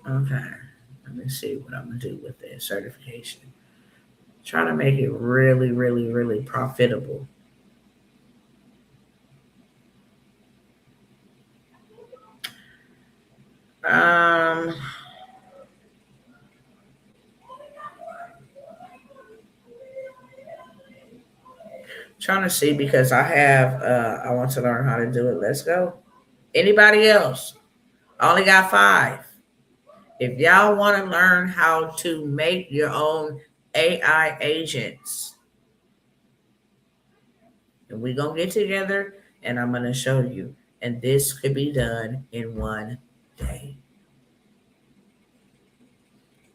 okay. Let me see what I'm gonna do with this certification. Trying to make it really, really, really profitable. Um, Trying to see because I want to learn how to do it. Let's go. Anybody else? I only got 5. If y'all want to learn how to make your own AI agents, and we're going to get together and I'm going to show you. And this could be done in one day.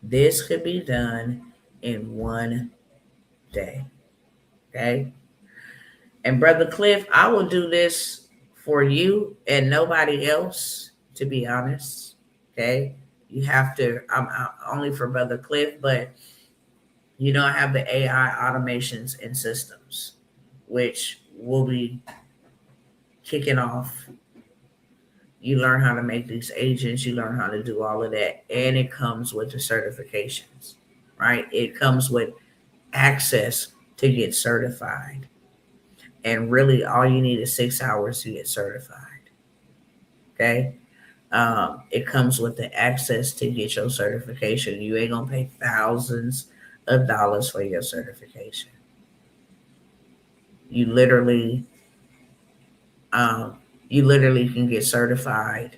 This could be done in one day. Okay. And Brother Cliff, I will do this for you and nobody else, to be honest. Okay. You have to, I'm only for Brother Cliff, but you don't have the AI automations and systems, which will be kicking off. You learn how to make these agents, you learn how to do all of that, and it comes with the certifications, right? It comes with access to get certified. And really, all you need is 6 hours to get certified. Okay. It comes with the access to get your certification. You ain't gonna pay thousands of dollars for your certification. You literally, you literally can get certified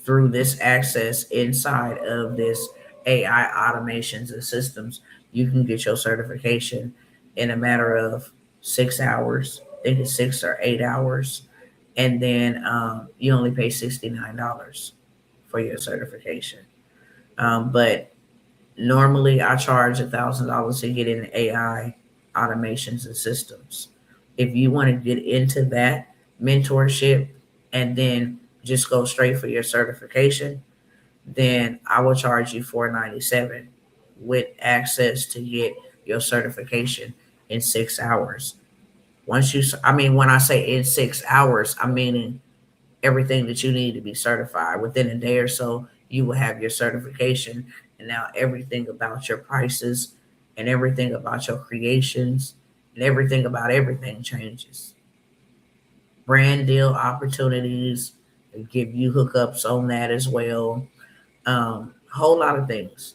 through this access inside of this AI automations and systems. You can get your certification in a matter of 6 hours. I think it's 6 or 8 hours. And then you only pay $69 for your certification. But normally I charge $1,000 to get in AI automations and systems. If you want to get into that mentorship and then just go straight for your certification, then I will charge you $497 with access to get your certification in 6 hours. When I say in 6 hours, I'm meaning everything that you need to be certified. Within a day or so, you will have your certification. And now everything about your prices and everything about your creations and everything about everything changes. Brand deal opportunities, give you hookups on that as well. Whole lot of things.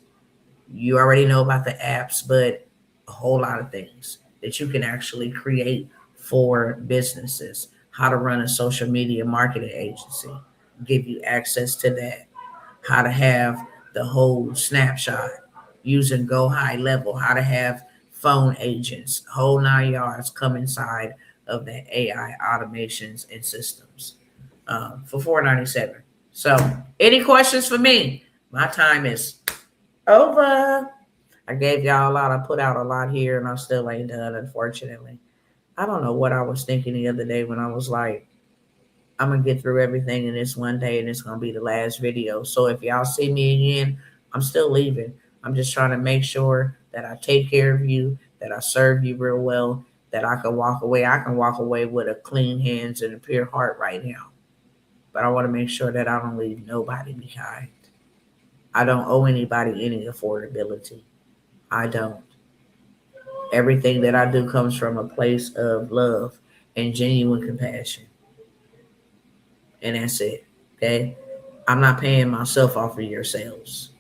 You already know about the apps, but a whole lot of things that you can actually create for businesses. How to run a social media marketing agency, give you access to that. How to have the whole snapshot using Go High Level, how to have phone agents, whole 9 yards come inside of the AI automations and systems for $497. So, any questions for me? My time is over. I gave y'all a lot. I put out a lot here, and I still ain't done, unfortunately. I don't know what I was thinking the other day when I was like, I'm gonna get through everything in this one day, and it's gonna be the last video. So if y'all see me again, I'm still leaving. I'm just trying to make sure that I take care of you, that I serve you real well, that I can walk away. I can walk away with a clean hands and a pure heart right now. But I want to make sure that I don't leave nobody behind. I don't owe anybody any affordability. I don't. Everything that I do comes from a place of love and genuine compassion. And that's it. Okay. I'm not paying myself off of your sales.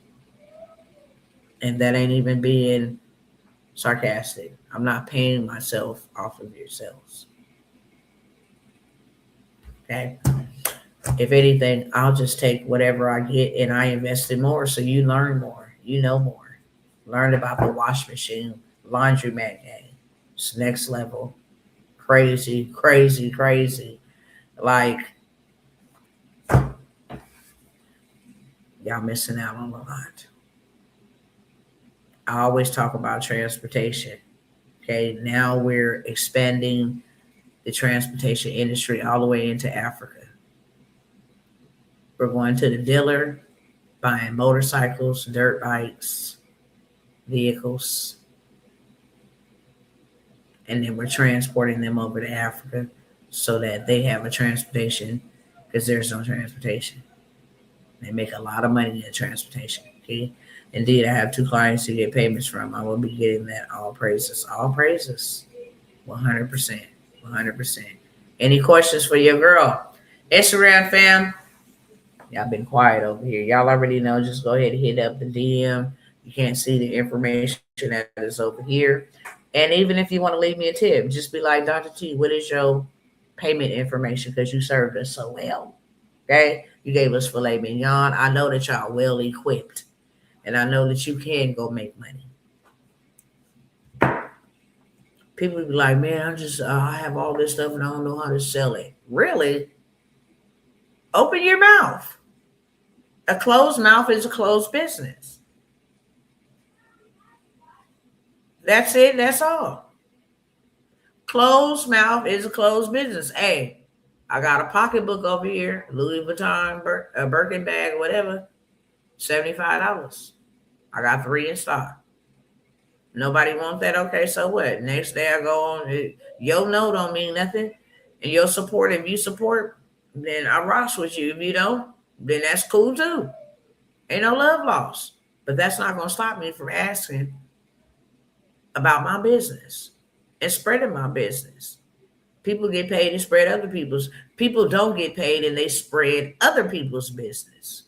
And that ain't even being sarcastic. I'm not paying myself off of your sales. Okay. If anything, I'll just take whatever I get and I invest in more so you learn more. You know more. Learn about the wash machine, laundromat game. It's next level. Crazy, crazy, crazy. Like, y'all missing out on a lot. I always talk about transportation. Okay, now we're expanding the transportation industry all the way into Africa. We're going to the dealer, buying motorcycles, dirt bikes, vehicles, and then we're transporting them over to Africa so that they have a transportation because there's no transportation. They make a lot of money in transportation. Okay. Indeed, I have 2 clients to get payments from. I will be getting that. All praises. All praises. 100%. 100%. Any questions for your girl? Instagram fam, y'all been quiet over here. Y'all already know. Just go ahead and hit up the DM. You can't see the information that is over here. And even if you want to leave me a tip, just be like, Dr. T, what is your payment information? Because you served us so well. Okay? You gave us filet mignon. I know that y'all well equipped. And I know that you can go make money. People be like, man, I have all this stuff and I don't know how to sell it. Really? Open your mouth. A closed mouth is a closed business. That's it. That's all. Closed mouth is a closed business. Hey, I got a pocketbook over here, Louis Vuitton, Birkin bag, whatever, $75. I got 3 in stock. Nobody want that? Okay, so what? Next day I go on. Your no don't mean nothing. And your support, if you support, then I rocks with you. If you don't, then that's cool too. Ain't no love lost. But that's not going to stop me from asking about my business and spreading my business. People get paid to spread other people's. People don't get paid and they spread other people's business.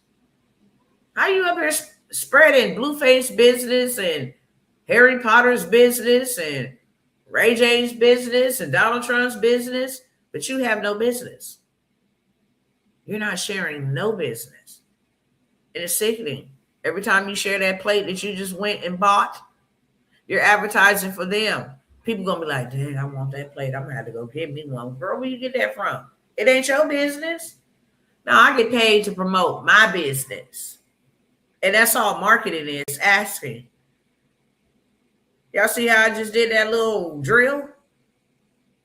How you up here spreading Blueface business and Harry Potter's business and Ray J's business and Donald Trump's business, but you have no business? You're not sharing no business. And it's sickening. Every time you share that plate that you just went and bought, you're advertising for them. People gonna be like, dang, I want that plate. I'm gonna have to go get me one. Girl, where you get that from? It ain't your business. No, I get paid to promote my business. And that's all marketing is, asking. Y'all see how I just did that little drill?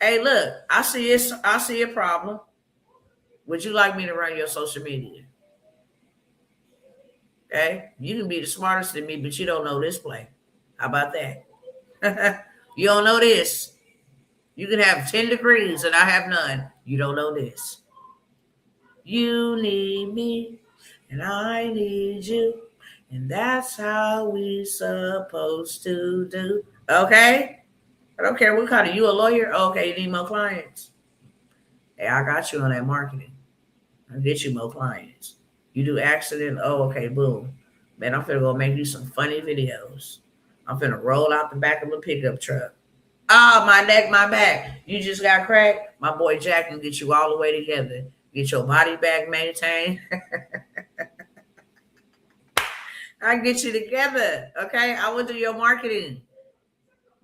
Hey, look, I see a problem. Would you like me to run your social media? Okay, you can be the smartest than me, but you don't know this play. How about that? You don't know this. You can have 10 degrees and I have none. You don't know this. You need me and I need you. And that's how we supposed to do. Okay? I don't care what kind of, you a lawyer? Okay, you need more clients. Hey, I got you on that marketing. I'll get you more clients. You do accident? Oh, okay, boom. Man, I'm finna go make you some funny videos. I'm finna roll out the back of a pickup truck. Oh, my neck, my back. You just got cracked? My boy Jack can get you all the way together. Get your body back maintained. I get you together, okay? I will do your marketing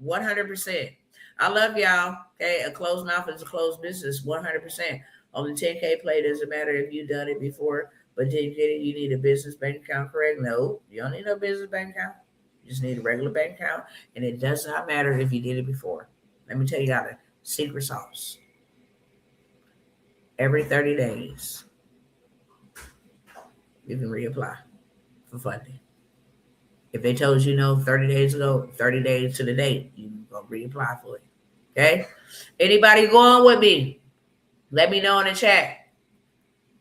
100%. I love y'all, okay? A closed mouth is a closed business 100%. On the 10K play, doesn't matter if you've done it before, but didn't get it, you need a business bank account, correct? No, you don't need no business bank account. You just need a regular bank account, and it does not matter if you did it before. Let me tell you the secret sauce. Every 30 days, you can reapply for funding. If they told you no 30 days ago, 30 days to the date, you can go reapply for it. Okay? Anybody going with me? Let me know in the chat.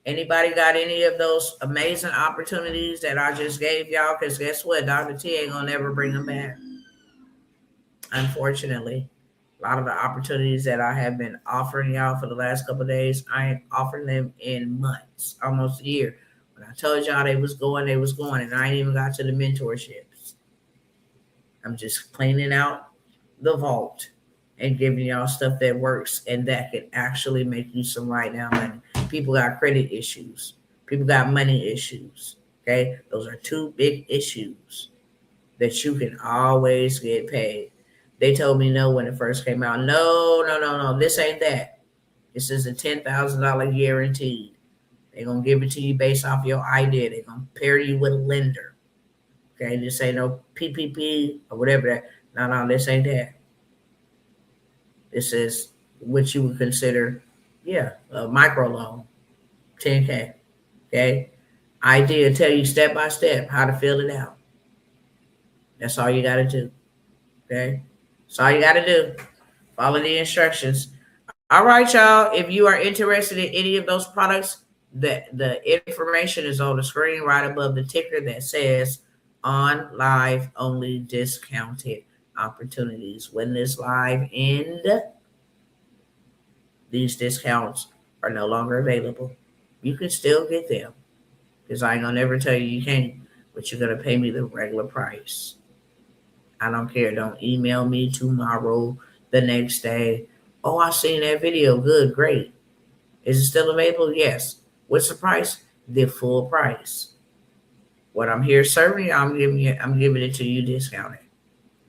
Anybody got any of those amazing opportunities that I just gave y'all? Because guess what? Dr. T ain't going to never bring them back. Unfortunately, a lot of the opportunities that I have been offering y'all for the last couple of days, I ain't offering them in months, almost a year. When I told y'all they was going, and I ain't even got to the mentorships. I'm just cleaning out the vault and giving y'all stuff that works and that can actually make you some right now money. People got credit issues. People got money issues. Okay? Those are 2 big issues that you can always get paid. They told me no when it first came out. No. This ain't that. This is a $10,000 guaranteed. They're going to give it to you based off your idea. They're going to pair you with a lender. Okay? This ain't no PPP or whatever that. No, this ain't that. This is what you would consider, a micro loan, 10K. Okay? Idea tell you step by step how to fill it out. That's all you got to do. Okay? That's all you got to do. Follow the instructions. All right, y'all. If you are interested in any of those products, the information is on the screen right above the ticker that says on live only discounted opportunities. When this live end, these discounts are no longer available. You can still get them because I ain't gonna never tell you you can't, but you're gonna pay me the regular price. I don't care. Don't email me tomorrow, the next day. Oh, I seen that video. Good, great. Is it still available? Yes. What's the price? The full price. What I'm here serving you, I'm giving it to you discounted.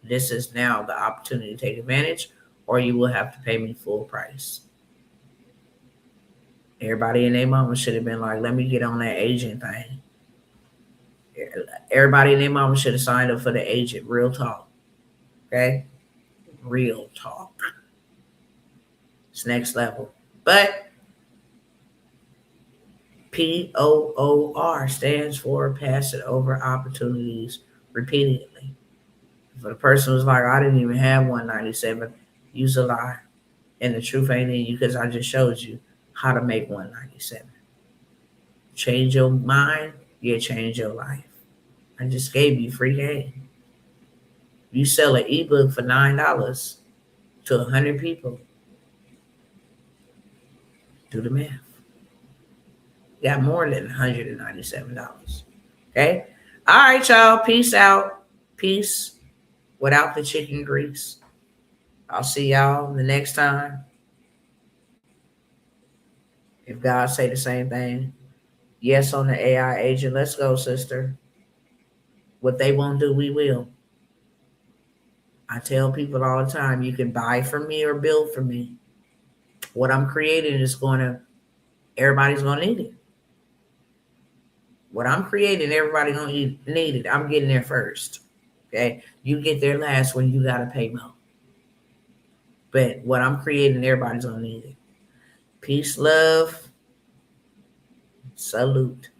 This is now the opportunity to take advantage, or you will have to pay me full price. Everybody and their mama should have been like, let me get on that agent thing. Everybody and their mama should have signed up for the agent. Real talk. Okay? Real talk. It's next level. But POOR stands for pass it over opportunities repeatedly. If the person was like, I didn't even have 197, use a lie. And the truth ain't in you because I just showed you how to make 197. Change your mind, you change your life. I just gave you free game. You sell an ebook for $9 to 100 people. Do the math. You got more than $197. Okay? All right, y'all. Peace out. Peace without the chicken grease. I'll see y'all the next time. If God say the same thing. Yes on the AI agent. Let's go, sister. What they won't do, we will. I tell people all the time, you can buy from me or build from me. What I'm creating is everybody's going to need it. What I'm creating, everybody's going to need it. I'm getting there first. Okay? You get there last when you got to pay more. But what I'm creating, everybody's going to need it. Peace, love, salute.